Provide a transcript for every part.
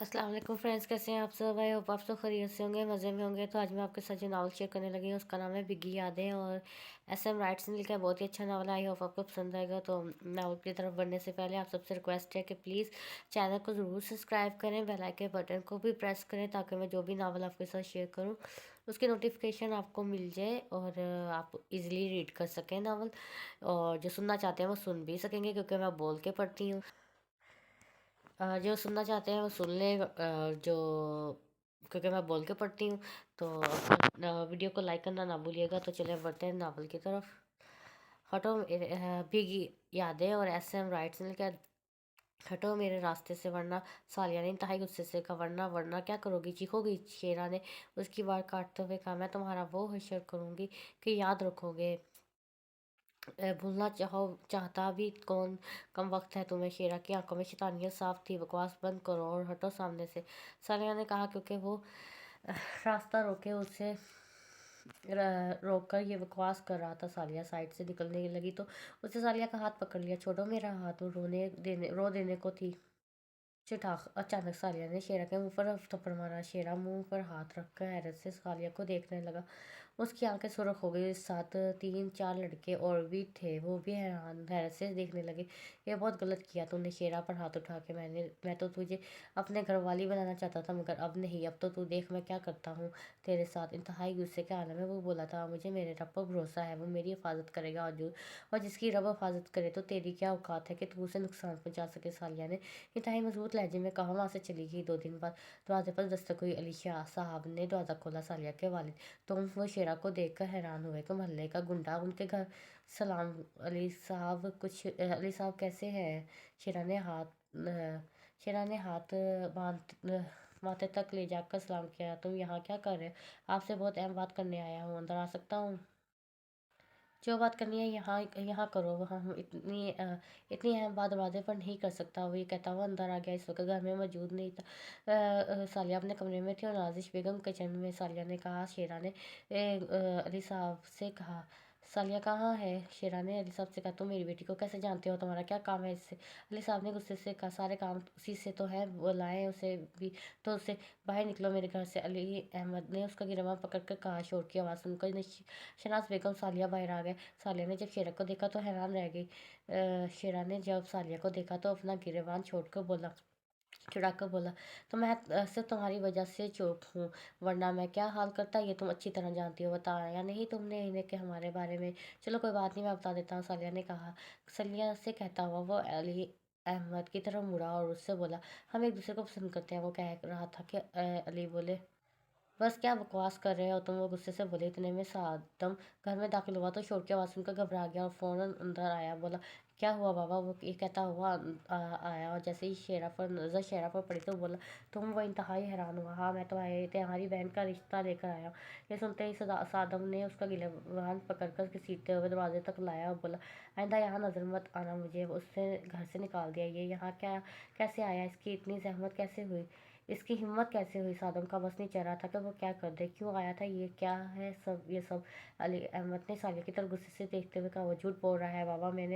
अस्सलाम वालेकुम फ्रेंड्स, कैसे हैं आप सब? आई होप आप सब खैरियत से होंगे, मज़े में होंगे। तो आज मैं आपके साथ जो नावल शेयर करने लगी हूँ उसका नाम है बिग्गी यादें, और एस एम राइट्स ने लिखा है। बहुत ही अच्छा नावल है, आई होप आपको पसंद आएगा। तो नावल की तरफ बढ़ने से पहले आप सबसे रिक्वेस्ट है कि प्लीज़ चैनल को ज़रूर सब्सक्राइब करें, बेल आइकन बटन को भी प्रेस करें ताकि मैं जो भी नावल आपके साथ शेयर करूँ उसकी नोटिफिकेशन आपको मिल जाए और आप इजीली रीड कर सकें नावल। और जो सुनना चाहते हैं वो सुन भी सकेंगे क्योंकि मैं बोल के पढ़ती हूँ। जो सुनना चाहते हैं वो सुन लें, जो क्योंकि मैं बोल के पढ़ती हूँ। तो वीडियो को लाइक करना ना भूलिएगा। तो चलिए बढ़ते हैं नावल की तरफ। हटो भीगी यादें और एस एम राइट्स ने क्या। हटो मेरे रास्ते से, वरना। सालिया ने इंतहाई गुस्से से कहा। वरना वरना क्या करोगी? चीखोगी? शेरा ने उसकी बात काटते हुए कहा। मैं तुम्हारा वो हशर करूंगी कि याद रखोगे। भूलना चाहता भी कौन? कम वक्त है तुम्हें। शेरा की आंखों में शैतानियत साफ थी। बकवास बंद करो और हटो सामने से, सालिया ने कहा, क्योंकि वो रास्ता रोके उसे रोक कर ये बकवास कर रहा था। सालिया साइड से निकलने लगी तो उसे सालिया का हाथ पकड़ लिया। छोड़ो मेरा हाथ, वो रो देने को थी। चिठाक अचानक सालिया ने शेरा के मुंह पर थप्पड़ मारा। शेरा मुंह पर हाथ रखकर हैरत से सालिया को देखने लगा। उसकी आंखें सुर्ख हो गई। साथ तीन चार लड़के और भी थे, वो भी हैरत से देखने लगे। ये बहुत गलत किया तूने शेरा पर हाथ उठा के। मैं तो तुझे अपने घर वाली बनाना चाहता था, मगर अब नहीं। अब तो तू देख मैं क्या करता हूँ तेरे साथ। इंतहाई गुस्से के आलम में वो बोला था, मुझे मेरे रब पर भरोसा है, वो मेरी हिफाजत करेगा। और जिसकी रब हिफाजत करे तो तेरी क्या औकात है कि तू उसे नुकसान पहुंचा सके? सालिया ने इंतहाई मजबूत लहजे में कहा। वहां से चली गई। 2 दिन बाद दरवाजे पर दस्तक हुई। अली शाह साहब ने दरवाजा खोला। सालिया के वालिद तुम? वो शेरा को देखकर हैरान हुए कि मोहल्ले का गुंडा उनके घर। सलाम अली साहब कैसे हैं? शेरा ने हाथ शेरा ने हाथ माथे तक ले जाकर सलाम किया। तुम यहाँ क्या कर रहे हो? आपसे बहुत अहम बात करने आया हूँ, अंदर आ सकता हूँ? जो बात करनी है यहाँ यहाँ करो। हम इतनी अहम बात दरवाजे पर नहीं कर सकता। वो ये कहता हुआ अंदर आ गया। इस वक्त घर में मौजूद नहीं था। सालिया अपने कमरे में थी और नाजिश बेगम किचन में। सालिया ने कहा। शेरा ने अली साहब से कहा। सालिया कहाँ है? शेरा ने अली साहब से कहा। तुम मेरी बेटी को कैसे जानते हो? तुम्हारा क्या काम है इससे? अली साहब ने गुस्से से कहा। सारे काम उसी से तो हैं, बुलाएं उसे भी तो उसे। बाहर निकलो मेरे घर से। अली अहमद ने उसका गिरबान पकड़ कर कहा। शोर की आवाज़ सुनकर शनाज बेगम सालिया बाहर आ गए। सालिया ने जब शेरा को देखा तो हैरान रह गई। शेरा ने जब सालिया को देखा तो अपना गिरबान छोड़कर बोला चिढ़ाकर बोला, तो मैं सिर्फ तुम्हारी वजह से चुप हूँ, वरना मैं क्या हाल करता ये तुम अच्छी तरह जानती हो। बताया नहीं तुमने इन्हें के हमारे बारे में? चलो कोई बात नहीं, मैं बता देता हूँ, सालिया ने कहा। सालिया से कहता हुआ वो अली अहमद की तरफ मुड़ा और उससे बोला, हम एक दूसरे को पसंद करते हैं। वो कह रहा था कि अली बोले, बस क्या बकवास कर रहे हो तुम? वो गुस्से से बोले। इतने में सादम घर में दाखिल हुआ तो शोर की आवाज़ सुनकर घबरा गया और फौरन अंदर आया। बोला, क्या हुआ बाबा? वो ये कहता हुआ आया और जैसे ही शेरा पर पड़ी तो बोला, तुम? वो इंतहाई हैरान हुआ। हाँ, मैं तो तुम्हारी बहन का रिश्ता लेकर आया हूँ। ये सुनते ही सादम ने उसका गिरबान पकड़कर घसीटते हुए दरवाजे तक लाया और बोला, आइंदा यहाँ नजर मत आना मुझे। उससे घर से निकाल दिया। ये यहाँ क्या कैसे आया? इसकी इतनी जहमत कैसे हुई? इसकी हिम्मत कैसे हुई? सादम का बस नहीं चल रहा था कि वो क्या कर दे। क्यों आया था? ये क्या है ये सब? अली अहमद ने सालिया की तरफ गुस्से से देखते हुए कहा। वो झूठ बोल रहा है बाबा, मैं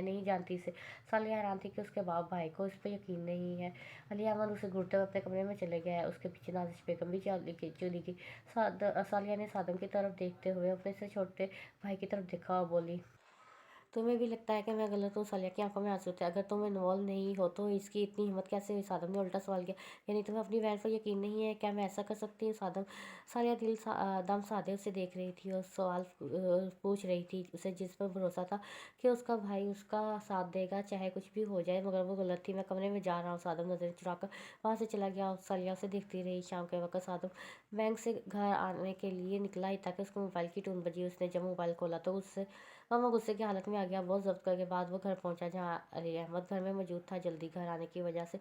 नहीं जानती इसे। सालिया हैरान थी कि उसके बाप भाई को इस पर यकीन नहीं है। अली अहमद उसे घूरते हुए अपने कमरे में चले गया। उसके पीछे नाजिश बेगम भी चली गई। सालिया ने सादम की तरफ देखते हुए अपने से छोटे भाई की तरफ देखा और बोली, तुम्हें भी लगता है कि मैं गलत हूँ? सालिया की आंखों में आंसू थे। अगर तुम इन्वॉल्व नहीं हो तो इसकी इतनी हिम्मत कैसे हुई? सादम ने उल्टा सवाल किया। यानी तुम्हें अपनी बहन पर यकीन नहीं है? क्या मैं ऐसा कर सकती हूँ? सालिया दम साधे उसे देख रही थी और सवाल पूछ रही थी उसे, जिस पर भरोसा था कि उसका भाई उसका साथ देगा चाहे कुछ भी हो जाए, मगर वो गलत थी। मैं कमरे में जा रहा हूँ। सादम नजरें चुराकर वहाँ से चला गया। सालिया उसे देखती रही। शाम के वक्त सादम बैंक से घर आने के लिए निकला ही ताकि उसको मोबाइल की टून बजी। उसने जब मोबाइल खोला तो उससे वो गुस्से की हालत में आ गया। बहुत जब्त करने के बाद वो घर पहुंचा जहां अली अहमद घर में मौजूद था। जल्दी घर आने की वजह से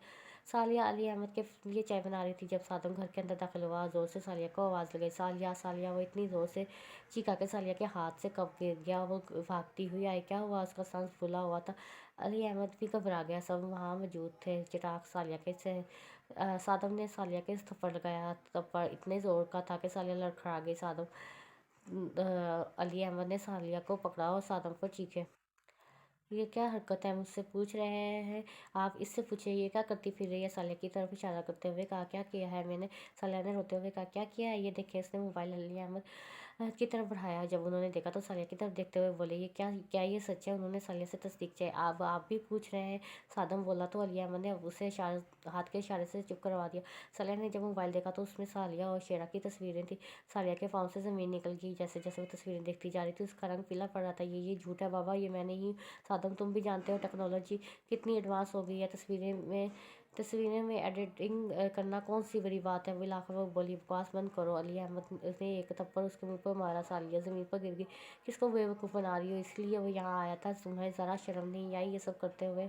सालिया अली अहमद के लिए चाय बना रही थी। जब सादम घर के अंदर दाखिल हुआ, जोर से सालिया को आवाज़ लगाई, सालिया सालिया। वो इतनी जोर से चीखा के सालिया के हाथ से कब गिर गया। वो भागती हुई आई। क्या हुआ? उसका सांस फूला हुआ था। अली अहमद भी घबरा गया। सब वहाँ मौजूद थे। चिराग सालिया के से सादम ने सालिया के थप्पड़ लगाया। थप्पड़ इतने जोर का था कि सालिया लड़खड़ा गई। अली अहमद ने सालिया को पकड़ा और सादम पर चीखे। ये क्या हरकत है, मुझसे पूछ रहे हैं आप, इससे पूछिए ये क्या करती फिर रही है। साले की तरफ इशारा करते हुए कहा, क्या किया है मैंने। साले ने रोते हुए कहा, क्या किया है, ये देखिए। उसने मोबाइल अली अहमद की तरफ बढ़ाया। जब उन्होंने देखा तो सालिया की तरफ देखते हुए बोले, ये क्या क्या ये सच है। उन्होंने सालिया से तस्दीक चाहिए। आप भी पूछ रहे हैं, सादम बोला। तो अली अहमद ने उसे हाथ के इशारे से चुप करवा दिया। सालिया ने जब मोबाइल देखा तो उसमें सालिया और शेरा की तस्वीरें थी। सालिया के पाँव से ज़मीन निकल गई। जैसे जैसे वो तस्वीरें देखती जा रही थी उसका रंग पीला पड़ रहा था। ये झूठ है बाबा, ये मैं नहीं। सादम तुम भी जानते हो टेक्नोलॉजी कितनी एडवांस हो गई है। तस्वीरें में एडिटिंग करना कौन सी बड़ी बात है। बिलाकर वो बोली, बकवास बंद करो। अली अहमद ने एक थप्पड़ उसके मुंह पर मारा। सालिया ज़मीन पर गिर गई। किसको बेवकूफ़ बना रही हो, इसलिए वो यहाँ आया था। तुम्हें ज़रा शर्म नहीं आई ये सब करते हुए।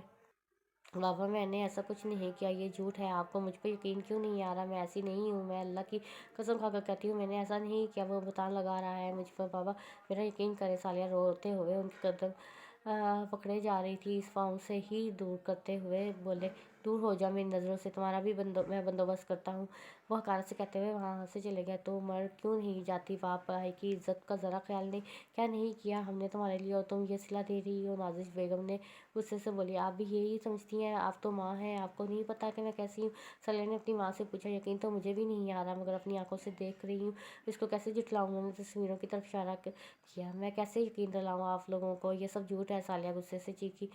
बाबा मैंने ऐसा कुछ नहीं किया, ये झूठ है। आपको मुझ पर यकीन क्यों नहीं आ रहा। मैं ऐसी नहीं हूँ, मैं अल्लाह की कसम खाकर कहती हूँ मैंने ऐसा नहीं किया। वो बतान लगा रहा है मुझ पर। बाबा मेरा यकीन करे। सालिया रोते हुए उनके कदम पकड़े जा रही थी। इस पाँव से ही दूर करते हुए बोले, दूर हो जा मेरी नज़रों से, तुम्हारा भी मैं बंदोबस्त करता हूँ। वो हकारत से कहते हुए वहाँ से चले गए। तो मर क्यों नहीं जाती। बाप भाई की इज्जत का ज़रा ख्याल नहीं, क्या नहीं किया हमने तुम्हारे लिए, और तुम ये सिला दे रही हो। नाजिश बेगम ने गुस्से से बोली, आप भी यही समझती हैं, आप तो माँ हैं, आपको नहीं पता कि मैं कैसी हूँ। सलेह ने अपनी माँ से पूछा, यकीन तो मुझे भी नहीं आ रहा, मगर अपनी आंखों से देख रही हूँ, इसको कैसे जुटलाऊँ। उन्होंने तस्वीरों की तरफ इशारा किया। मैं कैसे यकीन दिलाऊँ आप लोगों को, ये सब झूठ है। सालिया गुस्से से चीखी।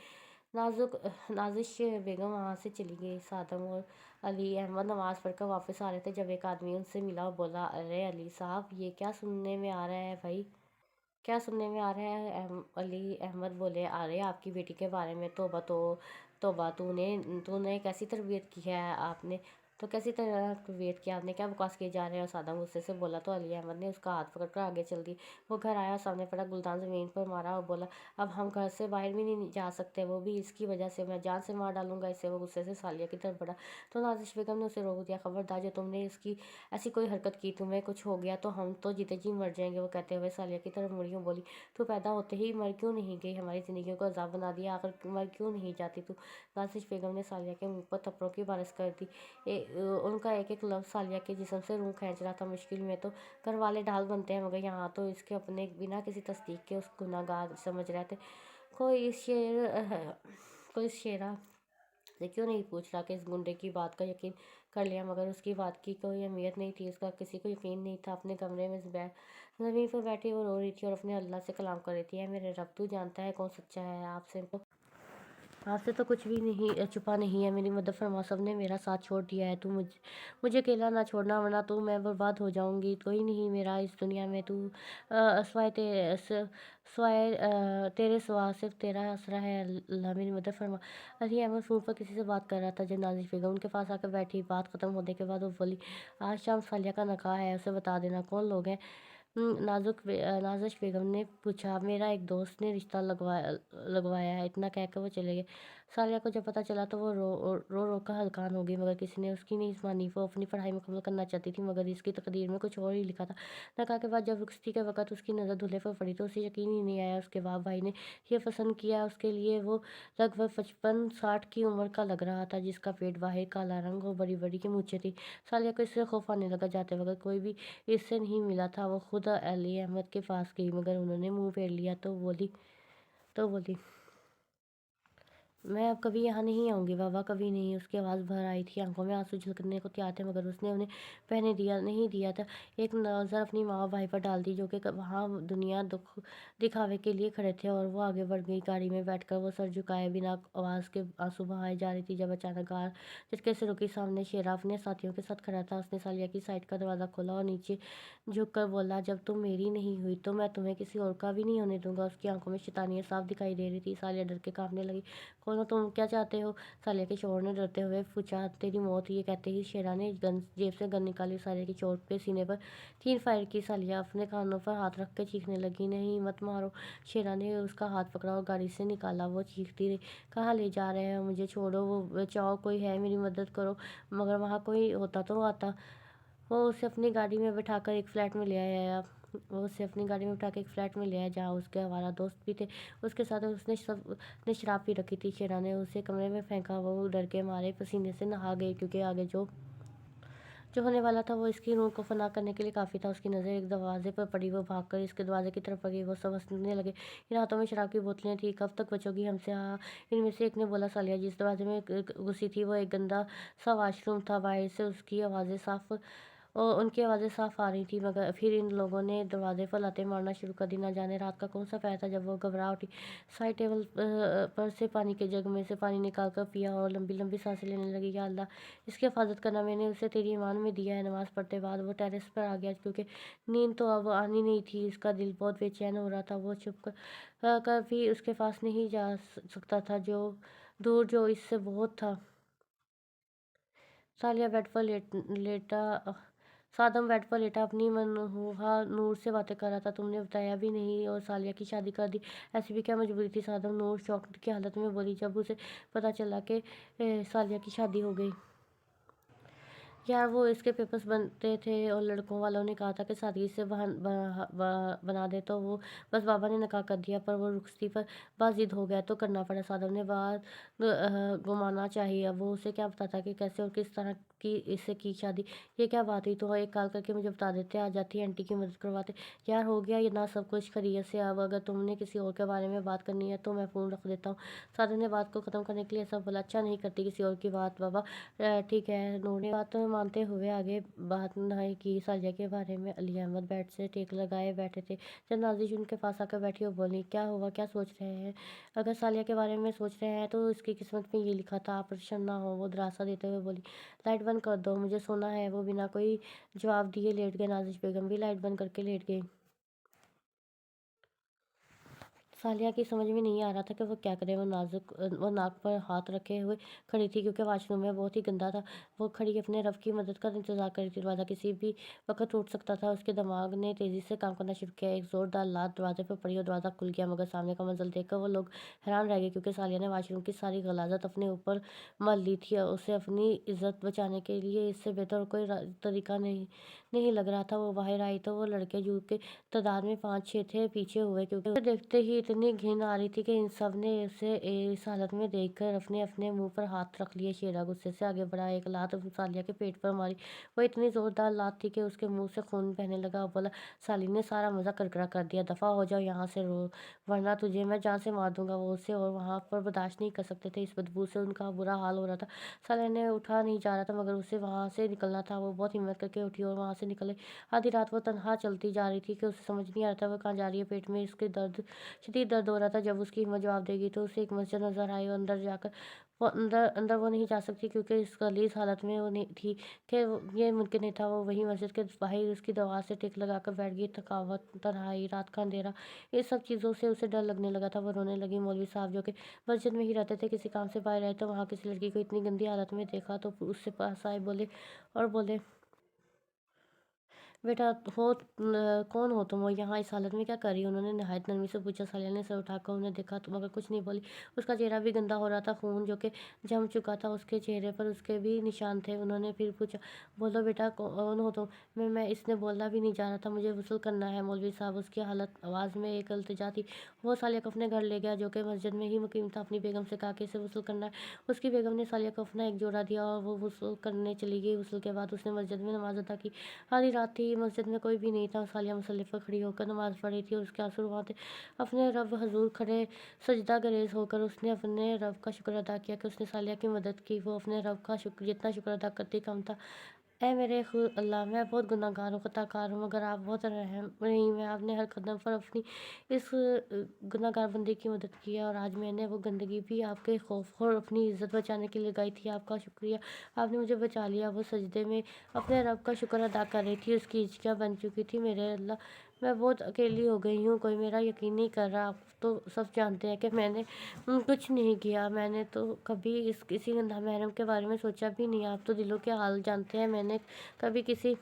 नाजिश बेगम वहाँ से चली गई। सादम और अली अहमद नमाज़ पढ़कर वापस आ रहे थे जब एक आदमी उनसे मिला और बोला, अरे अली साहब, ये क्या सुनने में आ रहा है भाई, क्या सुनने में आ रहा है। अली अहमद बोले, आ रहे आपकी बेटी के बारे में। तोबा तूने तूने कैसी तरबियत की है आपने, तो कैसी तरह तरबियत की आपने, क्या बकवास किए जा रहे हो। सादम गुस्से से बोला। तो अली अहमद ने उसका हाथ पकड़कर आगे चल दी। वो घर आया, सामने पड़ा गुलदान ज़मीन पर मारा और बोला, अब हम घर से बाहर भी नहीं जा सकते, वो भी इसकी वजह से, मैं जान से मार डालूंगा इसे। वो गुस्से से सालिया की तरफ बढ़ा। तो नाजिश बेगम ने उसे रोक दिया। खबरदार, जो तुमने इसकी ऐसी कोई हरकत की, तुम्हें कुछ हो गया तो हम तो जीते जी मर जाएंगे। वो कहते हुए सालिया की तरफ मुड़ी और बोली, तू पैदा होते ही मर क्यों नहीं गई, हमारी ज़िंदगियों को अजाब बना दिया, आखिर मर क्यों नहीं जाती तू। नाजिश बेगम ने सालिया के मुंह पर थप्पड़ों की बारिश कर दी। उनका एक एक लफ्ज़ सालिया के जिस्म से रूह खींच रहा था। मुश्किल में तो घर वाले ढाल बनते हैं, मगर यहाँ तो इसके अपने बिना किसी तस्दीक के उस गुनाहगार समझ रहे थे। कोई इस शेर कोई इस शेरा से क्यों नहीं पूछ रहा कि इस गुंडे की बात का यकीन कर लिया, मगर उसकी बात की कोई अहमियत नहीं थी, उसका किसी को यकीन नहीं था। अपने कमरे में ज़मीन पर बैठी वो रो रही थी और अपने अल्लाह से कलाम कर रही थी, है मेरे रब, तू जानता है कौन सच्चा है, आपसे तो कुछ भी नहीं छुपा नहीं है। मेरी मदद फरमा, सब ने मेरा साथ छोड़ दिया है। तू मुझे अकेला ना छोड़ना, वरना तो मैं बर्बाद हो जाऊंगी। कोई नहीं मेरा इस दुनिया में, तू सिवाय तेरे सिवा सिर्फ तेरा आसरा है। अल्लाह मेरी मदद फरमा। अली अहमद फ़ोन पर किसी से बात कर रहा था जब नाजिश बेगम उनके पास आकर बैठी। बात ख़त्म होने के बाद वो बोली, आज शाम सालिया का निकाह है, उसे बता देना कौन लोग हैं। नाजिश बेगम ने पूछा, मेरा एक दोस्त ने रिश्ता लगवाया है। इतना कहकर वो चले गए। सालिया को जब पता चला तो वो रो कर हल्कान हो गई, मगर किसी ने उसकी नहीं मानी। वो अपनी पढ़ाई मुकम्मल करना चाहती थी, मगर इसकी तकदीर में कुछ और ही लिखा था। निकाह के बाद जब रुखसती के वक्त उसकी नज़र दूल्हे पर पड़ी तो उसे यकीन ही नहीं आया। उसके बाप भाई ने यह पसंद किया उसके लिए। वो लगभग 55-60 की उम्र का लग रहा था, जिसका पेट बाहर काला रंग और बड़ी बड़ी की मूछें थी। सालिया को इससे खौफ आने लगा। जाते वक्त कोई भी इससे नहीं मिला था। वो खुद अली अहमद के पास गई, मगर उन्होंने मुंह फेर लिया। तो बोली, मैं अब कभी यहाँ नहीं आऊँगी बाबा, कभी नहीं। उसकी आवाज़ भर आई थी, आंखों में आंसू झलकने को तैयार थे, मगर उसने उन्हें पहने दिया नहीं दिया था। एक नज़र अपनी माँ और भाई पर डाल दी, जो कि वहाँ दुनिया दुख दिखावे के लिए खड़े थे, और वो आगे बढ़ गई। गाड़ी में बैठकर वो सर झुकाए बिना आवाज़ के आंसू बहाए जा रही थी जब अचानक कार झटके से रुकी। सामने शेरा अपने साथियों के साथ खड़ा था। उसने सालिया की साइड का दरवाज़ा खोला और नीचे झुककर बोला, जब तुम मेरी नहीं हुई तो मैं तुम्हें किसी और का भी नहीं होने दूंगा। उसकी आंखों में शैतानियत साफ दिखाई दे रही थी। सालिया डर के कांपने लगी। कौन हो तुम, क्या चाहते हो। सालिया के शोहर ने डरते हुए पूछा, तेरी मौत। ये कहते ही शेरा ने जेब से गन निकाली। सालिया की चोट पे सीने पर 3 फायर की। सालिया अपने कानों पर हाथ रख के चीखने लगी, नहीं मत मारो। शेरा ने उसका हाथ पकड़ा और गाड़ी से निकाला। वो चीखती रही, कहाँ ले जा रहे हो, मुझे छोड़ो, वो बचाओ, कोई है, मेरी मदद करो। मगर वहाँ कोई होता तो आता। वो उसे अपनी गाड़ी में बैठाकर एक फ्लैट में ले आया। वो उसे अपनी गाड़ी में उठा के एक फ्लैट में ले आया जहाँ उसके हमारा दोस्त भी थे। उसके साथ उसने सब ने शराब पी रखी थी। शेरा ने उसे कमरे में फेंका। वो डर के मारे पसीने से नहा गई, क्योंकि आगे जो जो होने वाला था वो इसकी रूह को फना करने के लिए काफ़ी था। उसकी नज़र एक दरवाजे पर पड़ी, वो भागकर इसके दरवाजे की तरफ गई। वो सब हंसने लगे। इन हाथों में शराब की बोतलें थी, कब तक बचोगी हमसे? हाँ। इनमें से एक ने बोला, सालिया। जिस दरवाजे में घुसी थी वो एक गंदा सा वॉशरूम था। बाहर से उसकी आवाज़ें साफ और उनकी आवाज़ें साफ आ रही थी, मगर फिर इन लोगों ने दरवाजे पर लातें मारना शुरू कर दी। ना जाने रात का कौन सा पैर था जब वो घबरा उठी। साइड टेबल पर से पानी के जग में से पानी निकाल कर पिया और लंबी लंबी सांसें लेने लगी। या अल्लाह, इसकी हिफाजत करना, मैंने उसे तेरी ईमान में दिया है। नमाज पढ़ते बाद वो टेरेस पर आ गया, क्योंकि नींद तो अब आनी नहीं थी। उसका दिल बहुत बेचैन हो रहा था। वो चुप कर भी उसके पास नहीं जा सकता था, जो दूर जो इससे बहुत था। सालिया बेड पर लेटा सादम बेड पर लेटा अपनी मनहूहा नूर से बातें कर रहा था। तुमने बताया भी नहीं और सालिया की शादी कर दी। ऐसी भी क्या मजबूरी थी? सादम नूर शौक की हालत में बोली, जब उसे पता चला कि सालिया की शादी हो गई। यार, वो इसके पेपर्स बनते थे और लड़कों वालों ने कहा था कि सादगी से बना दे, तो वो बस बाबा ने नकार कर दिया। पर वो रुखसती पर बाजिद हो गया तो करना पड़ा। सादम ने बात घुमाना चाहिए। अब वो उसे क्या बताता कि कैसे और किस तरह की इससे की शादी। ये क्या बात हुई? तो एक कॉल करके मुझे बता देते, आ जाती आंटी की मदद करवाते। यार, हो गया ये ना सब कुछ खैरियत से। अब अगर तुमने किसी और के बारे में बात करनी है तो मैं फ़ोन रख देता हूँ। सादम ने बात को ख़त्म करने के लिए ऐसा बोला। अच्छा, नहीं करती किसी और की बात बाबा। ठीक है। नूर ने बात मानते हुए आगे बात नहीं की। साजिया के बारे में। अली अहमद बेड से टेक लगाए बैठे थे जब नाजिश उनके पास आकर बैठी और बोली, क्या हुआ, क्या सोच रहे हैं? अगर सालिया के बारे में सोच रहे हैं तो उसकी किस्मत में ये लिखा था, आप परेशान ना हो। वो दिलासा देते हुए बोली, लाइट बंद कर दो, मुझे सोना है। वो बिना कोई जवाब दिए लेट गए। नाजिश बेगम भी लाइट बंद करके लेट गई। सालिया की समझ में नहीं आ रहा था कि वो क्या करे। वो नाक पर हाथ रखे हुए खड़ी थी, क्योंकि वॉशरूम में बहुत ही गंदा था। वो खड़ी अपने रब की मदद का इंतजार कर रही थी। दरवाज़ा किसी भी वक्त टूट सकता था। उसके दिमाग ने तेज़ी से काम करना शुरू किया। एक ज़ोरदार लात दरवाजे पर पड़ी और दरवाज़ा खुल गया, मगर सामने का मंजर देखकर वो लोग हैरान रह गए, क्योंकि सालिया ने वॉशरूम की सारी गलाजत अपने ऊपर मल ली थी। उसे अपनी इज्जत बचाने के लिए इससे बेहतर कोई तरीका नहीं लग रहा था। वो बाहर आई तो वो लड़के जूट के तादाद में 5-6 थे पीछे हुए, क्योंकि उसे देखते ही इतनी घिन आ रही थी कि इन सब ने उसे इस हालत में देखकर अपने अपने मुंह पर हाथ रख लिए। शेरा गुस्से से आगे बढ़ा, एक लात सालिया के पेट पर मारी। वो इतनी जोरदार लात थी कि उसके मुंह से खून बहने लगा और बोला, साली ने सारा मज़ा करकरा कर दिया, दफ़ा हो जाओ यहाँ से, वरना तुझे मैं जान से मार दूंगा। वो उसे और वहाँ पर बर्दाश्त नहीं कर सकते थे। इस बदबू से उनका बुरा हाल हो रहा था। सालिया ने उठा नहीं जा रहा था, मगर उसे वहाँ से निकलना था। वो बहुत हिम्मत करके उठी और वहाँ से निकले। आधी रात वो तनहा चलती जा रही थी कि उसे समझ नहीं आ रहा था वो कहाँ जा रही है। पेट में इसके शदीद दर्द हो रहा था। जब उसकी हिम्मत जवाब देगी तो उसे एक मस्जिद नजर आई और अंदर जाकर वो अंदर अंदर वो नहीं जा सकती, क्योंकि इस गलीज हालत में वो नहीं थी कि ये मुमकिन नहीं था। वो वहीं मस्जिद के बाहर उसकी दरवाज़ से टिक लगाकर बैठ गई। थकावट, तन्हाई, रात का अंधेरा, ये सब चीज़ों से उसे डर लगने लगा था। वो रोने लगी। मौलवी साहब, जो कि मस्जिद में ही रहते थे, किसी काम से बाहर आए तो वहाँ किसी लड़की को इतनी गंदी हालत में देखा तो उससे पास आए बोले, बेटा, कौन हो तुम? और यहाँ इस हालत में क्या कर रही हो? उन्होंने नहायत नरमी से पूछा। सालिया ने सर उठाकर उन्हें देखा तो मगर कुछ नहीं बोली। उसका चेहरा भी गंदा हो रहा था। खून जो कि जम चुका था उसके चेहरे पर, उसके भी निशान थे। उन्होंने फिर पूछा, बोलो बेटा, कौन हो तुम? मैं इसने बोलना भी नहीं जा रहा था, मुझे वसूल करना है मौलवी साहब। उसकी हालत आवाज़ में एक अल्तजा थी। वो सालिया को अपने घर ले गया, जो कि मस्जिद में ही मुकीम था। अपनी बेगम से कहा कि इसे वसूल करना है। उसकी बेगम ने सालिया को अपना एक जोड़ा दिया और वो वसूल करने चली गई। वसूल के बाद उसने मस्जिद में नमाज अदा की। आधी रात थी, मस्जिद में कोई भी नहीं था। सालिया मुसल्ले पर खड़ी होकर नमाज पढ़ रही थी और उसके आंसू वहाँ थे। अपने रब हजूर खड़े सजदा गरेज होकर उसने अपने रब का शुक्र अदा किया कि उसने सालिया की मदद की। वो अपने रब का शुक्र जितना शुक्र अदा करती कम था। ऐ मेरे अल्लाह, मैं बहुत गुनहगार हूँ, खताकार हूँ, मगर आप बहुत रहम रहीम हैं। आपने हर कदम पर अपनी इस गुनहगार बंदे की मदद की है और आज मैंने वो गंदगी भी आपके खौफ और अपनी इज्जत बचाने के लिए लगाई थी। आपका शुक्रिया, आपने मुझे बचा लिया। वो सजदे में अपने रब का शुक्र अदा कर रही थी। उसकी हिचकियाँ बन चुकी थी। मेरे अल्लाह, मैं बहुत अकेली हो गई हूँ, कोई मेरा यकीन नहीं कर रहा। आप तो सब जानते हैं कि मैंने कुछ नहीं किया। मैंने तो कभी इस किसी नामहरम के बारे में सोचा भी नहीं। आप तो दिलों के हाल जानते हैं। मैंने कभी किसी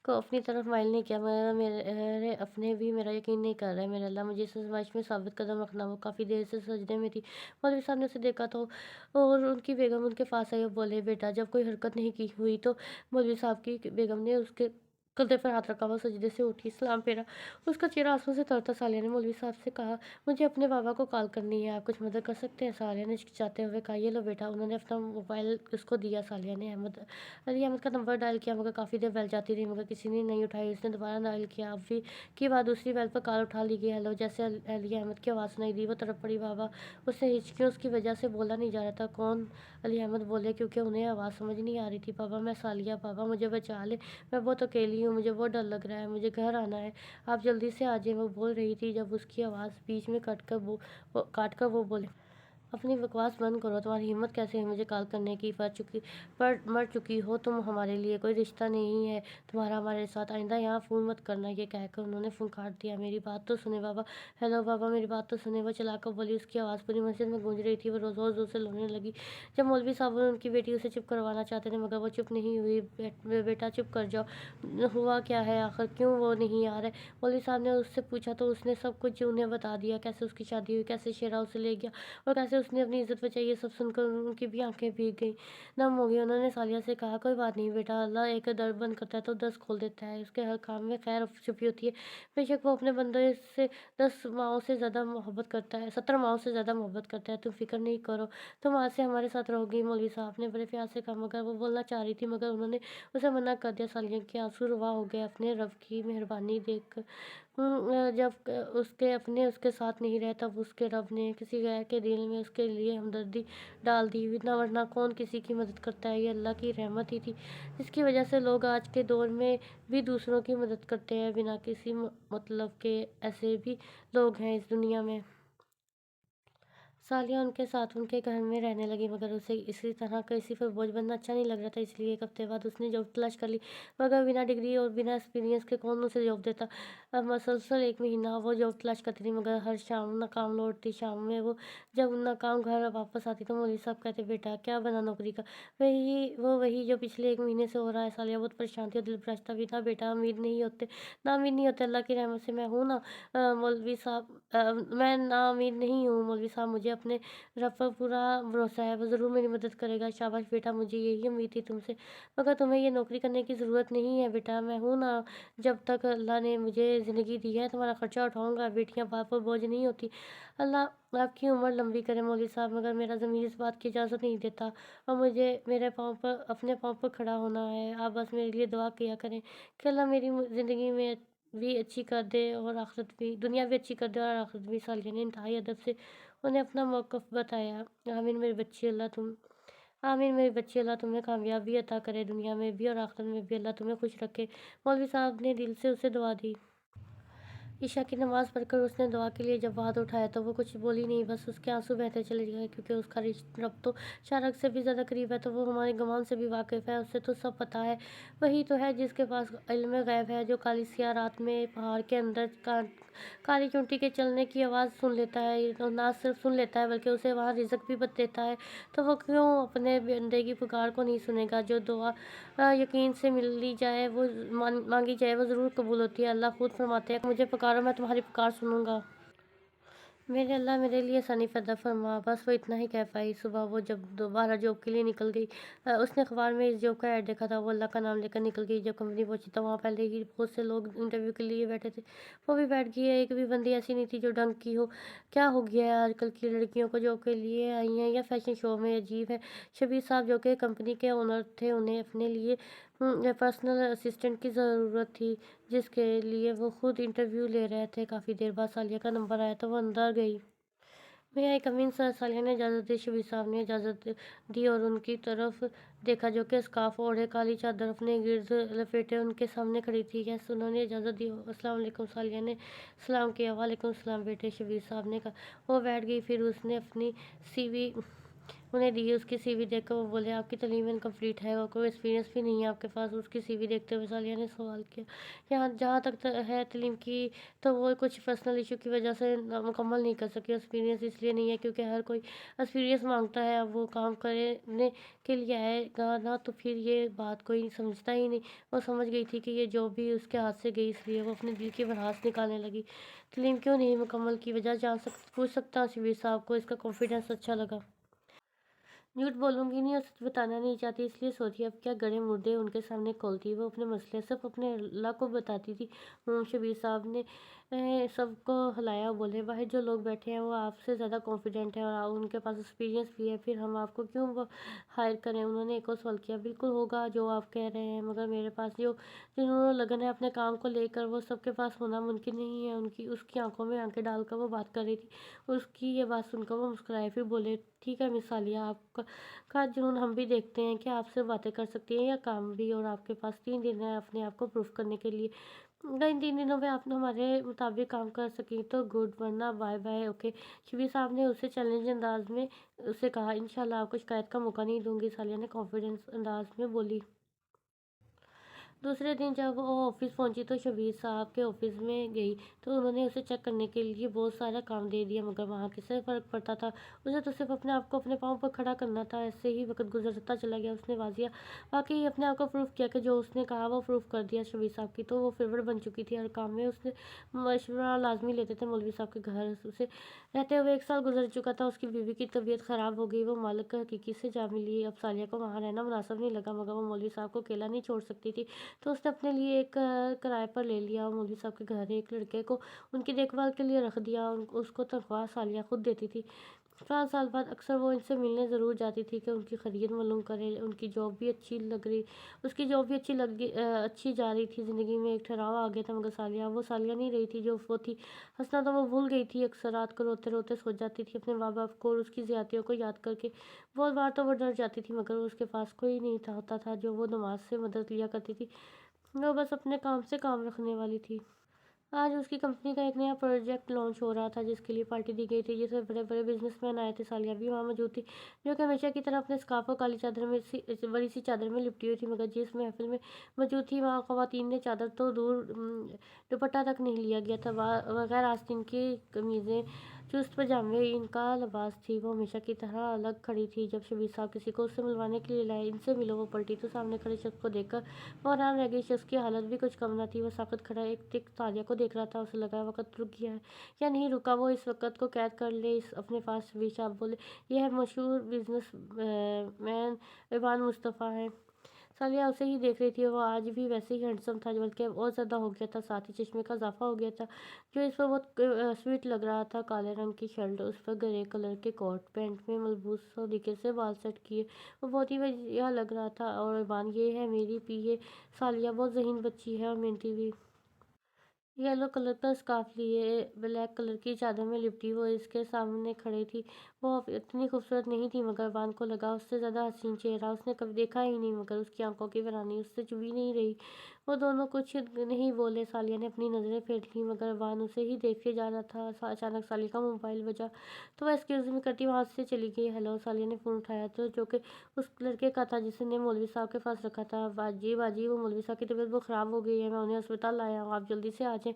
को अपनी तरफ माइल नहीं किया। मेरे अपने भी मेरा यकीन नहीं कर रहे। मेरे अल्लाह, मुझे इस आजमाइश में साबित कदम रखना। वो काफ़ी देर से सजदे में थी। मौलवी साहब ने उसे देखा तो और उनकी बेगम उनके पास आई और बोले, बेटा, जब कोई हरकत नहीं की हुई तो मौलवी साहब की बेगम ने उसके गलते पर हाथ रखा, वो सजदे से उठी, सलाम फेरा। उसका चेहरा आंसुओं से तरता। सालिया ने मौलवी साहब से कहा, मुझे अपने बाबा को कॉल करनी है, आप कुछ मदद कर सकते हैं? सालिया ने हिचकिचाते हुए कहा, ये लो बेटा। उन्होंने अपना मोबाइल उसको दिया। सालिया ने अली अहमद का नंबर डायल किया, मगर काफ़ी देर बेल जाती रही, मगर किसी ने नहीं उठाई। उसने दोबारा डायल किया, अब भी की बात दूसरी बेल पर कॉल उठा ली गई। हेलो, जैसे अली अहमद की आवाज़ सुनाई दी, वो तरफ पड़ी। बाबा। उससे हिचकियों उसकी वजह से बोला नहीं जा रहा था। कौन? अली अहमद बोले, क्योंकि उन्हें आवाज़ समझ नहीं आ रही थी। पापा, मैं सालिया। पापा, मुझे बचा ले, मैं बहुत अकेली हूँ, मुझे बहुत डर लग रहा है, मुझे घर आना है, आप जल्दी से आ जाइए। वो बोल रही थी जब उसकी आवाज़ बीच में काट कर वो बोले, अपनी बकवास बंद करो, तुम्हारी हिम्मत कैसे है मुझे कॉल करने की? मर चुकी हो तुम, हमारे लिए कोई रिश्ता नहीं है तुम्हारा हमारे साथ, आइंदा यहाँ फ़ोन मत करना। ये कहकर उन्होंने फ़ोन काट दिया। मेरी बात तो सुने बाबा। हेलो बाबा, मेरी बात तो सुने। वो चलाकर बोली। उसकी आवाज़ पूरी मस्जिद में गूंज रही थी। वो रोज़ जोर से रोने लगी। जब मौलवी साहब और उनकी बेटी उसे चुप करवाना चाहते थे, मगर वो चुप नहीं हुई। बेटा चुप कर जाओ, हुआ क्या है आखिर, क्यों वो नहीं आ रहे? मौलवी साहब ने उससे पूछा तो उसने सब कुछ उन्हें बता दिया, कैसे उसकी शादी हुई, कैसे शेरा उसे ले गया और कैसे उसने अपनी इज्जत बचाई। ये सब सुनकर उनकी भी आंखें भीग गईं, नम हो गई। उन्होंने सालिया से कहा, कोई बात नहीं बेटा, अल्लाह एक दर बंद करता है तो 10 खोल देता है, उसके हर काम में खैर छुपी होती है। बेशक वो अपने बंदे से 10 माओं से ज़्यादा मोहब्बत करता है, 17 माओं से ज़्यादा मोहब्बत करता है। तुम फिक्र नहीं करो, तुम आज से हमारे साथ रहोगी। मौलवी साहब ने बड़े प्यार से कहा, मगर वो बोलना चाह रही थी, मगर उन्होंने उसे मना कर दिया। सालिया के आंसू रुवा हो गए अपने रब की मेहरबानी देखकर। जब उसके साथ नहीं रहे, तब उसके रब ने किसी गैर के दिल में उसके लिए हमदर्दी डाल दी, वरना कौन किसी की मदद करता है? ये अल्लाह की रहमत ही थी, जिसकी वजह से लोग आज के दौर में भी दूसरों की मदद करते हैं बिना किसी मतलब के। ऐसे भी लोग हैं इस दुनिया में। सालिया उनके साथ उनके घर में रहने लगी, मगर उसे इसी तरह किसी पर बोझ बनना अच्छा नहीं लग रहा था। इसलिए एक हफ्ते बाद उसने जॉब तलाश कर ली, मगर बिना डिग्री और बिना एक्सपीरियंस के कौन उसे जॉब देता? अब मसलसल 1 महीना वो जॉब तलाश करती थी, मगर हर शाम नाकाम लौटती। शाम में वो जब नाकाम घर वापस आती तो मौलवी साहब कहते, बेटा क्या बना नौकरी का? वही जो पिछले 1 महीने से हो रहा है। सालिया बहुत परेशान थी और दिल भ्रष्टा भी था। बेटा अमीर नहीं होते, ना अमीर नहीं होते, अल्लाह की रहमत से मैं हूँ ना। मौलवी साहब, मैं ना अमीर नहीं हूँ मौलवी साहब, मुझे अपने रब पर पूरा भरोसा है, वो ज़रूर मेरी मदद करेगा। शाबाश बेटा, मुझे यही उम्मीद थी तुमसे, मगर तुम्हें ये नौकरी करने की ज़रूरत नहीं है बेटा, मैं हूँ ना। जब तक अल्लाह ने मुझे ज़िंदगी दी है तुम्हारा खर्चा उठाऊँगा। बेटियाँ बाप पर बोझ नहीं होती। अल्लाह आपकी उम्र लंबी करे मौलवी साहब, मगर मेरा ज़मीर इस बात की इजाज़त नहीं देता और मुझे अपने पाँव पर खड़ा होना है। आप बस मेरे लिए दुआ किया करें कि अल्लाह मेरी ज़िंदगी में भी अच्छी कर दे और आखिरत भी, दुनिया भी अच्छी कर दे और आखिरत भी। सालिया ने इंतहाई अदब से उन्हें अपना मौक़िफ़ बताया। आमीन मेरी बच्ची, आमीन मेरी बच्ची, अल्लाह तुम्हें कामयाबी अता करे, दुनिया में भी और आखिरत में भी अल्लाह तुम्हें खुश रखे। मौलवी साहब ने दिल से उसे दुआ दी। ईशा की नमाज़ पढ़कर उसने दुआ के लिए जब हाथ उठाया तो वो कुछ बोली नहीं, बस उसके आंसू बहते चले गए, क्योंकि उसका रब तो शारक से भी ज़्यादा करीब है, तो वो हमारे गमान से भी वाकिफ़ है, उसे तो सब पता है। वही तो है जिसके पास इल्म गैब है, जो काली सियाह रात में पहाड़ के अंदर काली चूंटी के चलने की आवाज़ सुन लेता है, तो ना सिर्फ सुन लेता है बल्कि उसे वहाँ रिज़्क भी देता है। तो वो क्यों अपने बंदे की पुकार को नहीं सुनेगा? जो दुआ यकीन से मिली जाए, वो मांगी जाए, वो ज़रूर कबूल होती है। अल्लाह खुद फरमाते हैं, मुझे पुकारो मैं तुम्हारी पुकार सुनूंगा। मेरे अल्लाह मेरे लिए आसानी पैदा फरमा। बस वो इतना ही कह पाई। सुबह वो जब दोबारा जॉब के लिए निकल गई, उसने अखबार में इस जॉब का ऐड देखा था। वो अल्लाह का नाम लेकर निकल गई। जब कंपनी पहुंची तो वहाँ पहले ही बहुत से लोग इंटरव्यू के लिए बैठे थे। वो भी बैठ गई है। एक भी बंदी ऐसी नहीं थी जो ढंग की हो। क्या हो गया है आजकल की लड़कियों को, जॉब के लिए आई हैं या फैशन शो में? अजीब है। शबीर साहब जो कि कंपनी के ओनर थे, उन्हें अपने लिए पर्सनल असिस्टेंट की ज़रूरत थी, जिसके लिए वो खुद इंटरव्यू ले रहे थे। काफ़ी देर बाद सालिया का नंबर आया तो वो अंदर गई। मैं आई कमीन सर? सालिया ने इजाज़त दी। शबीर साहब ने इजाज़त दी और उनकी तरफ देखा, जो कि स्कार्फ ओढ़े काली चादर अपने गिर्द लपेटे उनके सामने खड़ी थी। यस, उन्होंने इजाज़त दी। अस्सलाम वालेकुम। सालिया ने सलाम किया। वालेकुम सलाम बेटे, शबीर साहब ने कहा। वो बैठ गई। फिर उसने अपनी सीवी उन्हें दी। उसकी सीवी देखकर वो बोले, आपकी तालीम इनकम्प्लीट है और कोई एक्सपीरियंस भी नहीं है आपके पास? उसकी सीवी देखते हुए सालिया ने सवाल किया। यहाँ जहाँ तक है तालीम की, तो वो कुछ पर्सनल इशू की वजह से मुकम्मल नहीं कर सकी। एक्सपीरियंस इसलिए नहीं है क्योंकि हर कोई एक्सपीरियंस मांगता है। अब वो काम करने के लिए आएगा ना, तो फिर ये बात कोई समझता ही नहीं। वो समझ गई थी कि ये जॉब भी उसके हाथ से गई, इसलिए वो अपने दिल की भड़ास निकालने लगी। तालीम क्यों नहीं मुकम्मल की वजह पूछ सकता हूँ? शबीर साहब को इसका कॉन्फिडेंस अच्छा लगा। झूठ बोलूँगी नहीं और सच बताना नहीं चाहती, इसलिए सोचिए अब क्या गड़े मुर्दे उनके सामने खोलती। वो अपने मसले सब अपने अल्लाह को बताती थी। शबीर साहब ने सबको हिलाया और बोले, भाई जो लोग बैठे हैं वो आपसे ज़्यादा कॉन्फिडेंट हैं और उनके पास एक्सपीरियंस भी है, फिर हम आपको क्यों वो हायर करें। उन्होंने एक और सवाल किया, बिल्कुल होगा जो आप कह रहे हैं, मगर मेरे पास जो जिन्होंने लगन है अपने काम को लेकर वो सबके पास होना मुमकिन नहीं है। उनकी उसकी आंखों में आंखें डालकर वो बात कर रही थी। उसकी ये बात सुनकर वो मुस्कुराए, फिर बोले, ठीक है मिस आलिया, आपका का जुनून हम भी देखते हैं कि आप सिर्फ बातें कर सकती हैं या काम भी, और आपके पास 3 दिन है अपने आप को प्रूफ करने के लिए। अगर इन 3 दिनों में आपने हमारे मुताबिक काम कर सकी तो गुड, वरना बाय बाय, ओके। शबीर साहब ने उसे चैलेंज अंदाज में उसे कहा, इंशाल्लाह आपको शिकायत का मौका नहीं दूंगी, सालिया ने कॉन्फिडेंस अंदाज में बोली। दूसरे दिन जब वो ऑफिस पहुंची तो शबीर साहब के ऑफिस में गई तो उन्होंने उसे चेक करने के लिए बहुत सारा काम दे दिया, मगर वहाँ किससे फ़र्क पड़ता था। उसे तो सिर्फ अपने आप को अपने पाँव पर खड़ा करना था। ऐसे ही वक्त गुजरता चला गया। उसने वाकई अपने आप को प्रूफ किया कि जो उसने कहा वो प्रूफ कर दिया। शबीर साहब की तो वो फेवरेट बन चुकी थी। हर काम में उसने मशवरा लाजमी लेते थे मौलवी साहब के घर। उसे रहते हुए 1 साल गुजर चुका था। उसकी बीवी की तबीयत ख़राब हो गई। वो मालिक हकीकी से जा मिली। अब सालिया को वहाँ रहना मुनासिब नहीं लगा, मगर वो मौलवी साहब को अकेला नहीं छोड़ सकती थी। तो उसने अपने लिए एक किराए पर ले लिया और मौलवी साहब के घर एक लड़के को उनकी देखभाल के लिए रख दिया। उसको तनख्वाह सालिया खुद देती थी। 4 साल बाद अक्सर वो इनसे मिलने ज़रूर जाती थी कि उनकी खैरियत मालूम करे। उनकी जॉब भी अच्छी लग रही उसकी जॉब भी अच्छी जा रही थी। ज़िंदगी में एक ठहराव आ गया था, मगर सालिया वो सालिया नहीं रही थी जो वो थी। हंसना तो वो भूल गई थी। अक्सर रात को रोते रोते सो जाती थी अपने माँ बाप को और उसकी ज़्यादतियों को याद करके। बहुत बार तो वो डर जाती थी, मगर उसके पास कोई नहीं था होता था जो वो नमाज से मदद लिया करती थी। वो बस अपने काम से काम रखने वाली थी। आज उसकी कंपनी का एक नया प्रोजेक्ट लॉन्च हो रहा था जिसके लिए पार्टी दी गई थी, जिसमें बड़े बड़े बिजनेसमैन आए थे। सालिया भी वहाँ मौजूद थी, जो कि हमेशा की तरह अपने स्कार्फ और काली चादर में बड़ी सी चादर में लिपटी हुई थी। मगर जिस महफिल में मौजूद थी वहाँ खवातीन ने चादर तो दूर दुपट्टा तक नहीं लिया गया था। बगैर आस्तीन की कमीज़ें, चुस्त पजामे इनका लिबास थी। वो हमेशा की तरह अलग खड़ी थी। जब शबीर साहब किसी को उससे मिलवाने के लिए लाए, इनसे मिलो, वो पलटी तो सामने खड़े शख्स को देखकर वो हैरान रह गई। शख्स की हालत भी कुछ कम न थी। वो साकत खड़ा एक टिक तालिया को देख रहा था। उसे लगा वक्त रुक गया है या नहीं रुका। वो इस वक्त को कैद कर ले इस अपने पास। शबीर साहब बोले, यह है मशहूर बिजनेस मैन इवान मुस्तफ़ा है। सालिया उसे ही देख रही थी। वो आज भी वैसे ही हैंडसम था, बल्कि अब और ज़्यादा हो गया था। साथ ही चश्मे का इजाफा हो गया था, जो इस पर बहुत स्वीट लग रहा था। काले रंग की शर्ट, उस पर ग्रे कलर के कोट पैंट में मलबूस तरीके से बाल सेट किए, वो बहुत ही बढ़िया लग रहा था। और ईमान, ये है मेरी पीए सालिया, बहुत ज़हीन बच्ची है और मेहनती भी। येलो कलर का स्कार्फ लिए ब्लैक कलर की चादर में लिपटी वो इसके सामने खड़ी थी। वो अब इतनी खूबसूरत नहीं थी, मगर वान को लगा उससे ज़्यादा हसीन चेहरा उसने कभी देखा ही नहीं। मगर उसकी आंखों की वीरानी उससे चुभी नहीं रही। वो दोनों कुछ नहीं बोले। सालिया ने अपनी नज़रें फेर ली, मगर वान उसे ही देखे जा रहा था। अचानक सालिया का मोबाइल बजा तो वह एक्सक्यूज़ मी करती वहाँ से चली गई। हेलो, सालिया ने फ़ोन उठाया तो जो कि उस लड़के का था जिसने मौलवी साहब के पास रखा था। बाजी बाजी, वो मौलवी साहब की तबीयत बहुत ख़राब हो गई है, मैं उन्हें अस्पताल लाया हूँ, आप जल्दी से आ जाएँ।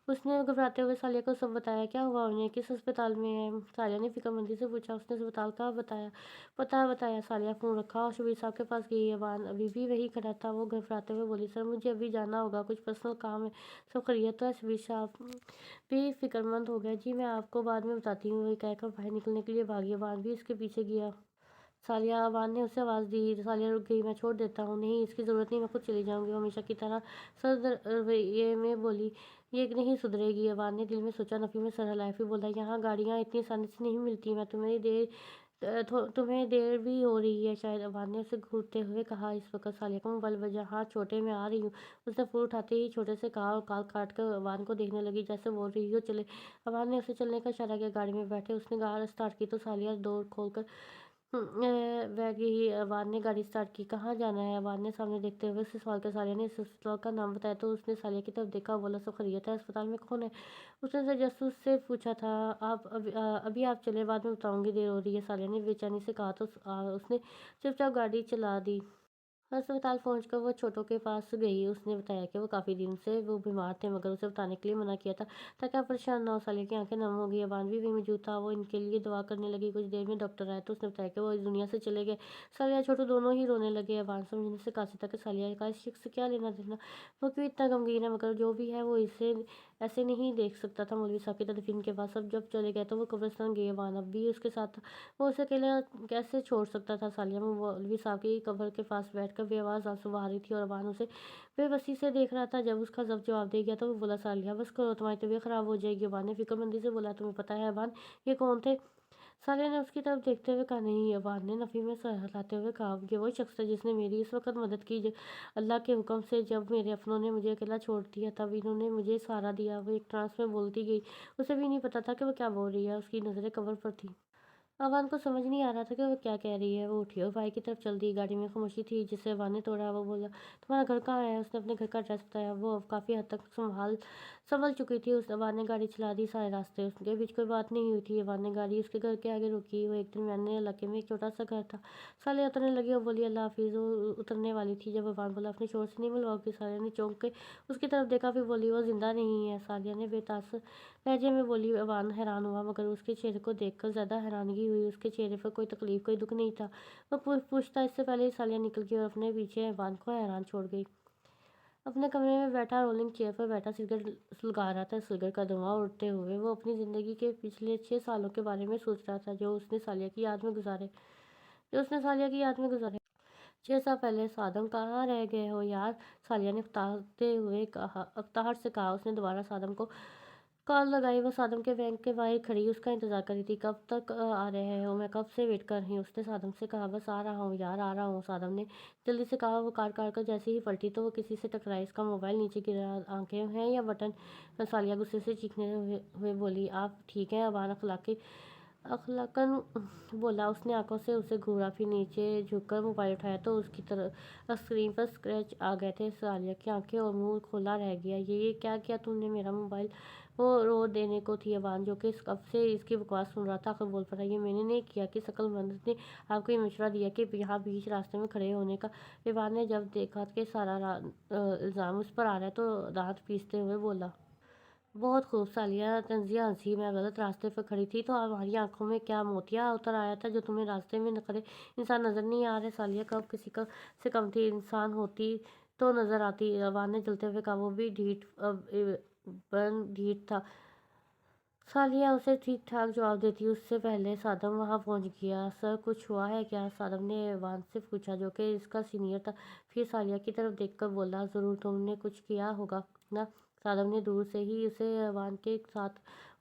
उसने घबराते हुए सालिया को सब बताया। क्या हुआ उन्हें, किस अस्पताल में है? सालिया ने फिक्रमंदी से पूछा। उसने अस्पताल का बताया, पता बताया। सालिया फ़ोन रखा और शबीर साहब के पास गई। अबान अभी भी वही खड़ा था। वो घबराते हुए बोली, सर मुझे अभी जाना होगा, कुछ पर्सनल काम है। सब खैरियत तो है? शबीर साहब भी फिक्रमंद हो गया। जी मैं आपको बाद में बताती हूँ, वही कहकर बाहर निकलने के लिए भागी। अबान भी इसके पीछे गया। सालिया अबान ने उसे आवाज़ दी। सालिया रुक गई। मैं छोड़ देता हूँ। नहीं, इसकी ज़रूरत नहीं, मैं खुद चली जाऊँगी। वो हमेशा की तरह सर रवैये में बोली, ये नहीं सुधरेगी। अबान ने दिल में सोचा। नफ़ी में सर हिलाया, फिर बोला, यहाँ गाड़ियाँ इतनी आसानी से नहीं मिलती। मैं तुम्हें देर भी हो रही है शायद। अबान ने उसे घूरते हुए कहा। इस वक्त सालिया का मोबाइल बजा। हाँ छोटे, मैं आ रही हूँ, उसने फ़ोन उठाते ही छोटे से कहा और कॉल काट कर अबान को देखने लगी जैसे बोल रही हो चले। अबान ने उसे चलने का इशारा किया। गाड़ी में बैठे उसने गाड़ी स्टार्ट की तो सालिया डोर खोलकर वैगे ही अबान ने गाड़ी स्टार्ट की। कहाँ जाना है? अबान ने सामने देखते हुए उससे सवाल किया। सालिया ने इस अस्पताल का नाम बताया तो उसने सालिया की तरफ देखा, बोला, सब खैरियत है? अस्पताल में कौन है? उसने तजस्सुस से पूछा था। आप अभी आप चले, बाद में बताऊंगी, देर हो रही है, सालिया ने बेचैनी से कहा तो उसने चुपचाप गाड़ी चला दी। अस्पताल पहुंचकर वो छोटों के पास गई। उसने बताया कि वो काफ़ी दिन से वो बीमार थे, मगर उसे बताने के लिए मना किया था ताकि आप परेशान ना हो। साले की आंखें नम हो गई। अबान भी वहीं मौजूद था। वो इनके लिए दुआ करने लगी। कुछ देर में डॉक्टर आए तो उसने बताया कि वो इस दुनिया से चले गए। सालिया छोटू दोनों ही रोने लगे। अबान समझने से कासिर था कि सालिया का इस शख्स से क्या लेना देना, वो क्यों इतना गमगीन है, मगर जो भी है वो इसे ऐसे नहीं देख सकता था मौलवी साहब की तरफ। इनके बाद सब जब चले गए तो वो कब्रिस्तान गए, वान अब भी उसके साथ था। वो उसे अकेला कैसे छोड़ सकता था। सालिया में मौलवी साहब की कब्र के पास बैठकर बेआवाज़ आंसू बहा रही थी और वान उसे बेबसी से देख रहा था। जब उसका जवाब दे गया तो वो बोला, सालिया बस करो, तुम्हारी तबीयत ख़राब हो जाएगी। वान ने फिक्रमंदी से बोला, तुम्हें पता है वान ये कौन थे? साले ने उसकी तरफ देखते हुए कहा, नहीं। अबान ने नफ़ी में सर हिलाते हुए कहा, ये वही शख्स था जिसने मेरी इस वक्त मदद की। अल्लाह के हुक्म से जब मेरे अपनों ने मुझे अकेला छोड़ दिया तब इन्होंने मुझे सहारा दिया। वो एक ट्रांस में बोलती गई। उसे भी नहीं पता था कि वो क्या बोल रही है। उसकी नज़रें कब्र पर थी। अवान को समझ नहीं आ रहा था कि वो क्या कह रही है। वो उठी और भाई की तरफ चल दी। गाड़ी में खामोशी थी जिसे अवान ने तोड़ा। वो बोला, तुम्हारा घर कहाँ है? उसने अपने घर का एड्रेस बताया। वो अब काफ़ी हद तक संभल चुकी थी। उस अवान ने गाड़ी चला दी सारे रास्ते। उसके बीच कोई बात नहीं हुई थी। अवान ने गाड़ी उसके घर के आगे रोकी। वो एक दरमियाने इलाके में एक छोटा सा घर था। साले उतरने लगी और बोली, अल्लाह हाफिज़। वो उतरने वाली थी जब अवान बोला, अपने शोर से नहीं मिलवाओगी? साले ने चौंक के उसकी तरफ देखा, फिर बोली, वो जिंदा नहीं है। सालिया ने बेतास लहजे में बोली। अवान हैरान हुआ मगर उसके चेहरे को देखकर ज़्यादा हैरानगी हुई। उसके चेहरे पर कोई तकलीफ, कोई दुख नहीं था। वो पूछता इससे पहले ही सालिया निकल गई और अपने पीछे अवान को हैरान छोड़ गई। अपने कमरे में बैठा, रोलिंग चेयर पर बैठा सिगरेट सुलगा रहा था। सिगरेट का धुआं उड़ते हुए वो अपनी ज़िंदगी के पिछले 6 सालों के बारे में सोच रहा था जो उसने सालिया की याद में गुजारे। 6 साल पहले। सादम, कहाँ रह गए हो यार? सालिया ने अख्ताहट से कहा। उसने दोबारा सादम को कॉल लगाई। वो सादम के बैंक के बाहर खड़ी उसका इंतज़ार कर रही थी। कब तक आ रहे हो? मैं कब से वेट कर रही हूँ। उसने सादम से कहा, बस आ रहा हूँ यार, आ रहा हूँ। सादम ने जल्दी से कहा। वो कार कार कर जैसे ही पलटी तो वो किसी से टकराई। इसका मोबाइल नीचे गिरा। आंखें हैं या बटन? सालिया गुस्से से चीखने हुए बोली, आप ठीक हैं? अबान अखलाकन बोला। उसने आंखों से उसे घूरा, फिर नीचे झुककर मोबाइल उठाया तो उसकी तरफ स्क्रीन पर स्क्रैच आ गए थे। सालिया की आंखें और मुंह खोला रह गया। ये क्या किया तुमने? मेरा मोबाइल। वो रो देने को थी अबान, जो कि कब से इसकी बकवास सुन रहा था, आखिर बोल पड़ा, ये मैंने नहीं किया। कि अक्लमंद ने आपको ये मशवरा दिया कि यहाँ बीच रास्ते में खड़े होने का? अबान ने जब देखा कि सारा इल्ज़ाम उस पर आ रहा है तो दांत पीसते हुए बोला, बहुत खूब सालिया। तंजिया हंसी, मैं गलत रास्ते पर खड़ी थी तो हमारी आंखों में क्या मोतिया उतर आया था जो तुम्हें रास्ते में खड़े इंसान नजर नहीं आ रहे? सालिया कब किसी का से कम थी? इंसान होती तो नजर आती। अवान ने जलते हुए कहा, वो भी ढीठ था। सालिया उसे ठीक ठाक जवाब देती उससे पहले सादम वहां पहुंच गया। सर, कुछ हुआ है क्या? सादम ने अवान से पूछा, जो कि इसका सीनियर था। फिर सालिया की तरफ देखकर बोला, ज़रूर तुमने कुछ किया होगा ना? सादम ने दूर से ही उसे अवान के साथ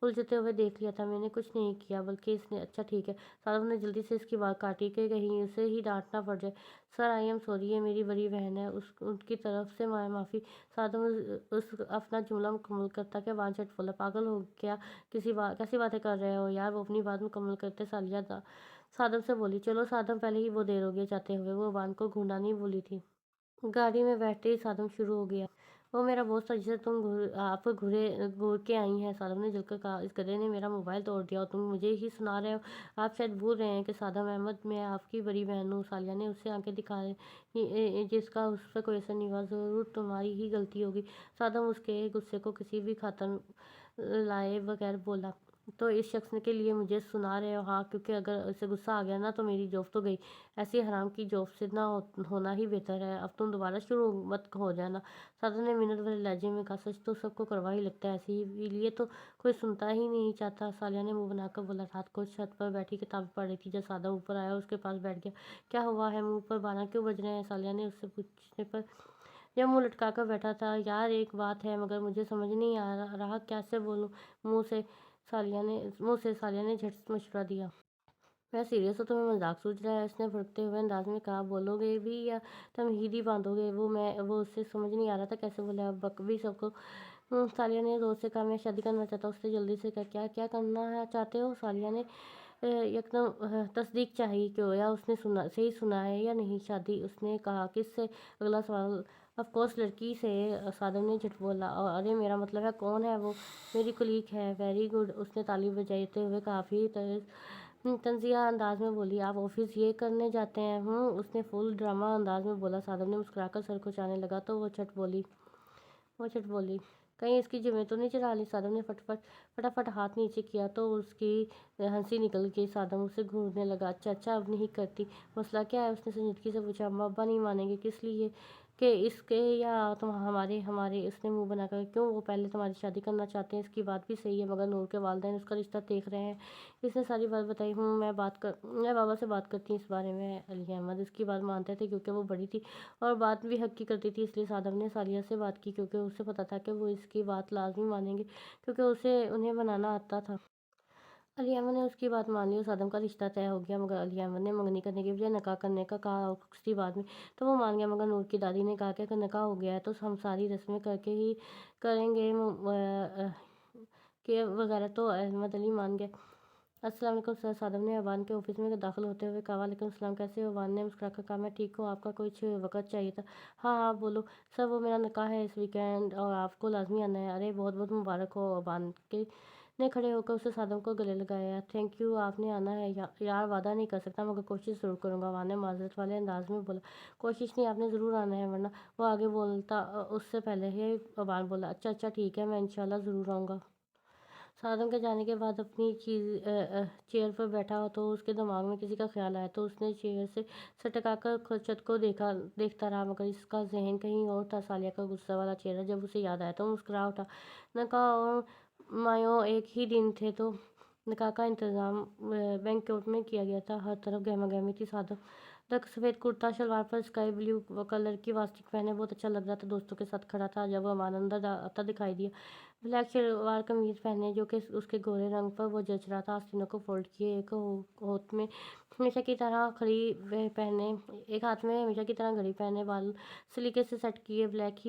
उलझते हुए देख लिया था। मैंने कुछ नहीं किया, बल्कि इसने। अच्छा ठीक है। सादम ने जल्दी से इसकी बात काटी कि कहीं उसे ही डांटना पड़ जाए। सर, आई एम सॉरी, ये मेरी बड़ी बहन है। उनकी तरफ से माफ़ी। सादम उस अपना जुमला मुकम्मल करता कि अवान झट बोला, पागल हो क्या? कैसी बातें कर रहे हो यार? वो अपनी बात मुकम्मल करते सादम से बोली, चलो सादम, पहले ही वो देर हो गई। जाते हुए वो अवान को घूरना नहीं भूली थी। गाड़ी में बैठते ही सादम शुरू हो गया, वो मेरा दोस्त था जिसे आप घूर के आई हैं। सादम ने जलकर कहा, इस गधे ने मेरा मोबाइल तोड़ दिया और तुम मुझे ही सुना रहे हो? आप शायद भूल रहे हैं कि सादम अहमद, मैं आपकी बड़ी बहन हूँ। सालिया ने उससे आंखें दिखाए जिसका उस पर कोई असर नहीं हुआ। ज़रूर तुम्हारी ही गलती होगी। सादम उसके गुस्से को किसी भी खातर लाए बगैर बोला, तो इस शख्स के लिए मुझे सुना रहे हो? हाँ, क्योंकि अगर उसे गुस्सा आ गया ना तो मेरी जॉब तो गई। ऐसी हराम की जॉब से ना होना ही बेहतर है। अब तुम दोबारा शुरू मत हो जाना। सादम ने मिनट भरे लहजे में कहा, सच तो सबको कड़वा ही लगता है, इसीलिए तो कोई सुनता ही नहीं चाहता। सालिया ने मुंह बनाकर बोला, रात को छत पर बैठी किताब पढ़ रही थी जब सादम ऊपर आया उसके पास बैठ गया। क्या हुआ है? मुंह पर बारह क्यों बज रहे हैं? सालिया ने उससे पूछने पर जब मुंह लटका कर बैठा था, यार एक बात है मगर मुझे समझ नहीं आ रहा कैसे बोलूं। मुंह से सालिया ने झट मशवरा दिया, मैं सीरियस हूँ, तुम्हें मजाक सूझ रहा है? उसने भड़कते हुए अंदाज में कहा, बोलोगे भी या तमहीदी बांधोगे? वो उससे समझ नहीं आ रहा था कैसे बोला। बक भी सबको। सालिया ने जोर से कहा, मैं शादी करना चाहता हूँ। उसने जल्दी से कहा, क्या क्या करना है चाहते हो? सालिया ने एकदम तस्दीक चाहिए क्यों, या उसने सही सुना है या नहीं? शादी? उसने कहा, किससे? अगला सवाल ऑफ कोर्स लड़की से। सादम ने झट बोला, अरे मेरा मतलब है कौन है वो? मेरी कुलीग है। वेरी गुड, उसने ताली बजाते हुए काफ़ी तंजिया अंदाज में बोली, आप ऑफिस ये करने जाते हैं? उसने फुल ड्रामा अंदाज में बोला। सादम ने मुस्कुराकर सर खुजाने लगा तो वो झट बोली, कहीं इसकी जुम्मे तो नहीं चढ़ा ली? सादम ने फटाफट हाथ नीचे किया तो उसकी हंसी निकल गई। सादम उसे घूरने लगा, अच्छा अच्छा अब नहीं करती। मसला क्या है? उसने संजीदगी से पूछा, अम्मा अब्बा नहीं मानेंगे। किस लिए? کہ اس کے یا تم ہمارے ہمارے اس نے منہ بنا کر کیوں وہ پہلے تمہاری شادی کرنا چاہتے ہیں، اس کی بات بھی صحیح ہے مگر نور کے والدین اس کا رشتہ دیکھ رہے ہیں۔ اس نے ساری بات بتائی۔ میں بابا سے بات کرتی ہوں اس بارے میں۔ علی احمد اس کی بات مانتے تھے کیونکہ وہ بڑی تھی اور بات بھی حق کی کرتی تھی، اس لیے صادم نے سالیہ سے بات کی کیونکہ اسے پتا تھا کہ وہ اس کی بات لازمی مانیں گے کیونکہ اسے انہیں بنانا آتا تھا۔ علی احمد نے اس کی بات مان لی اور صادم کا رشتہ طے ہو گیا، مگر علی احمد نے منگنی کرنے کی بجائے نکاح کرنے کا کہا اور اسی بات میں تو وہ مان گیا، مگر نور کی دادی نے کہا کہ اگر نکاح ہو گیا ہے تو ہم ساری رسمیں کر کے ہی کریں گے کہ وغیرہ، تو احمد علی مان گئے۔ السلام علیکم سر، صادم نے ایوان کے آفس میں داخل ہوتے ہوئے کہا۔ وعلیکم السلام، کیسے ہو؟ ایوان نے مسکرا کر کہا، میں ٹھیک ہوں، آپ کا کچھ وقت چاہیے تھا؟ ہاں ہاں بولو سر، وہ میرا نکاح ہے اس ویکینڈ اور آپ کو لازمی آنا ہے۔ ارے بہت بہت مبارک ہو۔ ایوان کے نے کھڑے ہو کر اسے صادم کو گلے لگایا۔ تھینک یو، آپ نے آنا ہے یار، وعدہ نہیں کر سکتا مگر کوشش ضرور کروں گا، ایوان نے معذرت والے انداز میں بولا۔ کوشش نہیں، آپ نے ضرور آنا ہے ورنہ وہ آگے بولتا اس سے پہلے ہی ایوان بولا، اچھا اچھا ٹھیک ہے، میں انشاءاللہ ضرور آؤں گا۔ صادم کے جانے کے بعد اپنی چیئر پر بیٹھا تو اس کے دماغ میں کسی کا خیال آیا تو اس نے چیئر سے سر ٹکا کر چھت کو دیکھتا رہا، مگر اس کا ذہن کہیں اور تھا۔ سالیہ کا غصہ والا چہرہ جب اسے یاد آیا تو مسکرا اٹھا۔ نکاح اور مایوں ایک ہی دن تھے تو نکاح کا انتظام بینکوٹ میں کیا گیا تھا، ہر طرف گہما گہمی تھی۔ صادم تک سفید کرتا شلوار پر اسکائی بلیو کلر کی واسطک پہنے بہت اچھا لگ رہا تھا، دوستوں کے ساتھ کھڑا تھا جب ایوان اندر آتا دکھائی دیا، بلیک شلوار قمیض پہنے جو کہ اس کے گورے رنگ پر وہ جچ رہا تھا، آستینوں کو فولڈ کیے، ایک ہاتھ میں ہمیشہ کی طرح گھڑی پہنے، بال سلیقے سے سیٹ کیے، بلیک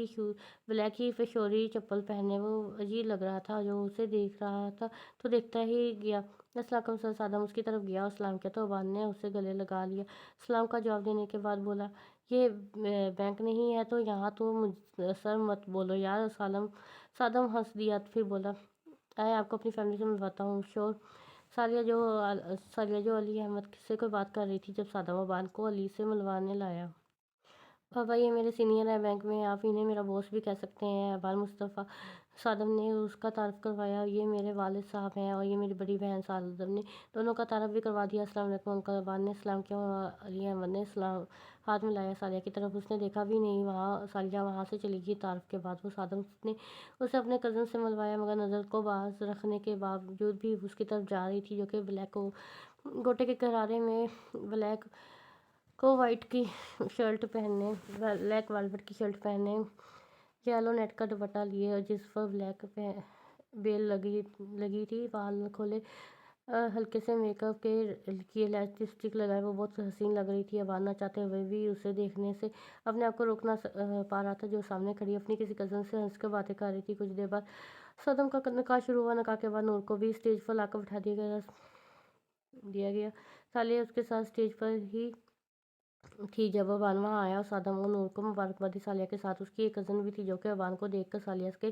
ہی فشوری چپل پہنے وہ عجیب لگ رہا تھا، جو اسے دیکھ رہا تھا تو دیکھتا ہی گیا۔ السلام علیکم سر، صادم اس کی طرف گیا اور سلام کیا تو ایوان نے اسے گلے لگا لیا۔ سلام کا جواب دینے کے بعد بولا، یہ بینک نہیں ہے تو یہاں تو سر مت بولو یار۔ صادم ہنس دیا، پھر بولا، آئے آپ کو اپنی فیملی سے ملواتا ہوں۔ شور سالیہ جو علی احمد سے کوئی بات کر رہی تھی جب صادم ایوان کو علی سے ملوانے لایا۔ بابا یہ میرے سینئر ہیں بینک میں، آپ انہیں میرا باس بھی کہہ سکتے ہیں۔ ایوان مصطفیٰ صادم نے اس کا تعارف کروایا، یہ میرے والد صاحب ہیں اور یہ میری بڑی بہن۔ صادم نے دونوں کا تعارف بھی کروا دیا۔ السلام علیکم انکل، ایوان نے سلام کیا اور علی احمد نے ہاتھ ملایا سالیہ کی طرف، اس نے دیکھا بھی نہیں سالیہ وہاں سے چلی گئی۔ تعارف کے بعد وہ صادم نے اسے اپنے کزن سے ملوایا، مگر نظر کو باز رکھنے کے باوجود بھی اس کی طرف جا رہی تھی جو کہ بلیک گوٹے کے غرارے میں بلیک وائٹ کی شرٹ پہنے، بلیک ویلویٹ کی شرٹ پہنے، یلو نیٹ کا دوپٹہ لیے اور جس پر بلیک بیل لگی تھی، بال کھولے، ہلکے سے میک اپ کیے، لپسٹک لگائے، وہ بہت حسین لگ رہی تھی۔ ایوان نہ چاہتے ہوئے بھی اسے دیکھنے سے اپنے آپ کو روک نہ پا رہا تھا، جو سامنے کھڑی اپنی کسی کزن سے ہنس کر باتیں کر رہی تھی۔ کچھ دیر بعد صادم کا نکاح شروع ہوا۔ نکاح کے بعد نور کو بھی اسٹیج پر لا کر بٹھا دیا گیا۔ سالیہ اس کے ساتھ اسٹیج پر ہی تھی جب ایوان وہاں آیا اور صادم اور نور کو مبارکباد دی۔ سالیہ کے ساتھ اس کی ایک کزن بھی تھی جو کہ ایوان کو دیکھ کر سالیہ کے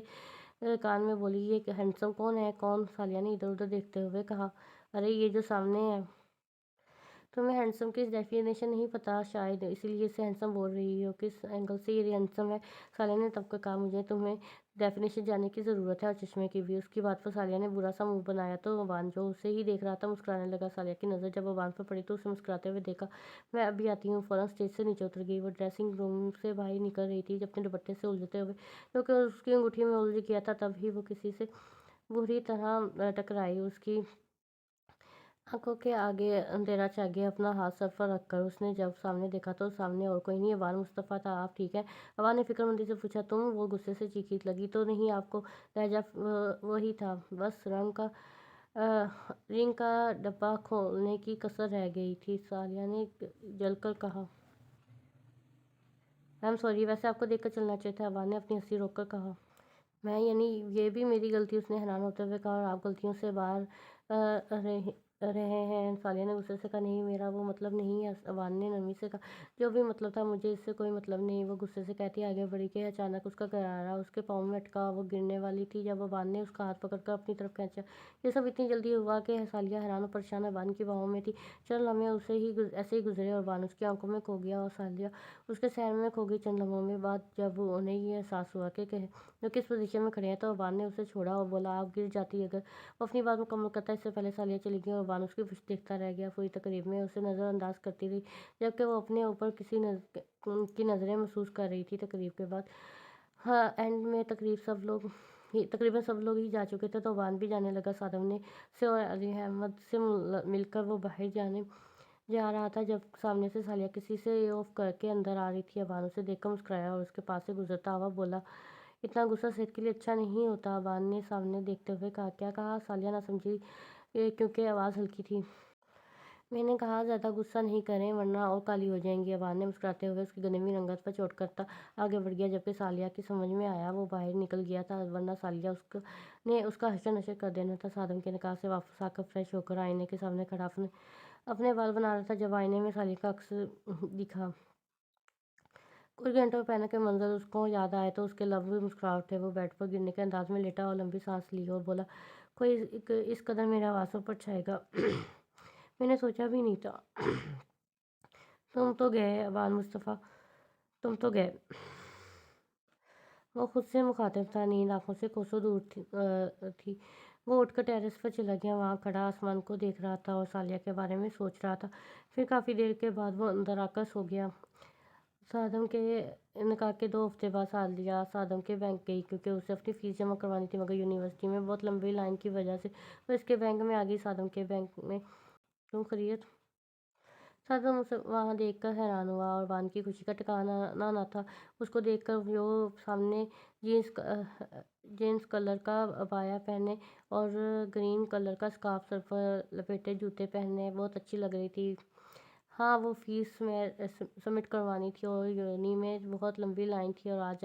کان میں بولی، یہ ہینڈسم کون ہے؟ کون؟ سالیہ نے ادھر ادھر دیکھتے ہوئے کہا، ارے یہ جو سامنے ہے۔ تمہیں ہینڈسم کی ڈیفینیشن نہیں پتا شاید، اسی لیے اسے ہینڈسم بول رہی ہو۔ کس اینگل سے یہ ہینڈسم ہے؟ سالیہ نے تب کر کہا، مجھے تمہیں ڈیفینیشن جاننے کی ضرورت ہے اور چشمے کی بھی۔ اس کی بات پر سالیہ نے برا سا منہ بنایا تو ایوان جو اسے ہی دیکھ رہا تھا مسکرانے لگا۔ سالیہ کی نظر جب ایوان پر پڑی تو اسے مسکراتے ہوئے دیکھا۔ میں ابھی آتی ہوں، فوراً اسٹیج سے نیچے اتر گئی۔ وہ ڈریسنگ روم سے باہر نکل رہی تھی اپنے دوپٹے سے الجھتے ہوئے جو کہ اس کی انگوٹھی میں الجھ گیا تھا، تب ہی وہ کسی سے بری طرح ٹکرائی۔ اس کی آنکھوں کے آگے اندھیرا چھا گیا۔ اپنا ہاتھ سر پر رکھ کر اس نے جب سامنے دیکھا تو سامنے اور کوئی نہیں، ایوان مصطفیٰ تھا۔ آپ ٹھیک ہیں؟ ایوان نے فکر مندی سے پوچھا۔ تم؟ وہ غصے سے چیخنے لگی، تو نہیں آپ کو؟ لہجہ وہی تھا، بس رنگ کا ڈبہ کھولنے کی کسر رہ گئی تھی۔ سالیہ نے جل کر کہا، آئی ایم سوری، ویسے آپ کو دیکھ کر چلنا چاہیے تھا۔ ایوان نے اپنی ہنسی روک کر کہا، میں یعنی یہ بھی میری غلطی؟ اس نے حیران ہوتے ہوئے کہا، اور آپ غلطیوں سے باہر رہے ہیں؟ سالیہ نے غصے سے کہا، نہیں میرا وہ مطلب نہیں ہے۔ ایوان نے نرمی سے کہا، جو بھی مطلب تھا مجھے اس سے کوئی مطلب نہیں۔ وہ غصے سے کہتی آگے بڑھی کہ اچانک اس کا غرارہ اس کے پاؤں میں اٹکا، وہ گرنے والی تھی جب ایوان نے اس کا ہاتھ پکڑ کر اپنی طرف کھینچا۔ یہ سب اتنی جلدی ہوا کہ سالیہ حیران اور پریشان ایوان کی باہوں میں تھی۔ چند لمحے ایسے ہی گزرے اور ایوان اس کی آنکھوں میں کھو گیا اور سالیہ اس کے سحر میں کھو گئی۔ چند لمحوں میں بعد جب انہیں یہ احساس ہوا کہ وہ کس پوزیشن میں کھڑے ہیں تو ایوان نے اسے چھوڑا اور بولا، آپ گر جاتی اگر۔ وہ اپنی بات مکمل کرتا اس سے پہلے سالیہ چلی گئی اور अबान उसकी पुष्ट देखता रह गया। पूरी तकरीब में उसे नज़रअंदाज करती रही, जबकि वो अपने ऊपर किसी की नज़रें महसूस कर रही थी। तकरीब के बाद हाँ एंड में तकरीबन सब लोग ही जा चुके थे, तो अबान भी जाने लगा। सादम ने से और अली अहमद से मिलकर वो बाहर जा रहा था, जब सामने से सालिया किसी से ऑफ करके अंदर आ रही थी। अबान उसे देखकर मुस्कुराया और उसके पास से गुजरता हुआ बोला, इतना गुस्सा सेहत के लिए अच्छा नहीं होता। अबान ने सामने देखते हुए कहा, क्या कहा? सालिया ना समझी क्योंकि आवाज़ हल्की थी। मैंने कहा ज़्यादा गुस्सा नहीं करें वरना और काली हो जाएंगी। अबान ने मुस्कुराते हुए उसकी गनीमी रंगत पर चोट करता आगे बढ़ गया। जबकि सालिया की समझ में आया वो बाहर निकल गया था, वरना सालिया ने उसका हशर नशर कर देना था। सादम के निकाह से वापस आकर फ्रेश होकर आईने के सामने खड़ा अपने बाल बना रहा था, जब आईने में सालिया का अक्स दिखा। कुछ घंटों पहले के मंजर उसको याद आए तो उसके लब भी मुस्कुरा उठे। वो बेड पर गिरने के अंदाज में लेटा और लंबी सांस ली और बोला, कोई इस कदर मेरे आवाज़ों पर छाएगा मैंने सोचा भी नहीं था। तुम तो गए अबान मुस्तफ़ा, तुम तो गए। वो खुद से मुखातिब था, नींद आंखों से कोसों दूर थी। वो उठकर टेरेस पर चला गया। वहाँ खड़ा आसमान को देख रहा था और सालिया के बारे में सोच रहा था। फिर काफ़ी देर के बाद वो अंदर आकर सो गया। सादम के निकाह के 2 हफ्ते बाद सालिया सादम के बैंक गई, क्योंकि उसे अपनी फ़ीस जमा करवानी थी, मगर यूनिवर्सिटी में बहुत लंबी लाइन की वजह से वो इसके बैंक में आ गई। सादम के बैंक में क्यों खरीद सादम उसे वहाँ देखकर हैरान हुआ और वान की खुशी का ठिकाना ना था। उसको देखकर वो सामने जीन्स कलर का अबाया पहने और ग्रीन कलर का स्कार्फ सर पर लपेटे जूते पहने बहुत अच्छी लग रही थी। हाँ वो फीस में सबमिट करवानी थी और यूनी में बहुत लंबी लाइन थी और आज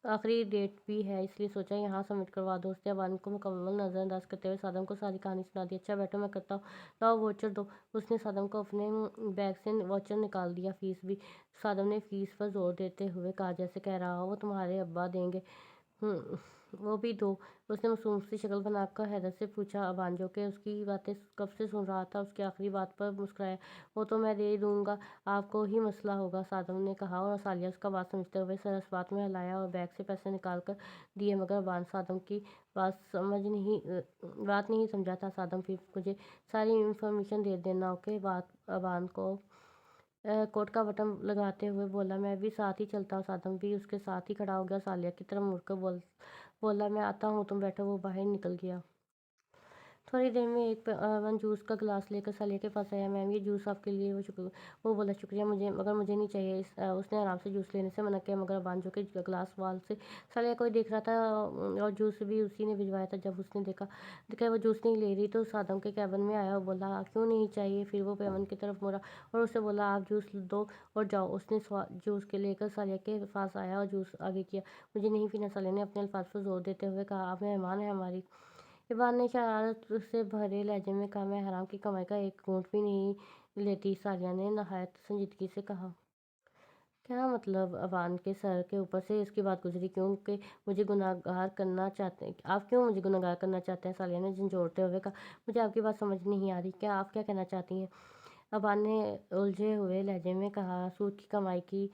आखिरी डेट भी है, इसलिए सोचा यहाँ सबमिट करवा दो। उसने अबान को मुकम्मल नज़रअंदाज करते हुए सादम को सारी कहानी सुना दी। अच्छा बैठो मैं करता हूँ, लाओ वोचर दो। उसने सादम को अपने बैग से वोचर निकाल दिया, फीस भी। सादम ने फीस पर जोर देते हुए कहा, जैसे कह रहा हो वो तुम्हारे अब्बा देंगे। वो भी दो। उसने मासूम सी शक्ल बनाकर हैदर से पूछा। अबान जो कि उसकी बातें कब से सुन रहा था, उसकी आखिरी बात पर मुस्कुराया। वो तो मैं दे ही दूंगा, आपको ही मसला होगा, सादम ने कहा और सालिया उसका बात समझते हुए सर इस बात में हिलाया और बैग से पैसे निकाल कर दिए। मगर अबान सादम की बात नहीं समझा था। सादम फिर मुझे सारी इन्फॉर्मेशन दे देना, ओके? बात अबान को कोट का बटन लगाते हुए बोला, मैं भी साथ ही चलता हूँ। सादम भी उसके साथ ही खड़ा हो गया। सालिया की तरफ मुड़कर बोला, मैं आता हूँ, तुम बैठो। वो बाहर निकल गया। थोड़ी देर में एक वन जूस का गिलास लेकर सालिया के पास आया। मैम ये जूस आपके लिए। वो बोला, शुक्रिया, मुझे नहीं चाहिए। उसने आराम से जूस लेने से मना किया, मगर बांजो के गिलास वाल से सालिया को देख रहा था और जूस भी उसी ने भिजवाया था। जब उसने देखा वो जूस नहीं ले रही तो सादम के कैबिन में आया और बोला, क्यों नहीं चाहिए? फिर वो पेमन की तरफ मुड़ा और उससे बोला, आप जूस दो और जाओ। उसने जूस के लेकर सालिया के पास आया और जूस आगे किया। मुझे नहीं पीना, सालिया ने अपने अल्फाज पर जोर देते हुए कहा, आप मेहमान हैं हमारी। इबान ने शरारत से भरे लहजे में कहा, मैं हराम की कमाई का एक घूंट भी नहीं लेती। सालिया ने नहायत संजीदगी से कहा। क्या मतलब? अबान के सर के ऊपर से इसकी बात गुजरी। क्योंकि मुझे गुनाहगार करना चाहते हैं आप? क्यों मुझे गुनाहगार करना चाहते हैं? सालिया ने झंझोड़ते हुए कहा, मुझे आपकी बात समझ नहीं आ रही। क्या आप क्या कहना चाहती हैं? अबान ने उलझे हुए लहजे में कहा, सूद की कमाई की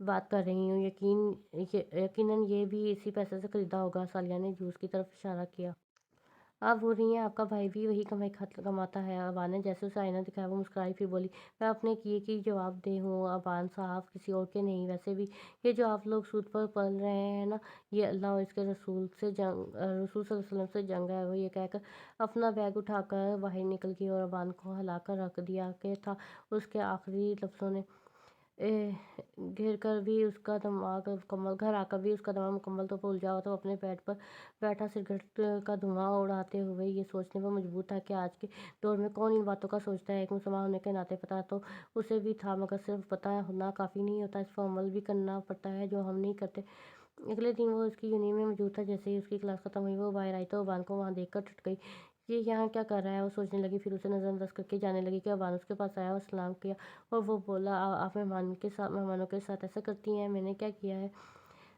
बात कर रही हूँ। यकीनन ये भी इसी पैसे से खरीदा होगा। सालिया ने जूस की तरफ इशारा किया। आप बोल रही हैं आपका भाई भी वही कमाई कमाता है? अबान ने जैसे उसे आईना दिखाया वो मुस्कुराई, फिर बोली, मैं अपने किए की जवाबदेह हूँ अबान साहब, किसी और के नहीं। वैसे भी ये जो आप लोग सूद पर पल रहे हैं ना, ये अल्लाह और इसके रसूल सल्लल्लाहु अलैहि वसल्लम से जंग है। वो ये कहकर अपना बैग उठाकर बाहर निकल गई और अबान को हिलाकर रख दिया कि था उसके आखिरी लफ्ज़ों ने घिर कर भी उसका दिमाग मुकम्मल घर आकर भी उसका दिमाग मुकम्मल तो भूल जाओ, तो अपने बेड पर बैठा सिगरेट का धुआं उड़ाते हुए ये सोचने पर मजबूर था कि आज के दौर में कौन इन बातों का सोचता है। एक मुसलमान होने के नाते पता तो उसे भी था, मगर सिर्फ पता होना काफ़ी नहीं होता, इस पर अमल भी करना पड़ता है, जो हम नहीं करते। अगले दिन वो उसकी यूनियन में मौजूद था। जैसे ही उसकी क्लास खत्म हुई वो बाहर आई तो अबान को वहाँ देखकर टूट गई। ये यहाँ क्या कर रहा है? वो सोचने लगी। फिर उसे नज़रअंदाज करके जाने लगी कि अबान उसके पास आया और सलाम किया और वो बोला, आप मेहमानों के साथ ऐसा करती हैं? मैंने क्या किया है?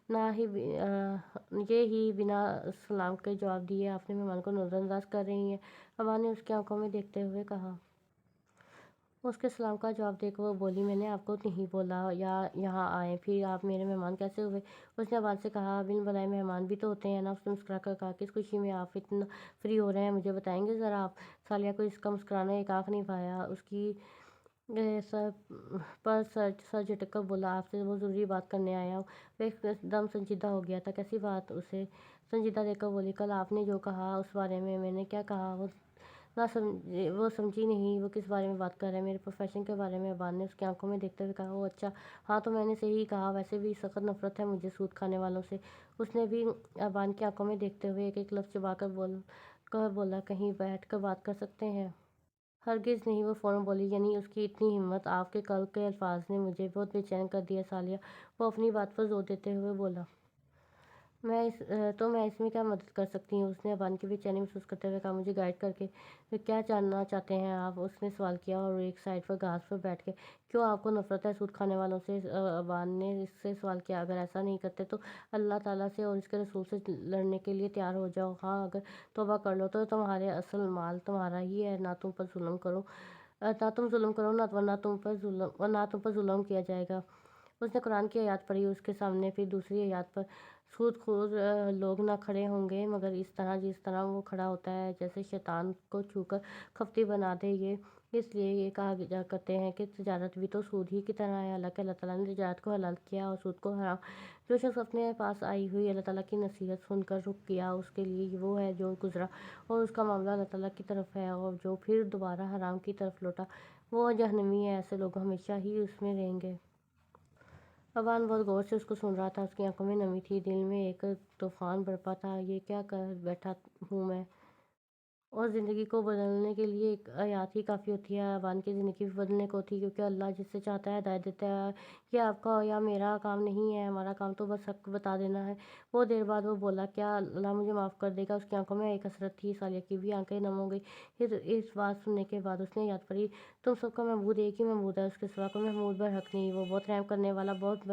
ना ही ये ही बिना सलाम के जवाब दिए आपने मेहमान को नज़रअंदाज कर रही हैं। अबान ने उसकी आंखों में देखते हुए कहा। اس کے سلام کا جواب دے کر وہ بولی، میں نے آپ کو نہیں بولا یا یہاں آئیں، پھر آپ میرے مہمان کیسے ہوئے؟ اس نے ابان سے کہا، بن بلائے مہمان بھی تو ہوتے ہیں نا۔ اس نے مسکرا کر کہا، کس خوشی میں آپ اتنا فری ہو رہے ہیں، مجھے بتائیں گے ذرا آپ؟ سالیہ کو اس کا مسکرانا ایک آنکھ نہیں پایا، اس کی سر پر سر جھٹک کر بولا، آپ سے وہ ضروری بات کرنے آیا ہوں۔ وہ ایک دم سنجیدہ ہو گیا تھا۔ کیسی بات؟ اسے سنجیدہ دیکھ کر بولی، کل آپ نے جو کہا اس بارے میں نے کیا کہا؟ وہ سمجھی نہیں، وہ کس بارے میں بات کر رہے ہیں؟ میرے پروفیشن کے بارے میں، ابان نے اس کی آنکھوں میں دیکھتے ہوئے کہا۔ اوہ اچھا، ہاں تو میں نے صحیح کہا، ویسے بھی سخت نفرت ہے مجھے سود کھانے والوں سے۔ اس نے بھی ابان کی آنکھوں میں دیکھتے ہوئے ایک ایک لفظ چبا کر بولا، کہیں بیٹھ کر بات کر سکتے ہیں؟ ہرگز نہیں، وہ فوراً بولی، یعنی اس کی اتنی ہمت! آپ کے کل کے الفاظ نے مجھے بہت بے چین کر دیا سالیہ۔ وہ اپنی بات پر زور دیتے ہوئے بولا، میں اس میں کیا مدد کر سکتی ہوں؟ اس نے ابان کی بے چینی محسوس کرتے ہوئے کہا، مجھے گائیڈ کر کے کیا جاننا چاہتے ہیں آپ؟ اس نے سوال کیا اور ایک سائڈ پر گھاس پر بیٹھ کے، کیوں آپ کو نفرت ہے سود کھانے والوں سے؟ ابان نے اس سے سوال کیا، اگر ایسا نہیں کرتے تو اللہ تعالیٰ سے اور اس کے رسول سے لڑنے کے لیے تیار ہو جاؤ۔ ہاں، اگر توبہ کر لو تو تمہارے اصل مال تمہارا ہی ہے، نہ تم پر ظلم کرو، ورنہ تم پر ظلم کیا جائے گا۔ اس نے قرآن کی آیات پڑھی اس کے سامنے، پھر دوسری آیات پر، سود خور لوگ نہ کھڑے ہوں گے مگر اس طرح جس طرح وہ کھڑا ہوتا ہے، جیسے شیطان کو چھو کر کھپتی بنا دے۔ یہ اس لیے یہ کہا کرتے ہیں کہ تجارت بھی تو سود ہی کی طرح ہے۔ حالانکہ اللہ تعالیٰ نے تجارت کو حلال کیا اور سود کو حرام۔ جو شخص اپنے پاس آئی ہوئی اللہ تعالیٰ کی نصیحت سن کر رک گیا، اس کے لیے وہ ہے جو گزرا اور اس کا معاملہ اللہ تعالیٰ کی طرف ہے، اور جو پھر دوبارہ حرام کی طرف لوٹا وہ جہنمی ہے۔ ایسے لوگ ہمیشہ ہی اس میں رہیں گے۔ ابان بہت غور سے اس کو سن رہا تھا، اس کی آنکھوں میں نمی تھی، دل میں ایک طوفان برپا تھا۔ یہ کیا کر بیٹھا ہوں میں؟ اور زندگی کو بدلنے کے لیے ایک آیات ہی کافی ہوتی ہے۔ ابان کی زندگی بھی بدلنے کو تھی، کیونکہ اللہ جس سے چاہتا ہے ہدایت دیتا ہے۔ یہ آپ کا یا میرا کام نہیں ہے، ہمارا کام تو بس حق بتا دینا ہے۔ بہت دیر بعد وہ بولا، کیا اللہ مجھے معاف کر دے گا؟ اس کی آنکھوں میں ایک حسرت تھی۔ سالیہ کی بھی آنکھیں نم ہو گئی۔ اس بات سننے کے بعد اس نے آیات پڑھی، تم سب کا معبود ایک ہی معبود ہے، اس کے سوا کوئی معبود برحق نہیں، وہ بہت رحم کرنے والا، بہت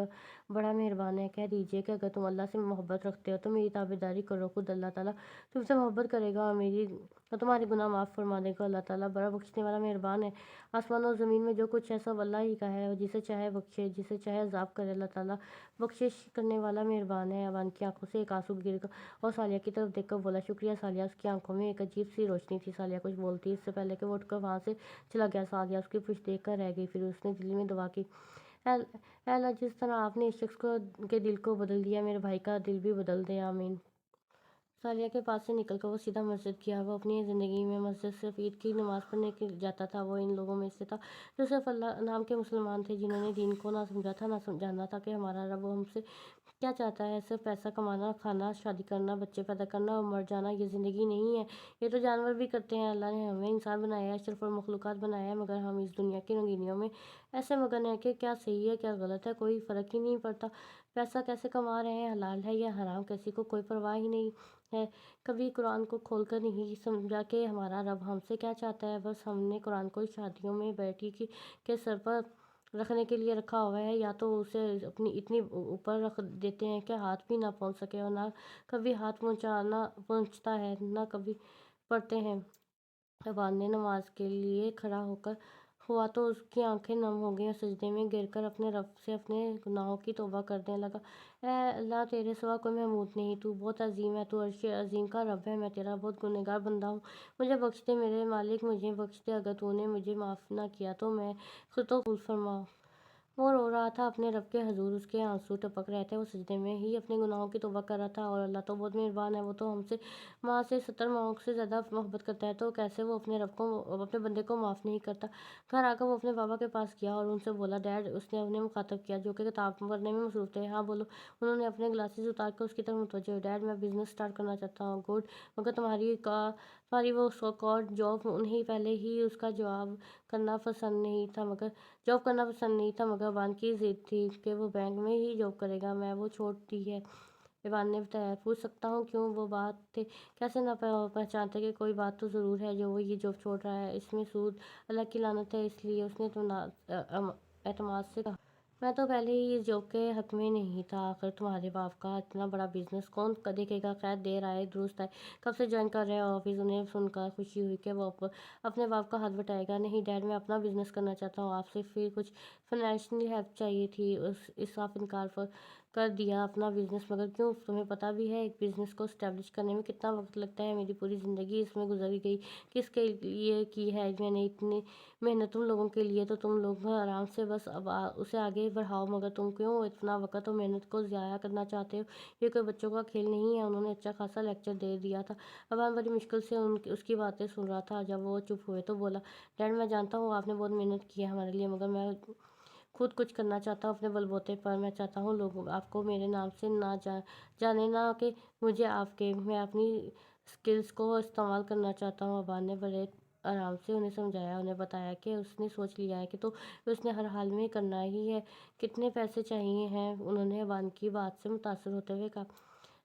بڑا مہربان ہے۔ کہہ دیجئے کہ اگر تم اللہ سے محبت رکھتے ہو تو میری تابعداری کرو، خود اللہ تعالیٰ تم سے محبت کرے گا اور تمہارے گناہ معاف فرما دے گا۔ اللہ تعالیٰ بڑا بخشنے والا مہربان ہے۔ آسمان اور زمین میں جو کچھ ہے سب اللہ ہی کا ہے، اور جسے چاہے بخشے، جسے چاہے عذاب کرے۔ اللہ تعالیٰ بخشش کرنے والا مہربان ہے۔ ابان کی آنکھوں سے ایک آنسو گر گیا اور سالیہ کی طرف دیکھ کر بولا، شکریہ سالیہ۔ اس کی آنکھوں میں ایک عجیب سی روشنی تھی۔ سالیہ کچھ بولتی اس سے پہلے کہ وہ اٹھ کر وہاں سے چلا گیا۔ سالیہ اس کی پشت دیکھ کر رہ گئی، پھر اس نے دل میں دعا کی، اے اللہ، جس طرح آپ نے اس شخص کے دل کو بدل دیا، میرے بھائی کا دل بھی بدل دے، آمین۔ سالیہ کے پاس سے نکل کر وہ سیدھا مسجد گیا۔ وہ اپنی زندگی میں مسجد صرف عید کی نماز پڑھنے جاتا تھا۔ وہ ان لوگوں میں سے تھا جو صرف اللہ نام کے مسلمان تھے، جنہوں نے دین کو نہ سمجھا تھا، نہ جانا تھا کہ ہمارا رب ہم سے کیا چاہتا ہے۔ صرف پیسہ کمانا، کھانا، شادی کرنا، بچے پیدا کرنا اور مر جانا یہ زندگی نہیں ہے۔ یہ تو جانور بھی کرتے ہیں۔ اللہ نے ہمیں انسان بنایا ہے، اشرف المخلوقات بنایا ہے، مگر ہم اس دنیا کی رنگینیوں میں ایسے مگن ہیں کہ کیا صحیح ہے کیا غلط ہے کوئی فرق ہی نہیں پڑتا۔ پیسہ کیسے کما رہے ہیں، حلال ہے یا حرام، کسی کو کوئی پرواہ ہی نہیں ہے۔ کبھی قرآن کو کھول کر نہیں سمجھا کہ ہمارا رب ہم سے کیا چاہتا ہے۔ بس ہم نے قرآن کو شادیوں میں بیٹی کے سر پر رکھنے کے لیے رکھا ہوا ہے، یا تو اسے اتنی اوپر رکھ دیتے ہیں کہ ہاتھ بھی نہ پہنچ سکے، اور نہ کبھی ہاتھ پہنچتا ہے، نہ کبھی پڑھتے ہیں۔ ابان نے نماز کے لیے کھڑا ہوا تو اس کی آنکھیں نم ہو گئیں اور سجدے میں گر کر اپنے رب سے اپنے گناہوں کی توبہ کرنے لگا۔ اے اللہ، تیرے سوا کوئی معبود نہیں، تو بہت عظیم ہے، تو عرش عظیم کا رب ہے، میں تیرا بہت گنہگار بندہ ہوں، مجھے بخش دے میرے مالک، مجھے بخش دے، اگر تو نے مجھے معاف نہ کیا تو میں خود تو قبول فرما۔ وہ رو رہا تھا اپنے رب کے حضور، اس کے آنسو ٹپک رہے تھے، وہ سجدے میں ہی اپنے گناہوں کی توبہ کر رہا تھا، اور اللہ تو بہت مہربان ہے، وہ تو ہم سے ماں سے 70 ماؤں سے زیادہ محبت کرتا ہے، تو کیسے وہ اپنے بندے کو معاف نہیں کرتا۔ گھر آ کر وہ اپنے بابا کے پاس گیا اور ان سے بولا، ڈیڈ۔ اس نے انہیں مخاطب کیا جو کہ کتاب پڑھنے میں مصروف تھے۔ ہاں بولو۔ انہوں نے اپنے گلاسز اتار کر اس کی طرف متوجہ ہوئے۔ ڈیڈ، میں بزنس سٹارٹ کرنا چاہتا ہوں۔ گڈ، مگر تمہاری وہ سو کالڈ جاب نہیں؟ پہلے ہی اس کا جاب کرنا پسند نہیں تھا، مگر ابان کی ضد تھی کہ وہ بینک میں ہی جاب کرے گا۔ میں وہ چھوڑ دی ہے، ابان نے بتایا۔ پوچھ سکتا ہوں کیوں؟ وہ بات تھے کیسے نہ پہچانتے کہ کوئی بات تو ضرور ہے جو وہ یہ جاب چھوڑ رہا ہے۔ اس میں سود، اللہ کی لعنت ہے۔ اس لیے اس نے اعتماد سے کہا، मैं तो पहले ही इस जॉब के हक में नहीं था। आखिर तुम्हारे बाप का इतना बड़ा बिजनेस कौन देखेगा। खैर देर आए दुरुस्त आए। कब से ज्वाइन कर रहे हो ऑफिस? उन्हें सुनकर खुशी हुई कि वो अपने बाप का हाथ बटाएगा। नहीं डैड, मैं अपना बिजनेस करना चाहता हूँ। आपसे फिर कुछ फाइनेंशियल हेल्प चाहिए थी। इस आप इनकार कर दिया अपना बिजनेस। मगर क्यों? तुम्हें पता भी है एक बिजनेस को स्टैब्लिश करने में कितना वक्त लगता है। मेरी पूरी ज़िंदगी इसमें गुजर गई। किसके लिए की है मैंने इतनी मेहनत तुम लोगों के लिए। तो तुम लोग आराम से बस अब उसे आगे बढ़ाओ। मगर तुम क्यों इतना वक्त और मेहनत को ज़ाया करना चाहते हो? ये कोई बच्चों का खेल नहीं है। उन्होंने अच्छा खासा लेक्चर दे दिया था। अबान बड़ी मुश्किल से उसकी बातें सुन रहा था। जब वो चुप हुए तो बोला, डैड मैं जानता हूँ आपने बहुत मेहनत की है हमारे लिए, मगर मैं खुद कुछ करना चाहता हूँ अपने बलबूते पर। मैं चाहता हूँ लोग आपको मेरे नाम से ना जाने, ना कि मुझे आपके। मैं अपनी स्किल्स को इस्तेमाल करना चाहता हूँ। अबान ने बड़े आराम से उन्हें समझाया। उन्हें बताया कि उसने सोच लिया है कि तो उसने हर हाल में करना ही है। कितने पैसे चाहिए हैं? उन्होंने अबान की बात से मुतासर होते हुए कहा,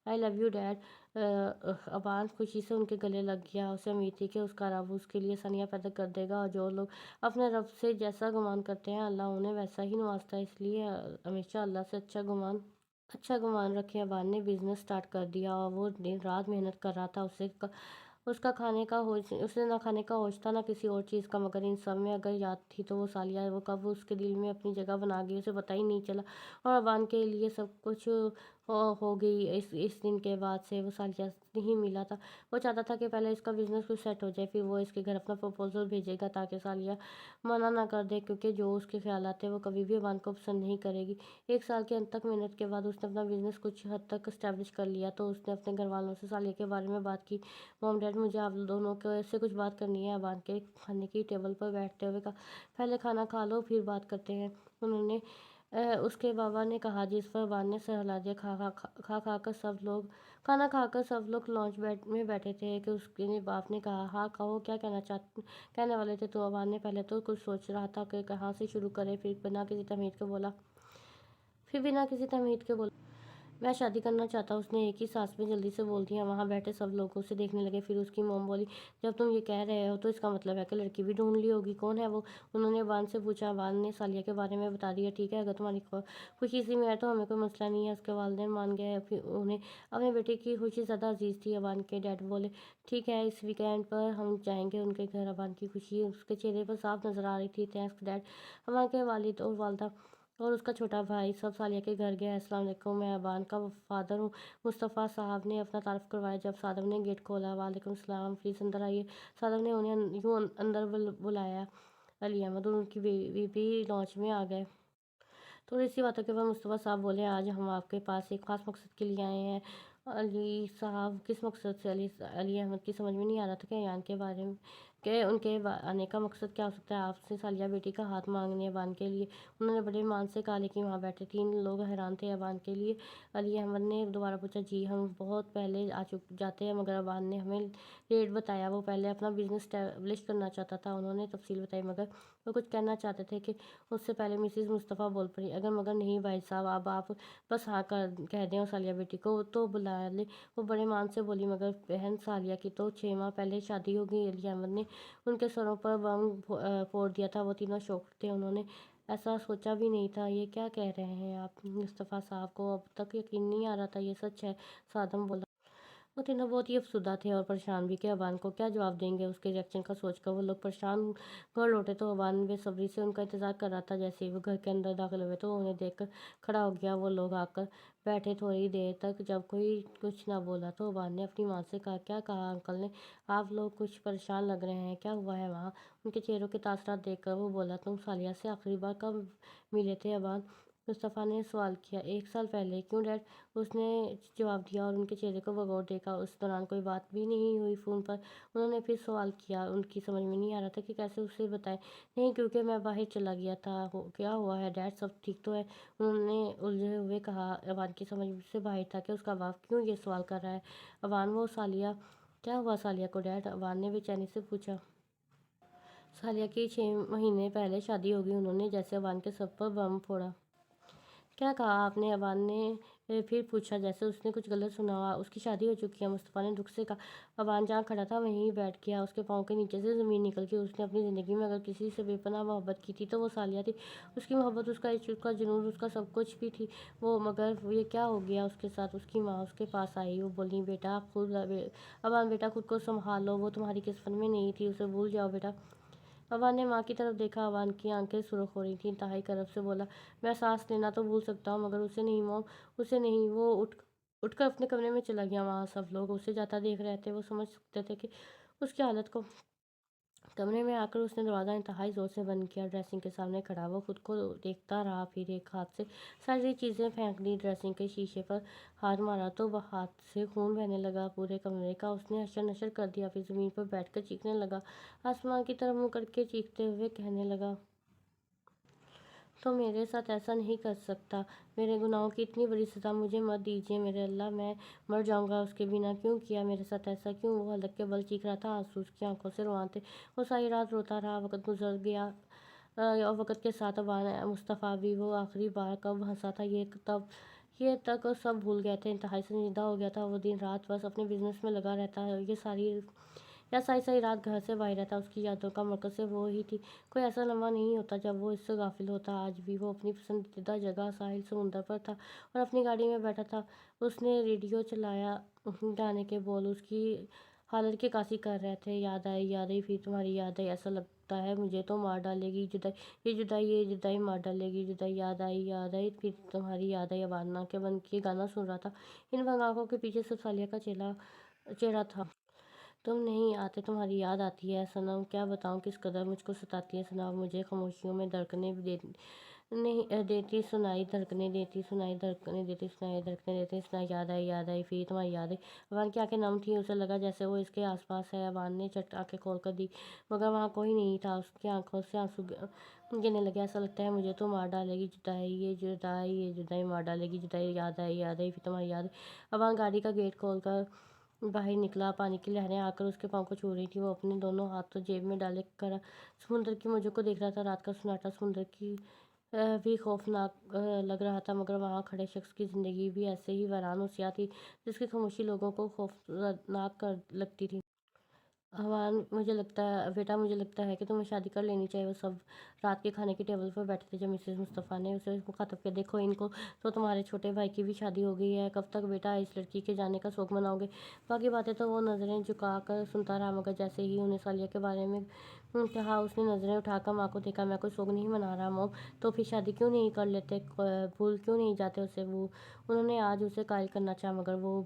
आई लव यू डैड। अबान खुशी से उनके गले लग गया। उसे उम्मीद थी कि उसका रब उसके लिए आसानियाँ पैदा कर देगा। और जो लोग अपने रब से जैसा गुमान करते हैं अल्लाह उन्हें वैसा ही नवाजता है। इसलिए हमेशा अल्लाह से अच्छा गुमान रखें। अबान ने बिजनेस स्टार्ट कर दिया और वो दिन रात मेहनत कर रहा था। उसका खाने का होश उसे ना खाने का होश था ना किसी और चीज़ का। मगर इन सब में अगर याद थी तो वो सालिया वो कब उसके दिल में अपनी जगह बना गई उसे पता ही नहीं चला। और अबान के लिए सब कुछ हो गई। इस दिन के बाद से वो सालिया नहीं मिला था। वो चाहता था कि पहले इसका बिजनेस कुछ सेट हो जाए, फिर वो इसके घर अपना प्रपोजल भेजेगा ताकि सालिया मना ना कर दे, क्योंकि जो उसके ख्याल थे वो कभी भी अबान को पसंद नहीं करेगी। एक साल के अंत तक मेहनत के बाद उसने अपना बिजनेस कुछ हद तक इस्टेब्लिश कर लिया। तो उसने अपने घर वालों से सालिया के बारे में बात की। मॉम डैड, मुझे आप दोनों के से कुछ बात करनी है। अबान के खाने की टेबल पर बैठते हुए कहा, पहले खाना खा लो फिर बात करते हैं। उन्होंने उसके बाबा ने कहा, जिस पर अबान ने सर हिला दिया। खा कर सब लोग खाना खाकर सब लोग लॉन्च में बैठे थे कि उसके बाप ने कहा, हाँ कहो क्या कहने वाले थे। तो अबान ने पहले तो कुछ सोच रहा था कि कहाँ से शुरू करे। फिर बिना किसी तमीद के बोला, मैं शादी करना चाहता हूँ। उसने एक ही सांस में जल्दी से बोल दिया। वहाँ बैठे सब लोग उसे देखने लगे। फिर उसकी मोम बोली, जब तुम ये कह रहे हो तो इसका मतलब है कि लड़की भी ढूंढ ली होगी। कौन है वो? उन्होंने वान से पूछा। वान ने सालिया के बारे में बता दिया। ठीक है, अगर तुम्हारी खुशी इसी में है तो हमें कोई मसला नहीं है। उसके वालिदैन मान गए। फिर उन्हें अपने बेटे की खुशी ज़्यादा अजीज थी। अबान के डैड बोले, ठीक है इस वीकेंड पर हम जाएंगे उनके घर। अबान की खुशी उसके चेहरे पर साफ नजर आ रही थी। Thanks dad. अबान के वालिद और वालदा और उसका छोटा भाई सब सालिया के घर गया। अस्सलाम वालेकुम, मैं अबान का फादर हूँ। मुस्तफ़ा साहब ने अपना तारुफ करवाया। जब सादम ने गेट खोला, वालेकुम सलाम, प्लीज़ अंदर आइए। सादम ने उन्हें यूँ अंदर बुलाया। अली अहमद और उनकी बीवी भी लॉन्च में आ गए। थोड़ी सी बातों के बाद मुस्तफ़ा साहब बोले, आज हम आपके पास एक ख़ास मकसद के लिए आए हैं। अली साहब, किस मकसद से? अली अहमद की समझ में नहीं आ रहा था कि ईरान के बारे में उनके आने का मकसद क्या हो सकता है। आपसे सालिया बेटी का हाथ मांगने अबान के लिए। उन्होंने बड़े मान से कहा, लेकिन वहाँ बैठे 3 लोग हैरान थे। अबान के लिए? अली अहमद ने दोबारा पूछा। जी हम बहुत पहले जाते हैं, मगर अबान ने हमें लेट बताया। वो पहले अपना बिजनेस स्टैब्लिश करना चाहता था। उन्होंने तफसील बताई, मगर वो कुछ कहना चाहते थे कि उससे पहले मिसिज़ मुस्तफ़ा बोल पड़ी, अगर मगर नहीं भाई साहब, अब आप बस हाँ कह दें और सालिया बेटी को तो बुला ले। वो बड़े मान से बोली, मगर बहन सालिया की तो 6 माह पहले शादी हो गई। अली अहमद ने उनके सरों पर बम फोड़ दिया था। वो तीनों शौक थे। उन्होंने ऐसा सोचा भी नहीं था। ये क्या कह रहे हैं आप? मुस्तफ़ा साहब को अब तक यकीन नहीं आ रहा था ये सच है। सादम बोला। वो तीनों बहुत ही अफसुदा थे और परेशान भी कि अबान को क्या जवाब देंगे। उसके रिएक्शन का सोचकर वो लोग परेशान घर लौटे। तो अबान बेसब्री से उनका इंतज़ार कर रहा था। जैसे ही वो घर के अंदर दाखिल हुए तो उन्हें देखकर खड़ा हो गया। वो लोग आकर बैठे थोड़ी देर तक। जब कोई कुछ ना बोला तो अबान ने अपनी माँ से कहा, क्या कहा अंकल ने? आप लोग कुछ परेशान लग रहे हैं, क्या हुआ है वहाँ? उनके चेहरों के तासरात देखकर वो बोला, तुम सालिया से आखिरी बार कब मिले थे अबान? मुस्तफ़ा ने सवाल किया। 1 साल पहले। क्यों डैड? उसने जवाब दिया और उनके चेहरे को बगौर देखा। उस दौरान कोई बात भी नहीं हुई फ़ोन पर। उन्होंने फिर सवाल किया। उनकी समझ में नहीं आ रहा था कि कैसे उसे बताएं। नहीं, क्योंकि मैं बाहर चला गया था। क्या हुआ है डैड, सब ठीक तो है? उन्होंने उलझे हुए कहा। अबान की समझ से बाहर था कि उसका बाप क्यों ये सवाल कर रहा है। अबान, वो सालिया, क्या हुआ सालिया को डैड? अबान ने बेचैनी से पूछा। सालिया की 6 महीने पहले शादी हो गई। उन्होंने जैसे अबान के सर पर बम फोड़ा। क्या कहा आपने? अबान ने پھر پوچھا جیسے اس نے کچھ غلط سنا ہوا۔ اس کی شادی ہو چکی ہے، مصطفیٰ نے دکھ سے کہا۔ اوان جہاں کھڑا تھا وہیں بیٹھ گیا۔ اس کے پاؤں کے نیچے سے زمین نکل گئی۔ اس نے اپنی زندگی میں اگر کسی سے بے پناہ محبت کی تھی تو وہ سالیہ تھی۔ اس کی محبت، اس کا عشق، اس کا جنون، اس کا سب کچھ بھی تھی وہ، مگر یہ کیا ہو گیا اس کے ساتھ؟ اس کی ماں اس کے پاس آئی۔ وہ بولی، بیٹا اوان بیٹا خود کو سنبھالو، وہ تمہاری قسمت میں نہیں تھی، اسے بھول جاؤ بیٹا۔ اوان نے ماں کی طرف دیکھا۔ اوان کی آنکھیں سرخ ہو رہی تھیں۔ انتہائی کرب سے بولا، میں سانس لینا تو بھول سکتا ہوں مگر اسے نہیں موم، اسے نہیں۔ وہ اٹھ کر اپنے کمرے میں چلا گیا۔ وہاں سب لوگ اسے جاتا دیکھ رہے تھے۔ وہ سمجھ سکتے تھے کہ اس کی حالت کو۔ کمرے میں آ کر اس نے دروازہ انتہائی زور سے بند کیا۔ ڈریسنگ کے سامنے کھڑا وہ خود کو دیکھتا رہا، پھر ایک ہاتھ سے ساری چیزیں پھینک دی۔ ڈریسنگ کے شیشے پر ہاتھ مارا تو ہاتھ سے خون بہنے لگا پورے کمرے کا۔ اس نے حشر نشر کر دیا، پھر زمین پر بیٹھ کر چیخنے لگا، آسمان کی طرف منہ کر کے چیختے ہوئے کہنے لگا، تو میرے ساتھ ایسا نہیں کر سکتا، میرے گناہوں کی اتنی بڑی سزا مجھے مت دیجیے، میرے اللہ میں مر جاؤں گا اس کے بنا۔ کیوں کیا میرے ساتھ ایسا، کیوں؟ وہ حلق کے بل چیخ رہا تھا، آنسو اس کی آنکھوں سے روان تھے۔ وہ ساری رات روتا رہا۔ وقت گزر گیا اور وقت کے ساتھ اوان مصطفیٰ بھی۔ وہ آخری بار کب ہنسا تھا یہ تک سب بھول گئے تھے۔ انتہائی سنجیدہ ہو گیا تھا وہ، دن رات بس اپنے بزنس میں لگا رہتا، یا ساری رات گھر سے باہر رہتا۔ اس کی یادوں کا مرکز صرف وہ ہی تھی۔ کوئی ایسا لمحہ نہیں ہوتا جب وہ اس سے غافل ہوتا۔ آج بھی وہ اپنی پسندیدہ جگہ ساحل سمندر پر تھا اور اپنی گاڑی میں بیٹھا تھا۔ اس نے ریڈیو چلایا، گانے کے بول اس کی حالت کی عکاسی کر رہے تھے، یاد آئی پھر تمہاری یاد آئی، ایسا لگتا ہے مجھے تو مار ڈالے گی جدائی، یہ جدائی مار ڈالے گی، جدائی، یاد آئی پھر تمہاری یاد آئی۔ اوان آنکھیں بند کیے گانا سن رہا تھا۔ ان بند آنکھوں کے پیچھے صرف سالیہ کا چہرہ تھا۔ تم نہیں آتے، تمہاری یاد آتی ہے صنم، کیا بتاؤں کس قدر مجھ کو ستاتی ہے صنم، مجھے خاموشیوں میں دھڑکنیں دیتی سنائی، دھڑکنیں دیتی سنائی، دھڑکنیں دیتی سنائی، دھڑکنیں دیتی سنائی، یاد آئی پھر تمہاری یاد آئی۔ اوان کی آنکھیں نم تھیں، اسے لگا جیسے وہ اس کے آس پاس ہے۔ اوان نے جھٹ آنکھیں کھول کر دی مگر وہاں کوئی نہیں تھا۔ اس کی آنکھوں سے آنسو گرنے لگے، ایسا لگتا ہے مجھے تو مار ڈالے گی جدائی، یہ جدائی مار ڈالے گی، جدائی، یاد آئی پھر تمہاری یاد آئی۔ اوان گاڑی کا گیٹ کھول کر باہر نکلا۔ پانی کی لہریں آ کر اس کے پاؤں کو چھو رہی تھیں۔ وہ اپنے دونوں ہاتھ تو جیب میں ڈالے کھڑا سمندر کی موجوں کو دیکھ رہا تھا۔ رات کا سناٹا سمندر کی بھی خوفناک لگ رہا تھا مگر وہاں کھڑے شخص کی زندگی بھی ایسے ہی ویران و سیاہ تھی جس کی خاموشی لوگوں کو خوفناک لگتی تھی۔ اوان، بیٹا مجھے لگتا ہے کہ تمہیں شادی کر لینی چاہیے۔ وہ سب رات کے کھانے کی ٹیبل پر بیٹھے تھے جب مسز مصطفیٰ نے اسے مخاطب کیا، دیکھو ان کو تو تمہارے چھوٹے بھائی کی بھی شادی ہو گئی ہے، کب تک بیٹا اس لڑکی کے جانے کا سوگ مناؤ گے؟ باقی باتیں تو وہ نظریں جھکا کر سنتا رہا مگر جیسے ہی انہیں سالیہ کے بارے میں کہا اس نے نظریں اٹھا کر ماں کو دیکھا، میں کوئی سوگ نہیں منا رہا موم، تو پھر شادی کیوں نہیں کر لیتے، بھول کیوں نہیں جاتے اسے؟ انہوں نے آج اسے قائل کرنا چاہا مگر وہ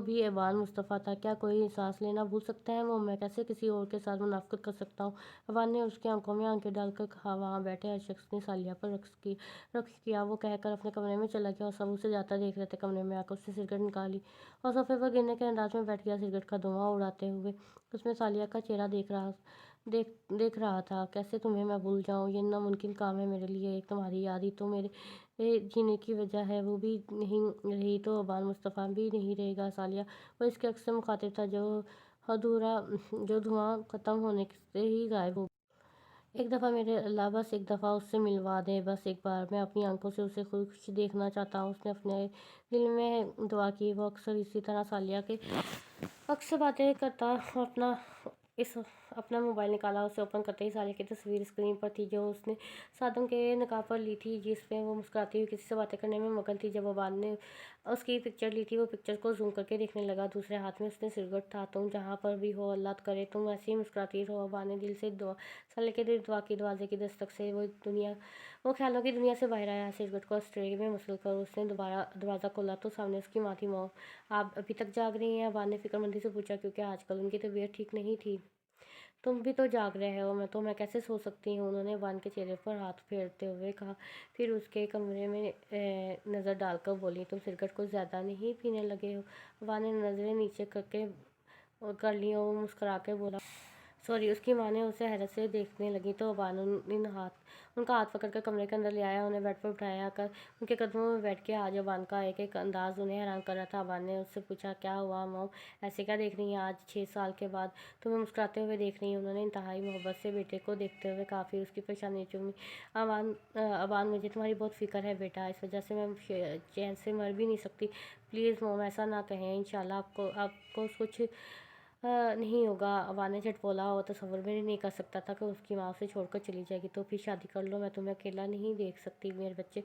بھی اوان مصطفیٰ تھا، کیا کوئی سانس لینا بھول سکتا ہے موم؟ میں کیسے کسی اور کے ساتھ منافقت کر سکتا ہوں؟ اوان نے اس کی آنکھوں میں آنکھیں ڈال کر کہا۔ وہاں بیٹھے ہر شخص نے سالیہ پر رقص کیا۔ وہ کہہ کر اپنے کمرے میں چلا گیا اور سب اسے جاتا دیکھ رہے تھے۔ کمرے میں آ کر اس نے سگریٹ نکالی اور صوفے پر گرنے کے انداز میں بیٹھ گیا، سگریٹ کا دھواں اڑاتے ہوئے۔ اس میں سالیہ کا چہرہ دیکھ رہا تھا۔ کیسے تمہیں میں بھول جاؤں، یہ ناممکن کام ہے میرے لیے، ایک تمہاری یاد ہی تو میرے جینے کی وجہ ہے، وہ بھی نہیں رہی تو اوان مصطفیٰ بھی نہیں رہے گا سالیہ۔ وہ اس کے عکس سے مخاطب تھا جو دھواں ختم ہونے سے ہی غائب ہو گیا۔ ایک دفعہ میرے اللہ، بس ایک دفعہ اس سے ملوا دے، بس ایک بار میں اپنی آنکھوں سے اسے خوش دیکھنا چاہتا ہوں۔ اس نے اپنے دل میں دعا کی۔ وہ اکثر اسی طرح سالیہ کے عکس سے باتیں کرتا اپنا موبائل نکالا، اسے اوپن کرتے ہی سالیہ کی تصویر اسکرین پر تھی جو اس نے صادم کے نکاح پر لی تھی، جس میں وہ مسکراتی ہوئی کسی سے باتیں کرنے میں مگن تھی۔ جب اوان نے اس کی پکچر لی تھی وہ پکچر کو زوم کر کے دیکھنے لگا، دوسرے ہاتھ میں اس نے سگریٹ تھا۔ تم جہاں پر بھی ہو اللہ کرے تم ایسے ہی مسکراتی رہو، اوان نے دل سے سالیہ کے دعا کی۔ دروازے کی دستک سے وہ خیالوں کی دنیا سے باہر آیا، سگریٹ کو اسٹرے میں مسل کر اس نے دروازہ کھولا تو سامنے اس کی ماں تھی۔ موم، آپ ابھی تک جاگ رہی ہیں؟ اوان نے فکر مندی سے پوچھا، کیونکہ آج کل ان کی طبیعت ٹھیک نہیں تھی۔ تم بھی تو جاگ رہے ہو، میں کیسے سو سکتی ہوں؟ انہوں نے اوان کے چہرے پر ہاتھ پھیرتے ہوئے کہا، پھر اس کے کمرے میں نظر ڈال کر بولی، تم سگریٹ کچھ زیادہ نہیں پینے لگے ہو؟ اوان نے نظریں نیچے کر لیں اور وہ مسکرا کے بولا، सॉरी उसकी माँ ने उसे हैरत से देखने लगी तो अबान उनका हाथ पकड़कर कमरे के अंदर ले आया, उन्हें बेड पर उठाया कर उनके कदमों में बैठ के आज अबान का एक एक अंदाज उन्हें हैरान कर रहा था। अबान ने उससे पूछा, क्या हुआ मॉम, ऐसे क्या देख रही हैं? आज 6 साल के बाद तुम्हें मुस्कुराते हुए देख रही हैं। उन्होंने इंतहाई मोहब्बत से बेटे को देखते हुए काफ़ी उसकी परेशानी चूमी। अबान, मुझे तुम्हारी बहुत फिक्र है बेटा, इस वजह से मैं चैन से मर भी नहीं सकती। प्लीज़ मॉम ऐसा ना कहें, इंशाल्लाह आपको कुछ नहीं होगा। अबान ने झट बोला, वो तसव्वुर भी नहीं कर सकता था कि उसकी माँ उसे छोड़कर चली जाएगी। तो फिर शादी कर लो, मैं तुम्हें अकेला नहीं देख सकती मेरे बच्चे।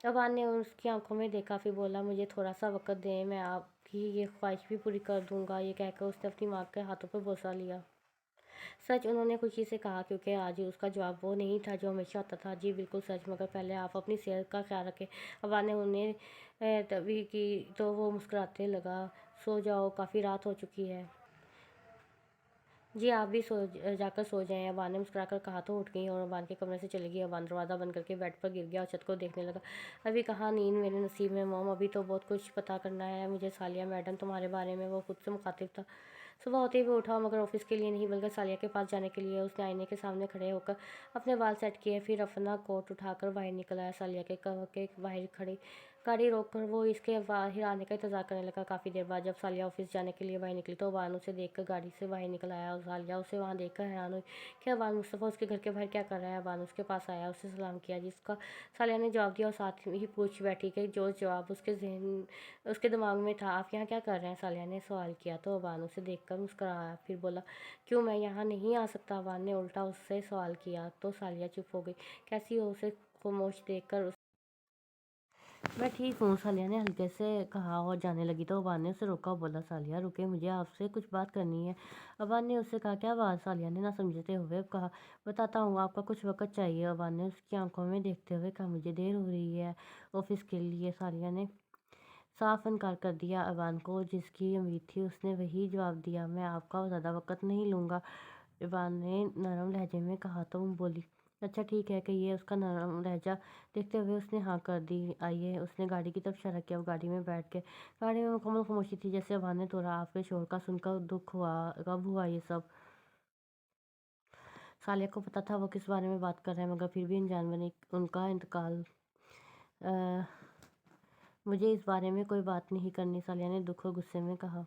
अबान ने उसकी आंखों में देखा, फिर बोला, मुझे थोड़ा सा वक्त दें, मैं आपकी ये ख्वाहिश भी पूरी कर दूंगा। ये कहकर उसने अपनी माँ के हाथों पर बोसा लिया। सच, उन्होंने खुशी से कहा, क्योंकि आज उसका जवाब वो नहीं था जो हमेशा होता था। जी बिल्कुल सच, मगर पहले आप अपनी सेहत का ख्याल रखें। अबान ने उन्हें तभी की तो वो मुस्कुराते लगा। सो जाओ, काफ़ी रात हो चुकी है। जी आप भी जाकर सो जाएं, अबान ने मुस्कुराकर कहा तो उठ गई और अबान के कमरे से चली गई। अबान दरवाज़ा बंद करके बेड पर गिर गया और छत को देखने लगा। अभी कहाँ नींद मेरे नसीब में मॉम, अभी तो बहुत कुछ पता करना है मुझे सालिया मैडम तुम्हारे बारे में। वो खुद से मुखातिब था। सुबह होते ही वो उठा, मगर ऑफिस के लिए नहीं बल्कि सालिया के पास जाने के लिए। उसने आईने के सामने खड़े होकर अपने बाल सेट किए, फिर अपना कोट उठाकर बाहर निकल आया। सालिया के बाहर खड़ी गाड़ी रोककर वो इसके बाहर आने का इंतजार करने लगा। काफ़ी देर बाद जब सालिया ऑफिस जाने के लिए बाहर निकली तो अबान उसे देखकर गाड़ी से बाहर निकल आया और सालिया उसे वहाँ देखकर हैरान हुई कि अबान मुस्तफ़ा उसके घर के बाहर क्या कर रहा है। अबान उसके पास आया, उससे सलाम किया, जिसका सालिया ने जवाब दिया और साथ ही पूछ बैठी कि जो जवाब उसके दिमाग में था। आप यहाँ क्या कर रहे हैं? सालिया ने सवाल किया तो अबान उसे देखकर मुस्कुराया, फिर बोला, क्यों, मैं यहाँ नहीं आ सकता? अबान ने उल्टा उससे सवाल किया तो सालिया चुप हो गई। कैसी हो? उसे खामोश देखकर मैं ठीक हूँ, सालिया ने हल्के से कहा और जाने लगी तो अबान ने उसे रोका और बोला, सालिया रुके, मुझे आपसे कुछ बात करनी है। अबान ने उससे कहा, क्या बात? सालिया ने ना समझते हुए कहा, बताता हूँ, आपका कुछ वक्त चाहिए। अबान ने उसकी आंखों में देखते हुए कहा, मुझे देर हो रही है ऑफिस के लिए। सालिया ने साफ इनकार कर दिया। अबान को जिसकी उम्मीद थी उसने वही जवाब दिया, मैं आपका ज़्यादा वक्त नहीं लूँगा। अबान ने नरम लहजे में कहा तो बोली, अच्छा ठीक है, कि ये उसका नरम लहजा देखते हुए उसने हाँ कर दी। आइए, उसने गाड़ी की तरफ इशारा किया। वो गाड़ी में बैठ के गाड़ी में मुकम्मल खामोशी थी। जैसे अबान ने थोड़ा आपके शोर का सुनकर दुख हुआ, कब हुआ ये सब? सालिया को पता था वो किस बारे में बात कर रहे हैं, मगर फिर भी अनजान बनी। उनका इंतकाल, मुझे इस बारे में कोई बात नहीं करनी, सालिया ने दुख और गुस्से में कहा।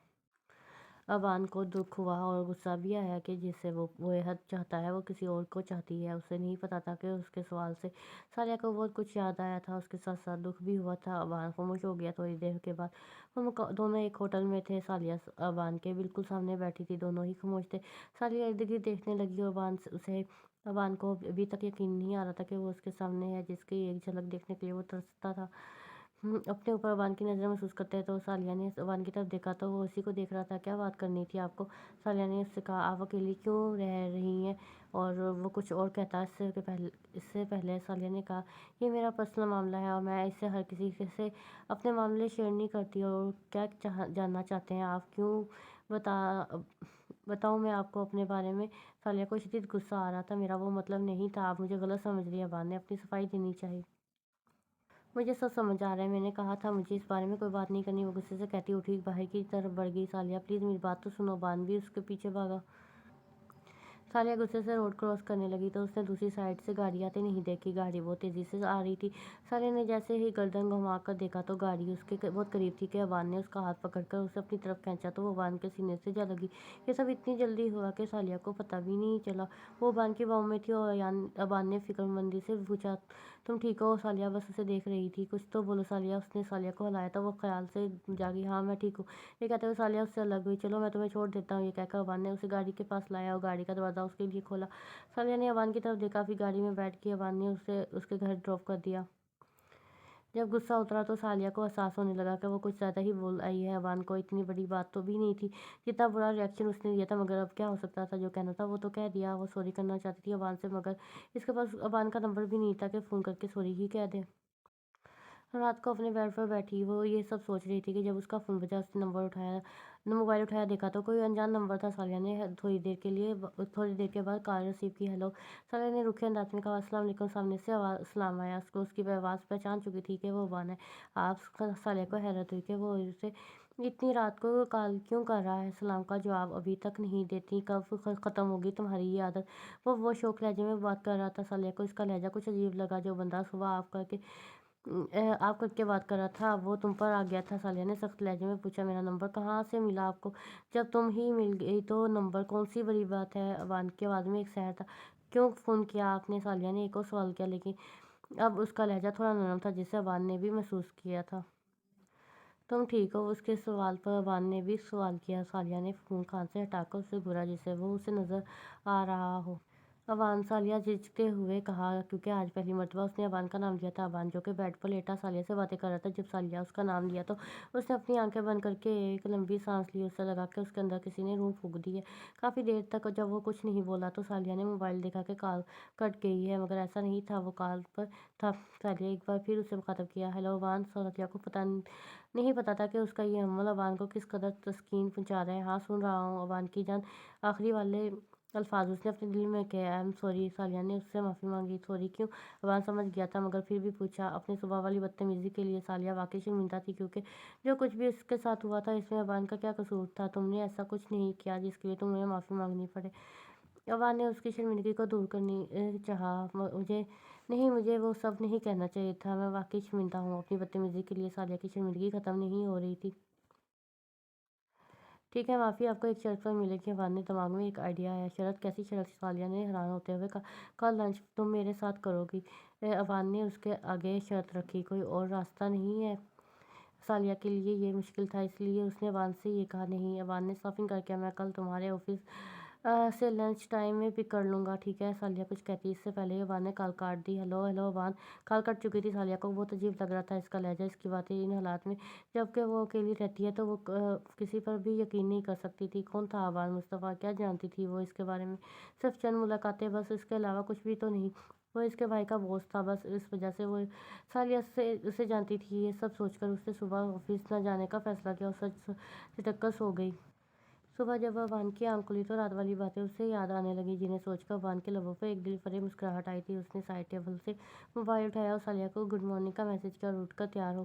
अबान को दुख हुआ और गुस्सा भी आया कि जिसे वो बेहद चाहता है वो किसी और को चाहती है। उसे नहीं पता था कि उसके सवाल से सालिया को बहुत कुछ याद आया था। उसके साथ साथ दुख भी हुआ था। अबान खामोश हो गया। थोड़ी देर के बाद वो दोनों एक होटल में थे। सालिया अबान के बिल्कुल सामने बैठी थी, दोनों ही खामोश थे। सालिया इर्द गिर्द देखने लगी और अबान को अभी तक यकीन नहीं आ रहा था कि वो उसके सामने है, जिसकी एक झलक देखने के लिए वो तरसता था। अपने ऊपर अबान की नज़र महसूस करते हैं तो सालिया ने अबान की तरफ देखा तो वो उसी को देख रहा था। क्या बात करनी थी आपको? सालिया ने उससे कहा, आप अकेली क्यों रह रही हैं? और वो कुछ और कहता। इससे पहले सालिया ने कहा, ये मेरा पर्सनल मामला है और मैं इससे हर किसी से अपने मामले शेयर नहीं करती। और क्या जानना चाहते हैं आप? क्यों बता बताऊँ मैं आपको अपने बारे में? सालिया को शदीद गुस्सा आ रहा था। मेरा वो मतलब नहीं था, आप मुझे गलत समझ रही हैं। अबान ने अपनी सफाई देनी चाहिए। मुझे सब समझ आ रहा है, मैंने कहा था मुझे इस बारे में कोई बात नहीं करनी। वो गुस्से से कहती उठी बाहर की तरफ बढ़ गई। सालिया प्लीज़ मेरी बात तो सुनो। बान भी उसके पीछे भागा। सालिया गुस्से से रोड क्रॉस करने लगी तो उसने दूसरी साइड से गाड़ी आते नहीं देखी। गाड़ी बहुत तेज़ी से आ रही थी। सालिया ने जैसे ही गर्दन घुमा कर देखा तो गाड़ी उसके बहुत करीब थी कि अबान ने उसका हाथ पकड़कर उसे अपनी तरफ खींचा तो वो अबान के सीने से जा लगी। ये सब इतनी जल्दी हुआ कि सालिया को पता भी नहीं चला। वो अबान की बाहों में थी और अबान ने फिक्रमंदी से पूछा, तुम ठीक हो? सालिया बस उसे देख रही थी। कुछ तो बोलो सालिया। उसने सालिया को हिलाया तो वो ख्याल से जागी। हाँ मैं ठीक हूँ। ये कहते हुए सालिया उससे अलग हुई। चलो मैं तुम्हें छोड़ देता हूँ। ये कहकर अबान ने उसे गाड़ी के पास लाया और गाड़ी का दरवाज़ा उसके लिए खोला। सालिया ने अबान की तरफ देखा, फिर गाड़ी में बैठ के अबान ने उसे उसके घर ड्रॉप कर दिया। जब गुस्सा उतरा तो सालिया को एहसास होने लगा कि वो कुछ ज़्यादा ही बोल आई है। अबान को इतनी बड़ी बात तो भी नहीं थी जितना बुरा रिएक्शन उसने दिया था, मगर अब क्या हो सकता था? जो कहना था वो तो कह दिया। वो सॉरी करना चाहती थी अबान से, मगर इसके पास अबान का नंबर भी नहीं था कि फ़ोन करके सॉरी ही कह दे। रात को अपने बेड पर बैठी वो ये सब सोच रही थी कि जब उसका फ़ोन बजा उसने मोबाइल उठाया, देखा तो कोई अनजान नंबर था। सालिया ने थोड़ी देर के बाद कॉल रिसीव की। हेलो। सालिया ने रुखे अंदाज में कहा, अस्सलाम वालेकुम। सामने से आवाज़ सलाम आया। उसको उसकी आवाज़ पहचान चुकी थी कि वो अबान है। आप सालिया को हैरत हुई कि वो उसे इतनी रात को कॉल क्यों कर रहा है? सलाम का जवाब अभी तक नहीं देती, कब ख़त्म होगी तुम्हारी ये आदत? वो शौक लहजे में बात कर रहा था। सालिया को इसका लहजा कुछ अजीब लगा। जो बंदा सुबह आप करके बात कर रहा था, वो तुम पर आ गया था। सालिया ने सख्त लहजे में पूछा, मेरा नंबर कहाँ से मिला आपको? जब तुम ही मिल गई तो नंबर कौन सी बड़ी बात है? अबान की आवाज़ में एक सहर था। क्यों फ़ोन किया आपने? सालिया ने एक और सवाल किया, लेकिन अब उसका लहजा थोड़ा नरम था, जिसे अबान ने भी महसूस किया था। तुम ठीक हो? उसके सवाल पर अबान ने भी सवाल किया। सालिया ने फ़ोन कान से हटाकर उसे घूरा, जिससे वो उसे नज़र आ रहा हो। अबान, सालिया झिझकते हुए कहा, क्योंकि आज पहली मर्तबा उसने अबान का नाम लिया था। अबान, जो कि बेड पर लेटा सालिया से बातें कर रहा था, जब सालिया उसका नाम लिया तो उसने अपनी आंखें बंद करके एक लंबी सांस ली। उसे लगा कि उसके अंदर किसी ने रूह फूंक दी है। काफ़ी देर तक जब वो कुछ नहीं बोला तो सालिया ने मोबाइल देखा कि कॉल कट गई है, मगर ऐसा नहीं था, वो कॉल पर था। सालिया एक बार फिर उसे मुखातब किया, हेलो अबान। सालिया को नहीं पता था कि उसका ये अमल अबान को किस कदर तस्कीन पहुंचा रहा है। हाँ, सुन रहा हूँ अबान की जान। आखिरी वाले अल्फाज उसने अपने दिल में कहे। I am sorry. सालिया ने उससे माफ़ी मांगी। सॉरी क्यों? अबान समझ गया था, मगर फिर भी पूछा। अपनी सुबह वाली बदतमीज़ी के लिए। सालिया वाकई शर्मिंदा थी, क्योंकि जो कुछ भी उसके साथ हुआ था, इसमें अबान का क्या कसूर था? तुमने ऐसा कुछ नहीं किया जिसके लिए तुम्हें माफ़ी मांगनी पड़े। अबान ने उसकी शर्मिंदगी को दूर करनी चाहा। मुझे वो सब नहीं कहना चाहिए था। मैं वाकई शर्मिंदा हूँ अपनी बदतमीज़ी के लिए। सालिया की शर्मिंदगी ख़त्म नहीं हो रही थी। ठीक है, माफ़ी आपको एक शर्त पर मिलेगी। अबान ने दिमाग में एक आइडिया आया। शर्त? कैसी शर्त? सालिया ने हैरान होते हुए कहा, कल लंच तुम मेरे साथ करोगी। अबान ने उसके आगे शर्त रखी। कोई और रास्ता नहीं है? सालिया के लिए ये मुश्किल था, इसलिए उसने अबान से ये कहा, नहीं। अबान ने साफ इनकार किया, मैं कल तुम्हारे ऑफिस से लंच टाइम में पिक कर लूँगा, ठीक है? सालिया कुछ कहती इससे पहले ही अबान ने कॉल काट दी। Hello hello Aban. Call cut चुकी थी। सालिया को बहुत अजीब लग रहा था इसका लहजा, इसकी बातें। इन हालात में जबकि वो अकेली रहती है तो वो किसी पर भी यकीन नहीं कर सकती थी। कौन था अबान? मुस्तफ़ा? क्या जानती थी वो इसके बारे में? सिर्फ चंद मुलाकातें, बस। इसके अलावा कुछ भी तो नहीं। वो इसके भाई का बॉस था, बस। इस वजह से वो सालिया से उसे जानती थी। ये सब सोचकर उसने सुबह ऑफिस न जाने का फैसला किया और सच झटक कर सो गई। सुबह जब वह वान की आंख खुली तो रात वाली बातें उसे याद आने लगी, जिन्हें सोचकर वान के लबों पर एक दिल भरी मुस्कुराहट आई थी। उसने साइड टेबल से मोबाइल उठाया और सालिया को गुड मॉर्निंग का मैसेज किया और उठकर तैयार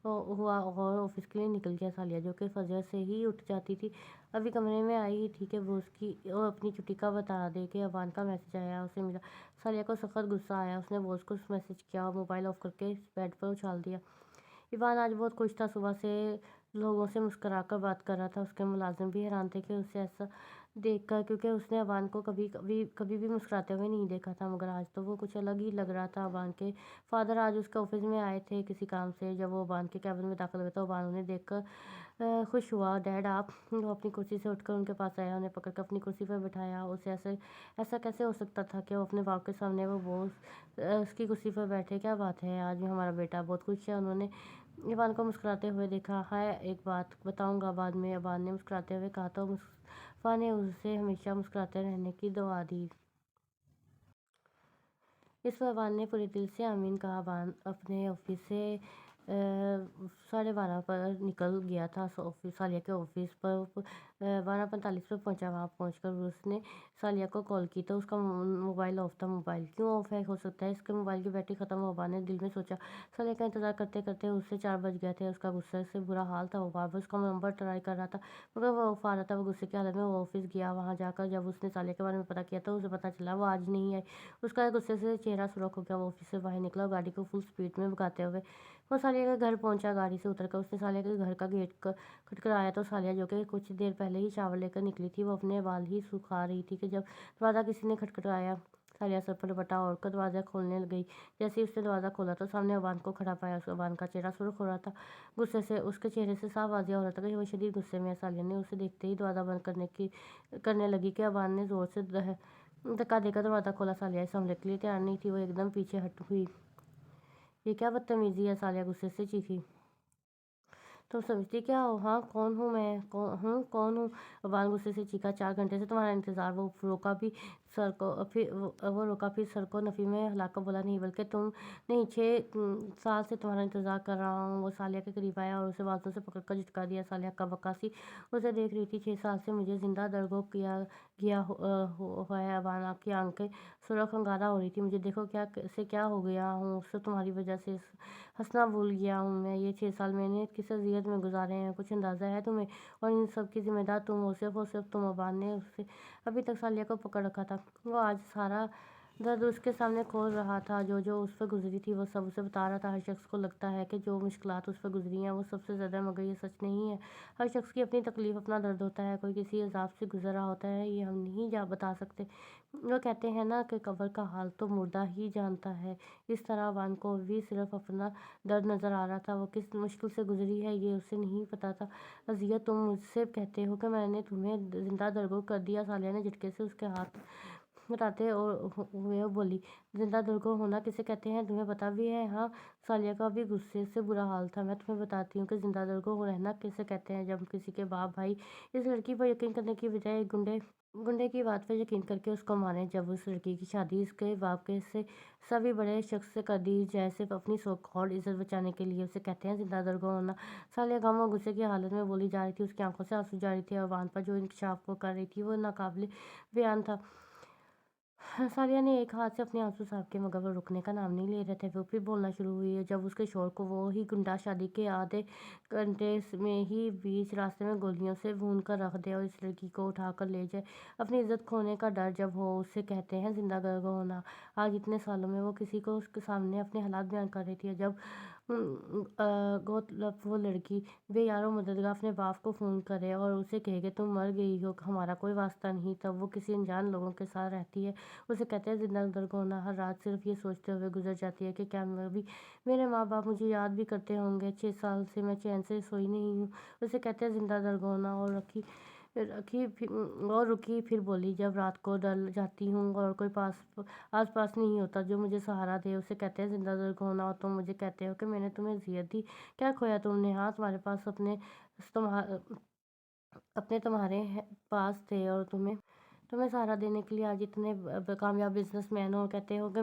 हुआ और ऑफिस के लिए निकल गया। सालिया, जो कि फजर से ही उठ जाती थी, अभी कमरे में आई ही थी कि वो उसकी और अपनी छुट्टी का बता दे कि अबान का मैसेज आया, उसे मिला। सालिया को सख्त गुस्सा आया। उसने बॉस को मैसेज किया और मोबाइल ऑफ करके बेड पर उछाल दिया। इवान आज बहुत खुश था। सुबह से लोगों से मुस्कुराकर बात कर रहा था। उसके मुलाजिम भी हैरान थे कि उसे ऐसा देखकर, क्योंकि उसने अबान को कभी भी मुस्कुराते हुए नहीं देखा था, मगर आज तो वो कुछ अलग ही लग रहा था। अबान के फादर आज उसके ऑफिस में आए थे किसी काम से। जब वो अबान के कैबिन में दाखिल हुए तो अबान उन्हें देखकर खुश हुआ। डैड आप? वो अपनी कुर्सी से उठकर उनके पास आया, उन्हें पकड़कर अपनी कुर्सी पर बिठाया। उसे ऐसा कैसे हो सकता था कि वो अपने बाप के सामने वो बॉस उसकी कुर्सी पर बैठे? क्या बात है, आज हमारा बेटा बहुत खुश है। उन्होंने इवान को मुस्कुराते हुए देखा। है, एक बात बताऊंगा बाद में, अबान ने मुस्कुराते हुए कहा, तो मुस्तफ़ा ने उसे हमेशा मुस्कुराते रहने की दुआ दी। इस पर अबान ने पूरे दिल से आमीन कहा। अबान अपने ऑफिस से 12:30 पर निकल गया था। ऑफिस सालिया के ऑफिस पर 12:45 पर पहुंचा। वहां पहुंचकर उसने सालिया को कॉल की तो उसका मोबाइल ऑफ था। मोबाइल क्यों ऑफ है? हो सकता है इसके मोबाइल की बैटरी ख़त्म हो। अबान ने दिल में सोचा। सालिया का इंतज़ार करते करते उससे 4 बज गए थे। उसका गुस्से से बुरा हाल था। वो बार बार उसका नंबर ट्राई कर रहा था, मगर वो ऑफ आ रहा था। वो गुस्से की हालत में वो ऑफिस गया। वहाँ जाकर जब उसने सालिया के बारे में पता किया तो उसे पता चला वो आज नहीं आई। उसका गुस्से से चेहरा सुर्ख हो गया। वो ऑफिस से बाहर निकला और गाड़ी को फुल स्पीड में भगाते हुए वो सालिया के घर पहुंचा। गाड़ी से उतरकर उसने सालिया के घर का गेट खटखटाया तो सालिया, जो कि कुछ देर पहले ही शावर लेकर निकली थी, वो अपने बाल ही सुखा रही थी कि जब दरवाज़ा किसी ने खटखटाया। सालिया सर पर दुपट्टा ओढ़कर दरवाज़ा खोलने गई। जैसे ही उसने दरवाज़ा खोला तो सामने अबान को खड़ा पाया। अबान का चेहरा सुर्ख हो रहा था गुस्से से। उसके चेहरे से साफ वाज़िह हो रहा था कि वो शदीद गुस्से में है। सालिया ने उसे देखते ही दरवाज़ा बंद करने लगी कि अबान ने ज़ोर से धक्का देकर दरवाज़ा खोला। सालिया इस हमले के लिए तैयार नहीं थी। वो एकदम पीछे हट हुई। ये क्या बदतमीजी है? सालिया गुस्से से चीखी। तुम समझती क्या हो? हाँ, कौन हूँ मैं? कौन हूँ? अबान गुस्से से चीखा। 4 घंटे से तुम्हारा इंतज़ार। वो रोका भी सर को फिर वो रुका, फिर सर को नफ़ी में हिलाकर बोला, नहीं बल्कि तुम नहीं, 6 साल से तुम्हारा इंतज़ार कर रहा हूँ। वो सालिया के करीब आया और उसे बाजू से पकड़कर झटका दिया। सालिया बक्कासी उसे देख रही थी। 6 साल से मुझे ज़िंदा दरगो किया गया हुआ है अबाना की आंखें सुरख अंगारा हो रही थी। मुझे देखो क्या हो गया हूँ, सिर्फ तुम्हारी वजह से हंसना भूल गया हूँ मैं। ये 6 साल मैंने किस अज़ियत में गुजारे हैं, कुछ अंदाज़ा है तुम्हें? और इन सब की ज़िम्मेदार तुम हो, सिर्फ तुम। अबान ने उससे अभी तक सालिया को पकड़ रखा था। वो आज सारा दर्द उसके सामने खोल रहा था। जो उस पर गुजरी थी वो सब उसे बता रहा था। हर शख्स को लगता है कि जो मुश्किलात उस पर गुजरी हैं वो सबसे ज़्यादा, मगर ये सच नहीं है। हर शख्स की अपनी तकलीफ़, अपना दर्द होता है। कोई किसी अजाब से गुजर रहा होता है, ये हम नहीं बता सकते। वो कहते हैं ना कि कब्र का हाल तो मुर्दा ही जानता है। इस तरह वान को भी सिर्फ अपना दर्द नज़र आ रहा था। वो किस मुश्किल से गुजरी है ये उसे नहीं पता था। अज़ियत, तुम मुझसे कहते हो कि मैंने तुम्हें ज़िंदा दरगो कर दिया। सालिया ने झटके से उसके हाथ बताते और हुए बोली, ज़िंदा दरगो होना किसे कहते हैं, तुम्हें पता भी है? हाँ। सालिया का भी गुस्से से बुरा हाल था। मैं तुम्हें बताती हूँ कि ज़िंदा दरगो रहना किसे कहते हैं। जब किसी के बाप भाई इस लड़की पर यकीन करने की बजाय एक गुंडे की बात पर यकीन करके उसको मारे। जब उस लड़की की शादी इसके बाप के से सभी बड़े शख्स से कर दी जाए सिर्फ अपनी सो कॉल्ड इज्जत बचाने के लिए, उसे कहते हैं ज़िंदा दरगो होना। सालिया गम और गुस्से की हालत में बोली जा रही थी। उसकी आंखों से आंसू जा रही थे और वान पर जो इंकशाफ वो कर रही थी वो नाकाबिले बयान था। सालिया ने एक हाथ से अपने आंसू साफ किए, मगर वो रुकने का नाम नहीं ले रहे थे। वो फिर बोलना शुरू हुई। जब उसके शोर को वो ही गुंडा शादी के आधे घंटे में ही बीच रास्ते में गोलियों से भून कर रख दे और इस लड़की को उठा कर ले जाए। अपनी इज्जत खोने का डर जब हो, उसे कहते हैं जिंदा दरगो होना। आज इतने सालों में वो किसी को उसके सामने अपने हालात बयान कर रही थी। जब वो लड़की बेयारो मददगार अपने बाप को फ़ोन करे और उसे कहे कि तुम मर गई हो, हमारा कोई वास्ता नहीं, तब वो किसी अनजान लोगों के साथ रहती है। उसे कहते हैं ज़िंदा दरगो होना। हर रात सिर्फ ये सोचते हुए गुजर जाती है कि क्या मेरे माँ बाप मुझे याद भी करते होंगे। 6 साल से मैं चैन से सोई नहीं हूँ। उसे कहते हैं ज़िंदा दरगो होना। और रुकी फिर बोली, जब रात को डर जाती हूँ और कोई आस पास नहीं होता जो मुझे सहारा दे, उसे कहते हैं ज़िंदा दरगो होना। और तुम मुझे कहते हो कि मैंने तुम्हें अज़ियत दी। क्या खोया तुमने? हाँ, तुम्हारे पास तुम्हारे पास थे और तुम्हें सहारा देने के लिए आज इतने कामयाब बिजनेसमैन हो। कहते हो कि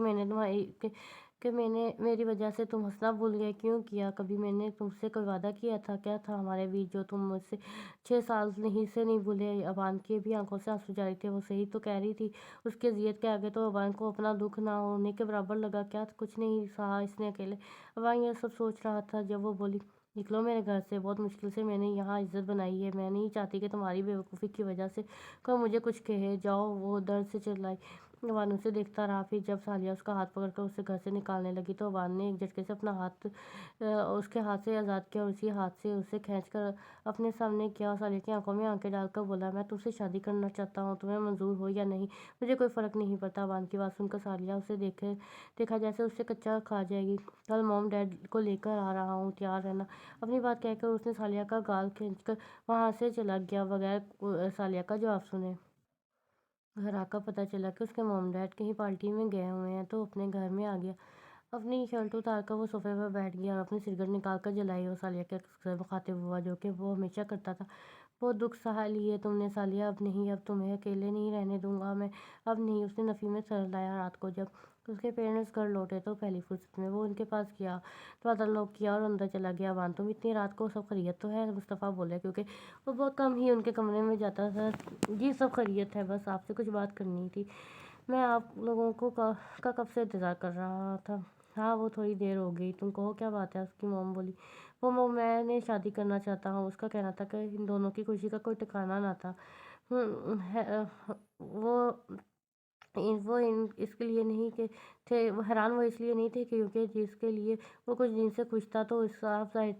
मैंने मेरी वजह से तुम हंसना भूल गए। क्यों किया? कभी मैंने तुमसे कोई वादा किया था? क्या था हमारे बीच जो तुम मुझसे 6 साल नहीं भूले? अबान की भी आंखों से आंसू जारी थे। वो सही तो कह रही थी। उसकी अजियत के आगे तो अबान को अपना दुख ना होने के बराबर लगा। क्या कुछ नहीं सहा इसने अकेले? अबान यह सब सोच रहा था जब वो बोली, निकलो मेरे घर से। बहुत मुश्किल से मैंने यहाँ इज्जत बनाई है। मैं नहीं चाहती कि तुम्हारी बेवकूफ़ी की वजह से कोई मुझे कुछ कहे। जाओ। वो दर्द से चिल्लाई। अबान उसे देखता रहा। फिर जब सालिया उसका हाथ पकड़कर उसे घर से निकालने लगी तो अबान ने एक झटके से अपना हाथ उसके हाथ से आज़ाद किया और उसी हाथ से उसे खींचकर अपने सामने किया। सालिया की आंखों में आंखें डालकर बोला, मैं तुमसे शादी करना चाहता हूँ, तुम्हें मंजूर हो या नहीं, मुझे कोई फ़र्क नहीं पड़ता। अबान की बात सुनकर सालिया उसे देखा जैसे उससे कच्चा खा जाएगी। कल मॉम डैड को लेकर आ रहा हूँ, तैयार रहना। अपनी बात कहकर उसने सालिया का गाल खींचकर वहाँ से चला गया बगैर सालिया का जवाब सुने। घर आकर पता चला कि उसके मॉम डैड कहीं पार्टी में गए हुए हैं तो अपने घर में आ गया। अपनी शर्ट उतार कर वो सोफे पर बैठ गया और अपनी सिगरेट निकाल कर जलाई और सालिया के अक्सर मुखातिब हुआ, जो कि वो हमेशा करता था। बहुत दुख सहा लिए तुमने सालिया, अब नहीं, अब तुम्हें अकेले नहीं रहने दूंगा मैं, अब नहीं। उसने नफ़ी में सर लाया। रात को जब उसके पेरेंट्स घर लौटे तो पहली फुर्सत में वो उनके पास गया, दरवाज़ा लॉक किया और अंदर चला गया। बान, तुम इतनी रात को, सब खैरियत तो है? मुस्तफ़ा बोले, क्योंकि वो बहुत कम ही उनके कमरे में जाता था। जी सब खैरियत है, बस आपसे कुछ बात करनी थी। मैं आप लोगों को का कब से इंतज़ार कर रहा था। हाँ, वो थोड़ी देर हो गई। तुम कहो क्या बात है? उसकी मोम बोली। मैंने शादी करना चाहता हूँ। उसका कहना था कि इन दोनों की खुशी का कोई ठिकाना ना था। वो इसके लिए नहीं कि थे, वो हैरान वो इसलिए नहीं थे क्योंकि जिसके लिए वो कुछ दिन से खुश था तो इस साफ जाहिर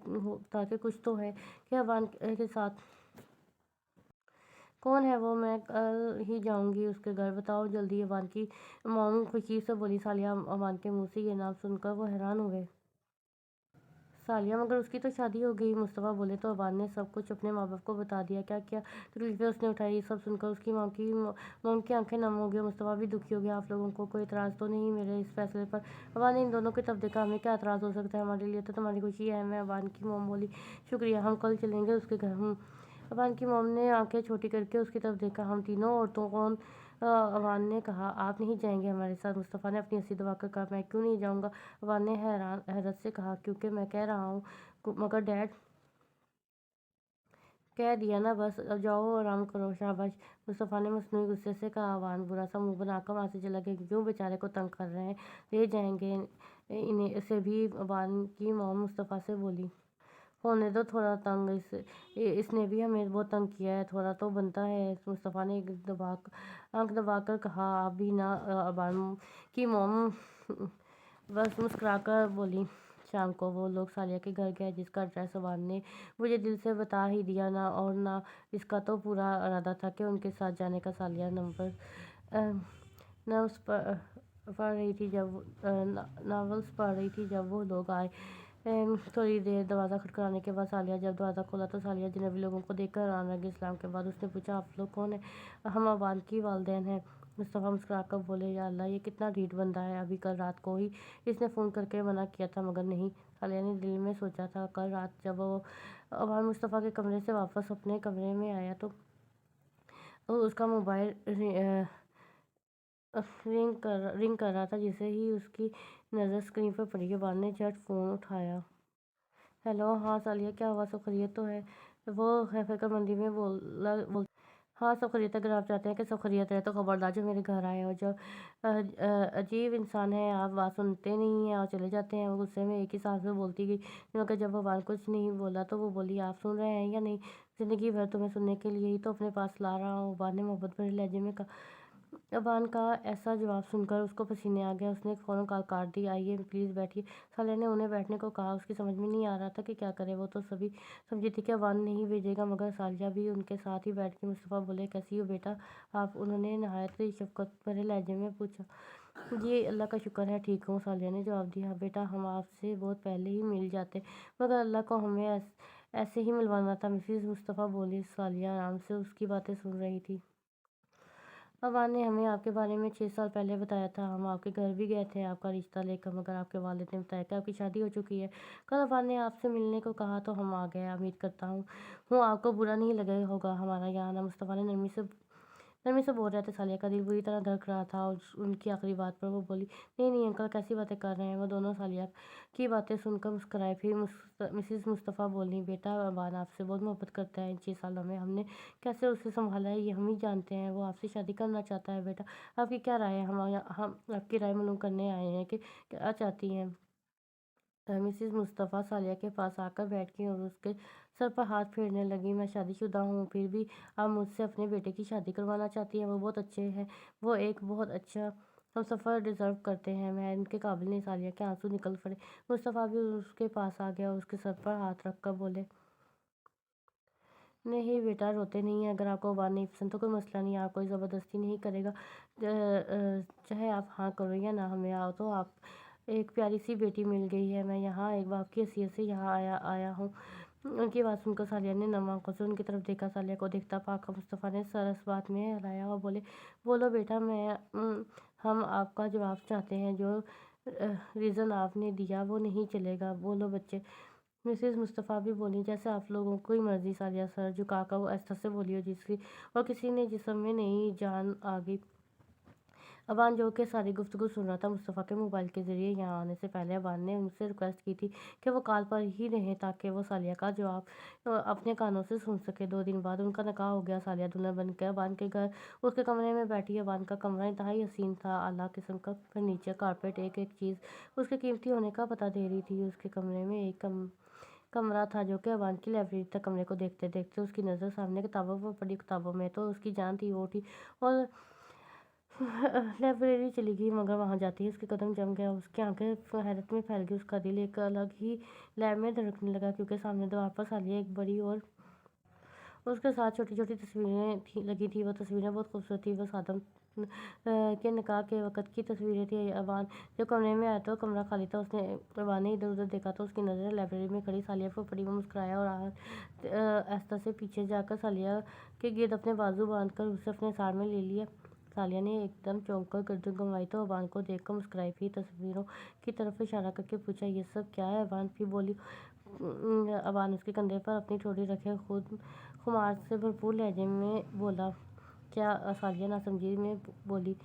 था कि कुछ तो है। क्या अबान के साथ? कौन है वो? मैं कल ही जाऊंगी उसके घर। बताओ जल्दी। अबान की मॉम खुशी से बोली। सालिया अबान के मुंह से ये नाम सुनकर वो हैरान हुए। सालिया, मगर उसकी तो शादी हो गई। मुस्तफ़ा बोले तो अबान ने सब कुछ अपने माँ बाप को बता दिया। क्या क्या तकलीफ़ें उसने उठाई, ये सब सुनकर उसकी मॉम की आंखें नम हो गई। मुस्तफ़ा भी दुखी हो गया। आप लोगों को कोई एतराज़ तो नहीं मेरे इस फैसले पर? अबान ने इन दोनों की तरफ देखा। हमें क्या एतराज़ हो सकता है? हमारे लिए तो तुम्हारी खुशी है। मैं अबान की मॉम बोली, शुक्रिया, हम कल चलेंगे उसके घर। अबान की मॉम ने आंखें छोटी करके उसकी तरफ देखा। हम तीनों औरतों कौन अवान ने कहा, आप नहीं जाएंगे हमारे साथ? मुस्तफ़ा ने अपनी हंसी दबाकर कहा, मैं क्यों नहीं जाऊँगा? अवान ने हैरत से कहा, क्योंकि मैं कह रहा हूँ। मगर डैड, कह दिया ना बस, अब जाओ आराम करो, शाबाश। मुस्तफ़ा ने मसनूई गुस्से से कहा। अवान बुरा सा मुंह बनाकर वहाँ से चला गया। क्यों बेचारे को तंग कर रहे हैं, ले जाएंगे इन्हें से भी। अवान की मॉम मुस्तफ़ा से बोली, होने दो थोड़ा तंग, इसने भी हमें बहुत तंग किया है, थोड़ा तो बनता है। मुस्तफ़ा ने आंख दबाकर कहा, आप भी ना। अबान की मोम बस मुस्कुराकर बोली, शाम को वो लोग सालिया के घर गए, जिसका एड्रेस अबान ने मुझे दिल से बता ही दिया ना, और ना इसका तो पूरा इरादा था कि उनके साथ जाने का। सालिया नर्व्स पढ़ रही थी जब नॉवेल्स पढ़ रही थी जब वो लोग आए। थोड़ी देर दरवाज़ा खटखटाने के बाद सालिया जब दरवाज़ा खोला तो सालिया अजनबी लोगों को देखकर हैरान रह गई। इस्लाम के बाद उसने पूछा, आप लोग कौन है? हम अबान की वालदैन हैं। मुस्तफ़ा मुस्कुराकर बोले, या अल्लाह, ये कितना ढीठ बंदा है। अभी कल रात को ही इसने फ़ोन करके मना किया था, मगर नहीं। सालिया ने दिल में सोचा था, कल रात जब वो अबान मुस्तफ़ा के कमरे से वापस अपने कमरे में आया तो उसका मोबाइल रिंग कर रहा था। जैसे ही उसकी नज़र स्क्रीन पर पड़ी, अबान ने झट फ़ोन उठाया। हेलो, हाँ सालिया, क्या हुआ? सब खैरियत तो है? वो फिकर मंदी में बोल हाँ, सब खैरियत है। अगर आप चाहते हैं कि सब खैरियत है तो खबरदार जो मेरे घर आए, और जो अजीब इंसान है, आप बात सुनते नहीं हैं और चले जाते हैं। वो गुस्से में एक ही सांस में बोलती गई। मगर जब अबान कुछ नहीं बोला तो वो बोली, आप सुन रहे हैं या नहीं? ज़िंदगी भर तुम्हें सुनने के लिए ही तो अपने पास ला रहा हूँ। अबान ने मोहब्बत भरे लहजे में कहा। अबान का ऐसा जवाब सुनकर उसको पसीने आ गया। उसने फ़ौरन कॉल काट दी। आइए प्लीज़ बैठिए। साले ने उन्हें बैठने को कहा। उसकी समझ में नहीं आ रहा था कि क्या करे। वो तो सभी समझी थी कि अबान नहीं भेजेगा, मगर सालिया भी उनके साथ ही बैठ गई। मुस्तफ़ा बोले, कैसी हो बेटा आप? उन्होंने नहायत शफ़क़त भरे लहजे में पूछा। जी अल्लाह का शुक्र है, ठीक हूँ, सालिया ने जवाब दिया। बेटा, हम आपसे बहुत पहले ही मिल जाते, मगर अल्लाह को हमें ऐसे ही मिलवाना था। मिसेस मुस्तफ़ा बोली। सालिया आराम से उसकी बातें सुन रही थी। अबान ने हमें आपके बारे में 6 साल पहले बताया था। हम आपके घर भी गए थे आपका रिश्ता लेकर, मगर आपके वालिद ने बताया कि आपकी शादी हो चुकी है। कल अबान ने आपसे मिलने को कहा तो हम आ गए। उम्मीद करता हूँ आपको बुरा नहीं लगा होगा हमारा यहाँ आना। मुस्तफ़ा ने नरमी से बोल रहे थे। सालिया का दिल बुरी तरह धड़क रहा था, और उनकी आखिरी बात पर वो बोली, नहीं नहीं अंकल, कैसी बातें कर रहे हैं? वो दोनों सालिया की बातें सुनकर मुस्कुराए। फिर मिसेस मुस्तफ़ा बोली, बेटा, अबान आपसे बहुत मोहब्बत करता है। इन 6 सालों में हमने कैसे उसे संभाला है ये हम ही जानते हैं। वो आपसे शादी करना चाहता है। बेटा, आपकी क्या राय है? हम आपकी राय मालूम करने आए हैं कि क्या चाहती हैं। मिसेस मुस्तफ़ा सालिया के पास आकर बैठ गई और उसके सर पर हाथ फेरने लगी। मैं शादीशुदा हूँ, फिर भी आप मुझसे अपने बेटे की शादी करवाना चाहती हैं। वो बहुत अच्छे हैं, वो एक बहुत अच्छा हम सफ़र डिज़र्व करते हैं। मैं इनके काबिल नहीं। सालिया के आंसू निकल पड़े। मुस्तफ़ा भी उसके पास आ गया और उसके सर पर हाथ रख कर बोले, नहीं बेटा, रोते नहीं हैं। अगर आपको बात नहीं पसंद तो कोई मसला नहीं है, आप कोई ज़बरदस्ती नहीं करेगा। चाहे आप हाँ करो या ना। हमें आओ तो आप एक प्यारी सी बेटी मिल गई है। मैं यहाँ एक बाप की हैसियत से यहाँ आया हूँ। उनकी बात सुनकर सालिया ने नम आंखों से उनकी तरफ देखा। सालिया को देखता पाकर मुस्तफ़ा ने सर इस बात में हिलाया और बोले, बोलो बेटा, हम आपका जवाब चाहते हैं। जो रीज़न आपने दिया वो नहीं चलेगा। बोलो बच्चे। मिसेस मुस्तफ़ा भी बोली, जैसे आप लोगों की मर्ज़ी। सालिया सर झुकाकर वो ऐसा से बोली हो जिसकी और किसी ने जिस्म में नहीं जान आ गई। अबान जो कि सारी गुफ्तगू सुन रहा था। मुस्तफ़ा के मोबाइल के ज़रिए यहाँ आने से पहले अबान ने उनसे रिक्वेस्ट की थी कि वो कॉल पर ही रहें ताकि वो सालिया का जवाब अपने कानों से सुन सके। 2 दिन बाद उनका निकाह हो गया। सालिया दुल्हन बन के अबान के घर उसके कमरे में बैठी। अबान का कमरा इंतहाई हसीन था। आला किस्म का फर्नीचर, कारपेट, एक एक चीज़ उसके कीमती होने का पता दे रही थी। उसके कमरे में एक कमरा था जो कि अबान की लाइब्रेरी था। कमरे को देखते देखते उसकी नज़र सामने किताबों पर पड़ी। किताबों में तो उसकी जान थी। वो उठी और लाइब्रेरी चली गई, मगर वहाँ जाते ही उसके कदम जम गया। उसकी आंखें हैरत में फैल गई। उसका दिल एक अलग ही लय में धड़कने लगा, क्योंकि सामने दीवार पर सालिया एक बड़ी और उसके साथ छोटी छोटी तस्वीरें लगी थी। वो तस्वीरें बहुत खूबसूरत थी। वो सादम के निकाह के वक़्त की तस्वीरें थी। अबान जब कमरे में आया तो कमरा खाली था। उसने अबान ने इधर उधर देखा तो उसकी नज़रें लाइब्रेरी में खड़ी सालिया पर पड़ी। वो मुस्कुराया और आहिस्ता से पीछे जाकर सालिया के गिर्द अपने बाजू बांध कर उसे अपने साथ में ले लिया। सालिया ने एकदम चौंक कर गर्दन घुमाई तो अबान को देखकर मुस्कुराई। फिर तस्वीरों की तरफ इशारा करके पूछा, ये सब क्या है? अबान फिर बोली। अबान उसके कंधे पर अपनी ठोड़ी रखे खुद खुमार से भरपूर लहजे में बोला, क्या सालिया नासमझी में बोली।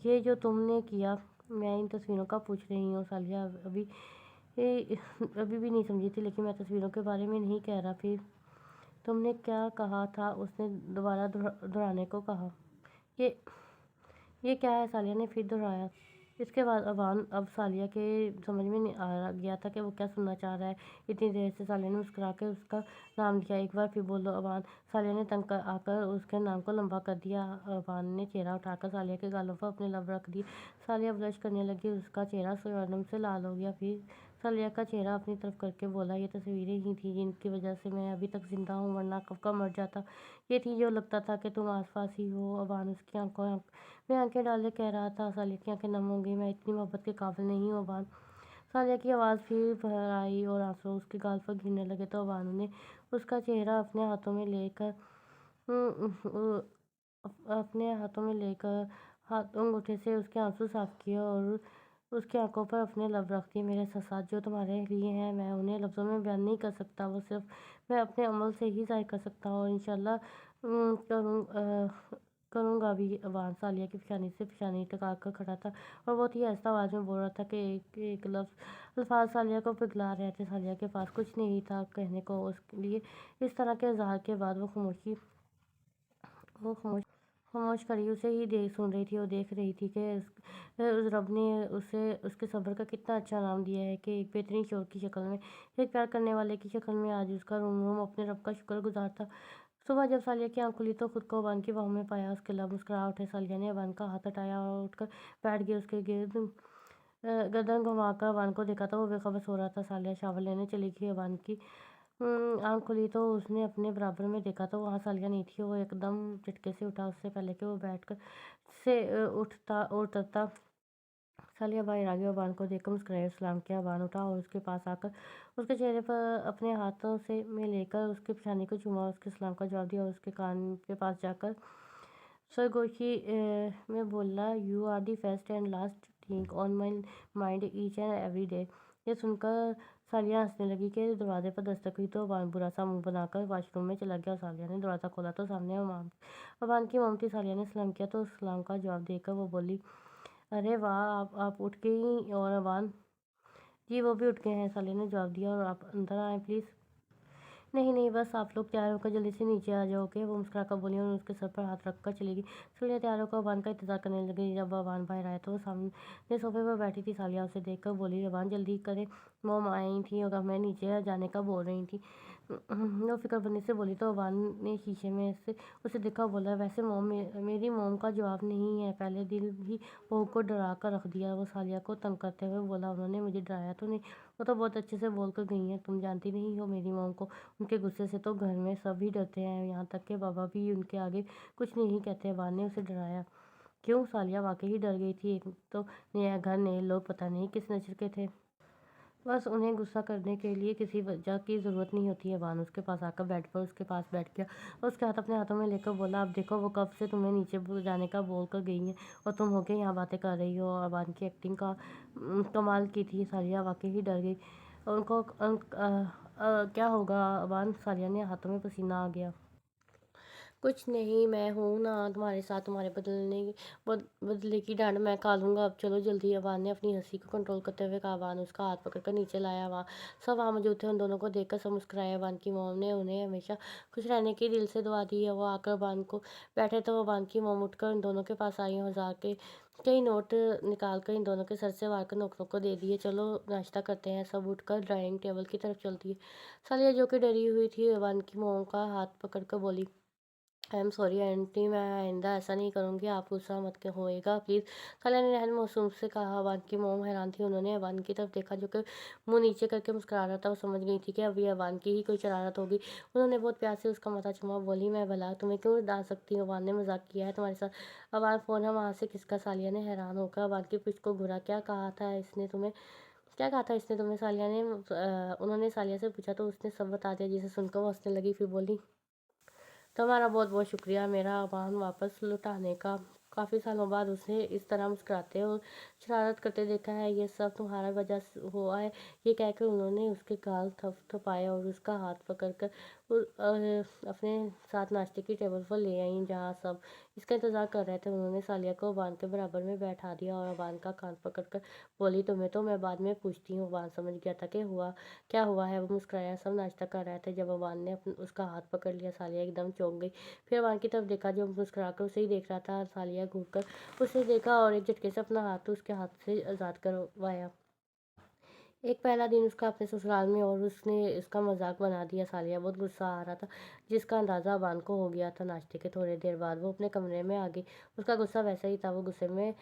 ये जो तुमने किया, मैं इन तस्वीरों का पूछ रही हूँ। सालिया अभी भी नहीं समझी थी, लेकिन मैं तस्वीरों के बारे में नहीं कह रहा। फिर तुमने क्या कहा था? उसने दोबारा दोहराने को कहा। ये ये क्या है? सालिया ने फिर दोहराया। इसके बाद अब सालिया के समझ में नहीं आ गया था कि वो क्या सुनना चाह रहा है। इतनी देर से सालिया ने मुस्कुरा के उसका नाम लिया। एक बार फिर बोलो अबान। सालिया ने तंग आकर उसके नाम को लंबा कर दिया। अबान ने चेहरा उठाकर सालिया के गालों पर अपने लब रख दिए। सालिया ब्लश करने लगी। उसका चेहरा स्वर्णम से लाल हो गया। फिर सालिया का चेहरा अपनी तरफ करके बोला, ये तस्वीरें ही थी जिनकी वजह से मैं अभी तक जिंदा हूँ, वरना कब का मर जाता। ये थी जो लगता था कि तुम आसपास ही हो। अबान उसकी आंखों में आंखें डाले कह रहा था। सालिया की आंखें नम हो गई। मैं इतनी मोहब्बत के काबिल नहीं हूँ अबान। सालिया की आवाज़ फिर बाहर आई और आंसू उसके गाल पर गिरने लगे। तो अबान ने उसका चेहरा अपने हाथों में लेकर हाथ अंगूठे से उसके आंसू साफ किए और उसकी आंखों पर अपने लब रख दिए। मेरे साथ जो तुम्हारे लिए हैं, मैं उन्हें लफ्ज़ों में बयान नहीं कर सकता। वो सिर्फ मैं अपने अमल से ही ज़ाहिर कर सकता हूँ, और इंशाल्लाह करूँगा भी। अबान सालिया की पेशानी से पेशानी टका कर खड़ा था और बहुत ही ऐसा आवाज़ में बोल रहा था कि एक अल्फाज सालिया को पिघला रहे थे। सालिया के पास कुछ नहीं था कहने को उसके लिए। इस तरह के इज़हार के बाद वो खामोश खड़ी उसे ही सुन रही थी और देख रही थी कि उस रब ने उसे उसके सब्र का कितना अच्छा नाम दिया है कि एक बेहतरीन शोर की शक्ल में, एक प्यार करने वाले की शक्ल में आज उसका रोम रोम अपने रब का शुक्र गुजार था। सुबह जब सालिया की आंख खुली तो खुद को अबान की बाहों में पाया। उसके लब मुस्कुरा उठे। सालिया ने अबान का हाथ हटाया और उठकर बैठ गई। उसके गर्दन घुमाकर अबान को देखा तो वो बेखबर सो रहा था। सालिया शावर लेने चली गई। अबान की आंख खुली तो उसने अपने बराबर में देखा तो वहाँ सालिया नहीं थी। वो एकदम झटके से उठा, उससे पहले कि वो बैठकर से उठता। सालिया बाहर आ गया। अबान को देखकर मुस्कुराया, सलाम किया। अबान उठा और उसके पास आकर उसके चेहरे पर अपने हाथों से में लेकर उसकी पेशानी को चूमा, उसके सलाम का जवाब दिया और उसके कान के पास जाकर सरगोशी में बोला, you are the first and last thing on my mind each and every day. ये सुनकर सालिया हंसने लगी कि दरवाजे पर दस्तक हुई तो अबान बुरा सा मुंह बनाकर वाशरूम में चला गया। और सालिया ने दरवाज़ा खोला तो सामने अबान की मम थी। सालिया ने सलाम किया तो सलाम का जवाब देकर वो बोली, अरे वाह, आप उठ गई। और अबान, जी वो भी उठ गए हैं, सालिया ने जवाब दिया। और आप अंदर आएँ प्लीज़। नहीं नहीं, बस आप लोग तैयार होकर जल्दी से नीचे आ जाओगे, वो मुस्कुराकर बोली और उसके सर पर हाथ रखकर चली गई। सालिया तैयार होकर अबान का इंतजार करने लगी। जब अबान बाहर आया तो वो सामने सोफे पर बैठी थी। सालिया उसे देखकर बोली, अबान जल्दी करें, मोम आई थी और मैं नीचे जाने का बोल रही थी। वो फिक्रमंदी से बोली तो अबान ने शीशे में से उसे देखा और बोला, वैसे मोम मेरी मोम का जवाब नहीं है, पहले दिल ही बहू को डरा कर रख दिया। वो सालिया को तंग करते हुए बोला, उन्होंने मुझे डराया तो नहीं, वो तो बहुत अच्छे से बोल कर गई हैं, तुम जानती नहीं हो मेरी मोम को। उनके गुस्से से तो घर में सभी डरते हैं, यहाँ तक के बाबा भी उनके आगे कुछ नहीं कहते। अबान ने उसे डराया? क्यों? सालिया वाकई ही डर गई थी। एक तो नया घर, नए लोग, पता नहीं किस नस्ल के थे। बस उन्हें गुस्सा करने के लिए किसी वजह की ज़रूरत नहीं होती है। अबान उसके पास आकर बेड पर उसके पास बैठ गया और उसके हाथ अपने हाथों में लेकर बोला, अब देखो वो कब से तुम्हें नीचे जाने का बोल कर गई हैं और तुम होके यहाँ बातें कर रही हो। अबान की एक्टिंग का कमाल की थी। सालिया वाकई ही डर गई। उनको क्या होगा अबान? सालिया ने हाथों में पसीना आ गया। कुछ नहीं, मैं हूँ ना तुम्हारे साथ, तुम्हारे बदले की डांड मैं खा लूँगा। अब चलो जल्दी। अबान ने अपनी हंसी को कंट्रोल करते हुए कहा। अबान उसका हाथ पकड़कर नीचे लाया। वहाँ सब वहाँ मौजूद थे। उन दोनों को देखकर सब मुस्कुराए। अबान की मोम ने उन्हें हमेशा खुश रहने की दिल से दुआ दी है। वो आकर अबान को बैठे तो अबान की मोम उठकर इन दोनों के पास आई और जाके कई नोट निकाल कर इन दोनों के सर से वार कर नौकरों को दे दिए। चलो नाश्ता करते हैं। सब उठकर डाइनिंग टेबल की तरफ चलती है। सालिया जो कि डरी हुई थी अबान की मोम का हाथ पकड़कर बोली, आई एम सॉरी आंटी, मैं आइंदा ऐसा नहीं करूँगी, आप गुस्सा मत के होएगा प्लीज़। खाला ने रहन मासूम से कहा। अबान की मोम हैरान थी। उन्होंने अबान की तरफ देखा जो कि मुंह नीचे करके मुस्कुरा रहा था। वो समझ गई थी कि अब ये अबान की ही कोई शरारत होगी। उन्होंने बहुत प्यार से उसका माथा चूमा। बोली, मैं भला तुम्हें क्यों डांट सकती हूँ, अबान ने मजाक किया है तुम्हारे साथ। अबान फ़ोन है वहाँ से किसका? सालिया ने हैरान होकर अबान की पीठ को घुरा। क्या कहा था इसने तुम्हें? उन्होंने सालिया से पूछा तो उसने सब बता दिया। जिसे सुनकर वो हंसने लगी। फिर बोली, तुम्हारा बहुत बहुत शुक्रिया मेरा अबान वापस लौटाने का। काफ़ी सालों बाद उसे इस तरह मुस्कुराते और शरारत करते देखा है। ये सब तुम्हारा वजह से हुआ है, ये कहकर उन्होंने उसके गाल थपथपाए और उसका हाथ पकड़कर अपने साथ नाश्ते की टेबल पर ले आईं, जहाँ सब इसका इंतज़ार कर रहे थे। उन्होंने सालिया को अबान के बराबर में बैठा दिया और अबान का कान पकड़कर बोली, तुम्हें तो मैं बाद में पूछती हूँ। अबान समझ गया था कि क्या हुआ है। वो मुस्कुराया। सब नाश्ता कर रहे थे। जब अबान ने उसका हाथ पकड़ लिया, सालिया एकदम चौंक गई। फिर अबान की तरफ देखा, जो मुस्कुराकर उसे ही देख रहा था। सालिया घूरकर उसे देखा और एक झटके से अपना हाथ उसके हाथ से आज़ाद करवाया। एक पहला दिन उसका अपने ससुराल में और उसने इसका मजाक बना दिया। सालिया बहुत गुस्सा आ रहा था, जिसका अंदाज़ा अबान को हो गया था। नाश्ते के थोड़ी देर बाद वो अपने कमरे में आ गई। उसका गुस्सा वैसा ही था। वो गुस्से में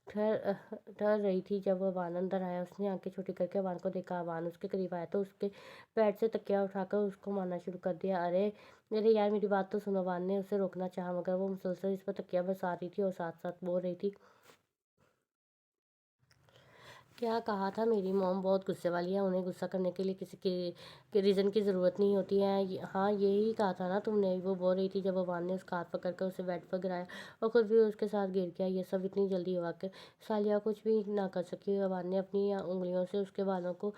ठहर रही थी जब अबान अंदर आया। उसने आंखें छोटी करके अबान को देखा। अबान उसके करीब आया तो उसके बेड से तकिया उठाकर उसको मारना शुरू कर दिया। अरे अरे यार, मेरी बात तो सुनो। अबान ने उसे रोकना चाहा, मगर वो मुसलसल इस पर तकिया बरसा रही थी और साथ साथ बोल रही थी, क्या कहा था, मेरी मॉम बहुत गुस्से वाली है। उन्हें गुस्सा करने के लिए किसी के रीज़न की ज़रूरत नहीं होती है। हाँ, यही कहा था ना तुमने, वो बोल रही थी जब अबान ने उसका हाथ पकड़कर उसे बेड पर गिराया और खुद भी उसके साथ गिर गया। ये सब इतनी जल्दी हुआ कि सालिया कुछ भी ना कर सकी। अबान ने अपनी उंगलियों से उसके बालों को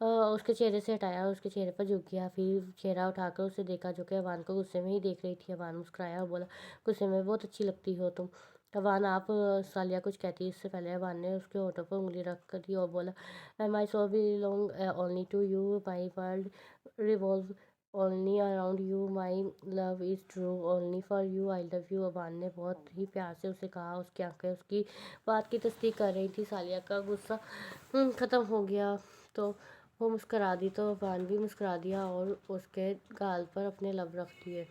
उसके चेहरे से हटाया और उसके चेहरे पर झुक गया। फिर चेहरा उठाकर उसे देखा, जो कि अबान को गुस्से में ही देख रही थी। अबान मुस्कुराया और बोला, गुस्से में बहुत अच्छी लगती हो तुम। अबान आप सालिया कुछ कहती। इससे पहले अबान ने उसके होठों पर उंगली रख कर दी और बोला, my soul belong only to you, my world revolve only around you, my love is true only for you, I love you. Aban ने बहुत ही प्यार से उसे कहा। उसकी आंखें उसकी बात की तस्दीक कर रही थी। सालिया का गुस्सा ख़त्म हो गया तो वो मुस्करा दी, तो अबान भी मुस्करा दिया और उसके गाल पर अपने लब रख दिए।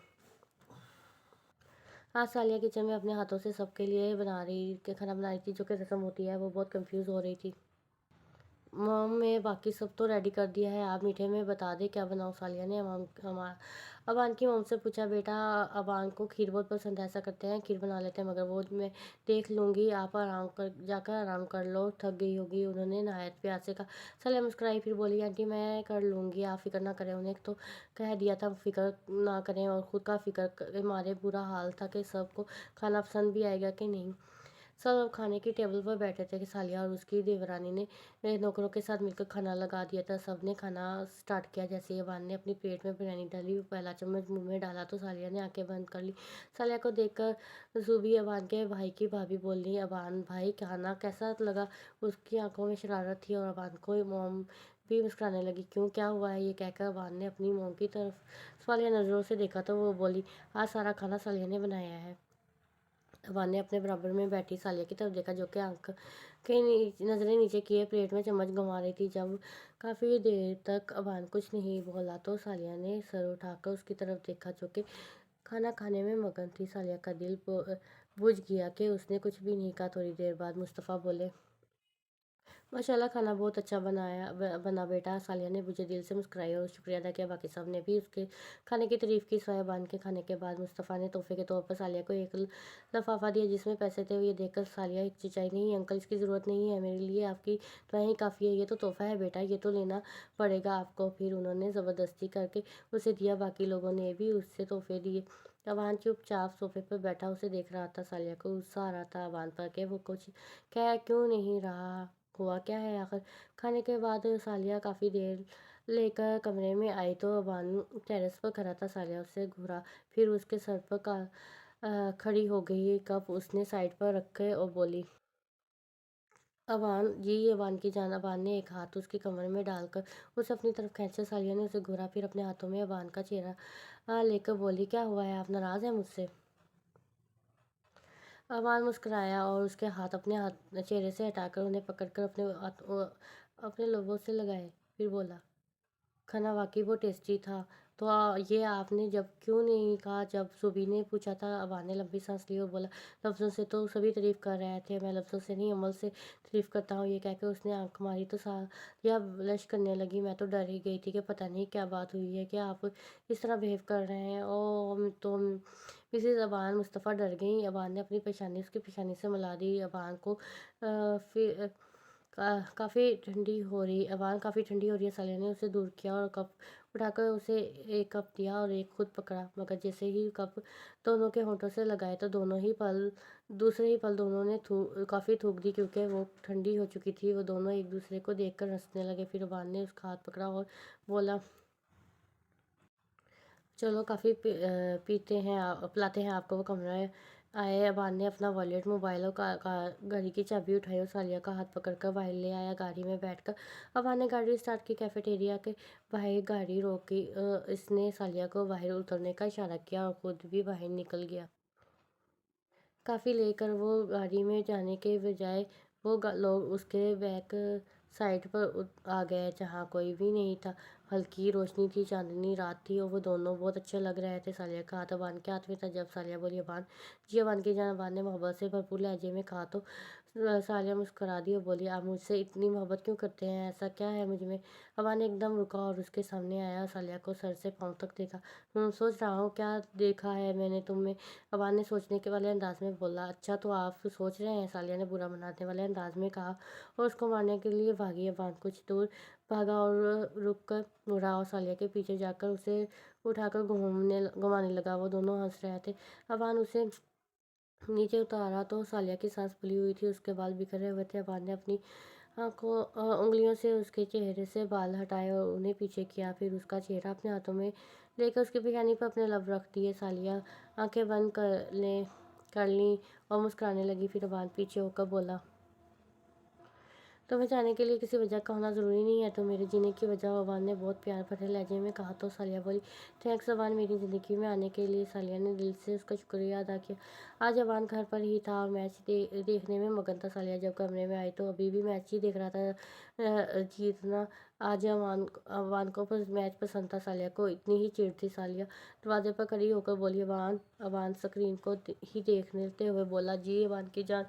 आज सालिया किचन में अपने हाथों से सबके लिए खाना बना रही थी, जो कि रस्म होती है। वो बहुत कंफ्यूज हो रही थी। मॉम, मैं बाकी सब तो रेडी कर दिया है, आप मीठे में बता दें क्या बनाऊँ। सालिया ने अबान की मॉम से पूछा। बेटा, अबान को खीर बहुत पसंद है, ऐसा करते हैं खीर बना लेते हैं, मगर वो मैं देख लूँगी, आप जाकर आराम कर लो, थक गई होगी। उन्होंने नहायत प्यार से कहा। सालिया मुस्कुराई, फिर बोली, आंटी मैं कर लूँगी, आप फिक्र ना करें। उन्हें तो कह दिया था फिक्र ना करें, और ख़ुद का फिक्र के मारे बुरा हाल था कि सबको खाना पसंद भी आएगा कि नहीं। सब अब खाने की टेबल पर बैठे थे कि सालिया और उसकी देवरानी ने नौकरों के साथ मिलकर खाना लगा दिया था। सब ने खाना स्टार्ट किया। जैसे ही अबान ने अपनी प्लेट में बिरयानी डाली, पहला चम्मच मुंह में डाला तो सालिया ने आंखें बंद कर ली। सालिया को देखकर जूबी अबान के भाई की भाभी बोली, अबान भाई, खाना कैसा लगा। उसकी आंखों में शरारत थी और अबान को मॉम भी मुस्कुराने लगी। क्यों, क्या हुआ है। ये कहकर अबान ने अपनी मॉम की तरफ सालिया नज़रों से देखा तो वो बोली, आज सारा खाना सालिया ने बनाया है। अबान ने अपने बराबर में बैठी सालिया की तरफ देखा, जो कि आंख के नज़रें नीचे किए प्लेट में चम्मच घुमा रही थी। जब काफ़ी देर तक अबान कुछ नहीं बोला तो सालिया ने सर उठाकर उसकी तरफ देखा, जो कि खाना खाने में मगन थी। सालिया का दिल बुझ गया कि उसने कुछ भी नहीं कहा। थोड़ी देर बाद मुस्तफ़ा बोले, माशाल्लाह, खाना बहुत अच्छा बना बेटा। सालिया ने मुझे दिल से मुस्कुराई और शुक्रिया अदा किया। बाकी सब ने भी उसके खाने की तारीफ़ की। सोया बान के खाने के बाद मुस्तफ़ा ने तोहफे के तौर पर सालिया को एक लफाफा दिया, जिसमें पैसे थे। ये देखकर सालिया हिचकिचाई, नहीं अंकल, इसकी ज़रूरत नहीं है, मेरे लिए आपकी दुआएं ही काफ़ी है। ये तो तोहफ़ा है बेटा, ये तो लेना पड़ेगा आपको। फिर उन्होंने ज़बरदस्ती करके उसे दिया। बाकी लोगों ने भी उससे तोहफे दिए। अबान चुपचाप सोफे पर बैठा उसे देख रहा था। सालिया को गुस्सा आ रहा था अबान पर कि वो कुछ कह क्यों नहीं रहा, हुआ क्या है आखिर। खाने के बाद सालिया काफ़ी देर लेकर कमरे में आई तो अबान टेरेस पर खड़ा था। सालिया उससे घूरा, फिर उसके सर पर खड़ी हो गई। कप उसने साइड पर रखे और बोली, अबान जी, अबान की जान। अबान ने एक हाथ उसकी कमर में डालकर उसे अपनी तरफ खींचा। सालिया ने उसे घूरा, फिर अपने हाथों में अबान का चेहरा लेकर बोली, क्या हुआ है, आप नाराज़ हैं मुझसे। अबान मुस्कुराया और उसके हाथ अपने हाथ चेहरे से हटाकर उन्हें पकड़कर अपने लोगों से लगाए। फिर बोला, खाना वाकई बहुत टेस्टी था। तो ये आपने जब क्यों नहीं कहा। जब सुबी ने पूछा था, अबान ने लंबी सांस ली और बोला, लफ्ज़ों से तो सभी तारीफ़ कर रहे थे, मैं लफ्ज़ों से नहीं अमल से तारीफ़ करता हूँ। ये कहकर उसने आंख मारी तो सालिया ब्लश करने लगी। मैं तो डर ही गई थी कि पता नहीं क्या बात हुई है कि आप इस तरह बिहेव कर रहे हैं। तो मिसेज़ अबान मुस्तफ़ा डर गई। अबान ने अपनी पेशानी उसकी पेशानी से मिला दी। अबान को फिर काफ़ी ठंडी हो रही है। सालिया ने उसे दूर किया और कप उठाकर उसे एक कप दिया और एक खुद पकड़ा, मगर जैसे ही कप दोनों के होठों से लगाए तो दूसरे ही पल दोनों ने कॉफ़ी थूक दी, क्योंकि वो ठंडी हो चुकी थी। वो दोनों एक दूसरे को देखकर हंसने लगे। फिर अबान ने उसका हाथ पकड़ा और बोला, चलो काफ़ी पीते हैं, पिलाते हैं आपको। वो कमरे आए। अबान ने अपना वॉलेट, मोबाइल और गाड़ी की चाबी उठाई और सालिया का हाथ पकड़कर बाहर ले आया। गाड़ी में बैठकर अबान ने गाड़ी स्टार्ट की। कैफेटेरिया के बाहर गाड़ी रोकी। इसने सालिया को बाहर उतरने का इशारा किया और खुद भी बाहर निकल गया। काफ़ी लेकर वो गाड़ी में जाने के बजाय लोग उसके बैक साइड पर आ गए, जहाँ कोई भी नहीं था। हल्की रोशनी थी, चांदनी रात थी और वो दोनों बहुत अच्छे लग रहे थे। सालिया का हाथ अबान के हाथ में था। जब सालिया बोली, अबान जी, अबान की जान, अबान ने मोहब्बत से भरपूर लहजे में कहा तो सालिया मुस्कुरा दी और बोली, आप मुझसे इतनी मोहब्बत क्यों करते हैं? ऐसा क्या है मुझ में? अबान एकदम रुका और उसके सामने आया। सालिया को सर से पाँव तक देखा। सोच रहा हूँ क्या देखा है मैंने तुम में? अबान ने सोचने के वाले अंदाज में बोला। अच्छा, तो आप सोच रहे हैं? सालिया ने बुरा मनाने वाले अंदाज में कहा और उसको मारने के लिए भागी। अबान कुछ दूर भागा और रुक कर मुड़ा और सालिया के पीछे जाकर उसे उठाकर घुमाने लगा। वो दोनों हंस रहे थे। अबान उसे नीचे उतारा तो सालिया की सांस फूली हुई थी, उसके बाल बिखरे हुए थे। अबान ने अपनी उंगलियों से उसके चेहरे से बाल हटाए और उन्हें पीछे किया। फिर उसका चेहरा अपने हाथों में लेकर उसके पेशानी पर अपने लब रख दिए। सालिया आंखें बंद कर ली और मुस्कुराने लगी। फिर अबान पीछे होकर बोला, तुम्हें जाने के लिए किसी वजह का होना ज़रूरी नहीं है, तो मेरे जीने की वजह। अबान ने बहुत प्यार भरे लहजे में कहा तो सालिया बोली, थैंक्स अबान, मेरी ज़िंदगी में आने के लिए। सालिया ने दिल से उसका शुक्रिया अदा किया। आज अबान घर पर ही था और मैच देखने में मगन था। सालिया जब कमरे में आई तो अभी भी मैच ही देख रहा था। जीतना आज अबान को मैच पसंद था। सालिया को इतनी ही चिढ़ थी। सालिया दरवाजे पर खड़ी होकर बोली, अबान। अबान स्क्रीन को ही देखते हुए बोला, जी अबान की जान,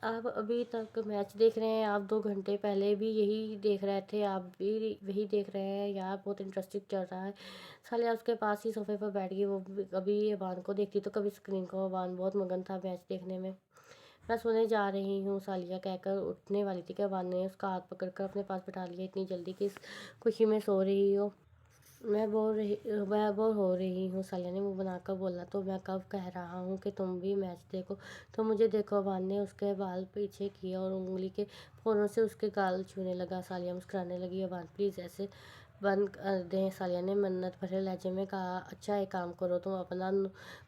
आप अभी तक मैच देख रहे हैं? आप 2 घंटे पहले भी यही देख रहे थे। आप भी वही देख रहे हैं? यार बहुत इंटरेस्टिंग चल रहा है। सालिया उसके पास ही सोफे पर बैठ गई। वो कभी अबान को देखती तो कभी स्क्रीन को। अबान बहुत मगन था मैच देखने में। मैं सोने जा रही हूँ, सालिया कहकर उठने वाली थी कि अबान ने उसका हाथ पकड़कर अपने पास बैठा लिया। इतनी जल्दी किस खुशी में सो रही हो? मैं बोर हो रही हूँ, सालिया ने मुंह बनाकर बोला। तो मैं कब कह रहा हूँ कि तुम भी मैच देखो? तो मुझे देखो। अबान ने उसके बाल पीछे किए और उंगली के फोरों से उसके गाल छूने लगा। सालिया मुस्कुराने लगी। अबान प्लीज़ ऐसे बंद कर दें, सालिया ने मन्नत भरे लहजे में कहा। अच्छा, एक काम करो, तुम अपना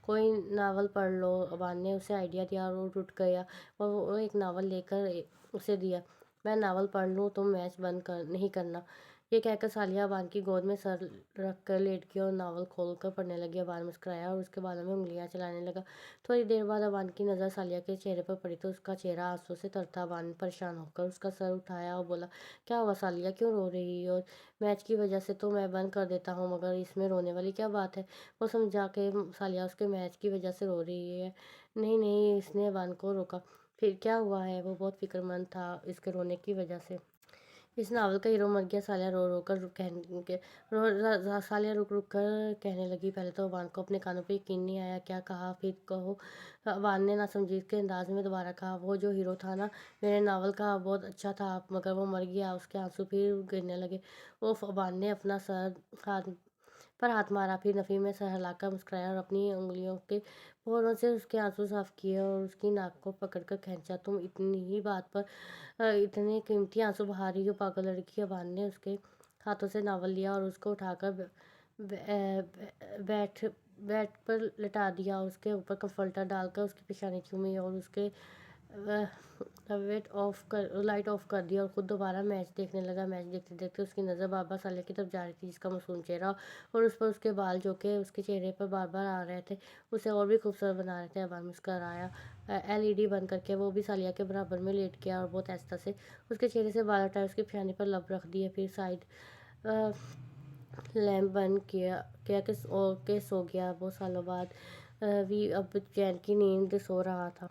कोई नावल पढ़ लो। अबान ने उसे आइडिया दिया और वो उठ गया और वो एक नावल लेकर उसे दिया। मैं नावल पढ़ लूँ, तुम मैच बंद नहीं करना। ये कहकर सालिया अबान की गोद में सर रख कर लेट गई और नावल खोलकर पढ़ने लगी। अबान मुस्कुराया और उसके बालों में उंगलियां चलाने लगा। थोड़ी देर बाद अबान की नज़र सालिया के चेहरे पर पड़ी तो उसका चेहरा आंसू से तर था। अबान ने परेशान होकर उसका सर उठाया और बोला, क्या हुआ सालिया, क्यों रो रही हो? मैच की वजह से तो मैं बंद कर देता हूँ, मगर इसमें रोने वाली क्या बात है? वो समझा के सालिया उसके मैच की वजह से रो रही है। नहीं नहीं, इसने अबान को रोका। फिर क्या हुआ है? वो बहुत फिक्रमंद था इसके रोने की वजह से। इस नावल का हीरो मर गया, सालिया रो रो कर सालिया रुक रुक कर कहने लगी। पहले तो अबान को अपने कानों पे यकीन नहीं आया। क्या कहा? फिर कहो। अबान ने नासमझी के अंदाज में दोबारा कहा, वो जो हीरो था ना मेरे नावल का, बहुत अच्छा था, मगर वो मर गया। उसके आंसू फिर गिरने लगे। उफ! अबान ने अपना सर हाथ पर हाथ मारा। फिर नफ़ी में सर हिलाकर मुस्कुराया और अपनी उंगलियों के फोड़ों से उसके आंसू साफ किए और उसकी नाक को पकड़कर खींचा। तुम इतनी ही बात पर इतने कीमती आंसू बहा रही हो, पागल लड़की। अबान ने उसके हाथों से नावल लिया और उसको उठाकर बैठ बेड पर लिटा दिया। उसके ऊपर कम्फर्टर डालकर उसकी पेशानी चूमी और उसके लाइट ऑफ कर दी और खुद दोबारा मैच देखने लगा। मैच देखते देखते उसकी नज़र बार बार साले की तरफ जा रही थी, जिसका मासूम चेहरा और उस पर उसके बाल जो कि उसके चेहरे पर बार बार आ रहे थे उसे और भी खूबसूरत बना रहे थे। अबान मुस्कराया। एलईडी बंद करके वो भी सालिया के बराबर में लेट गया और बहुत आहिस्ता से उसके चेहरे से बाल हटाए, उसकी पेशानी पर लब रख दिए। फिर साइड लैम्प बंद किया के सो गया। वो सालों बाद भी अब चैन की नींद सो रहा था।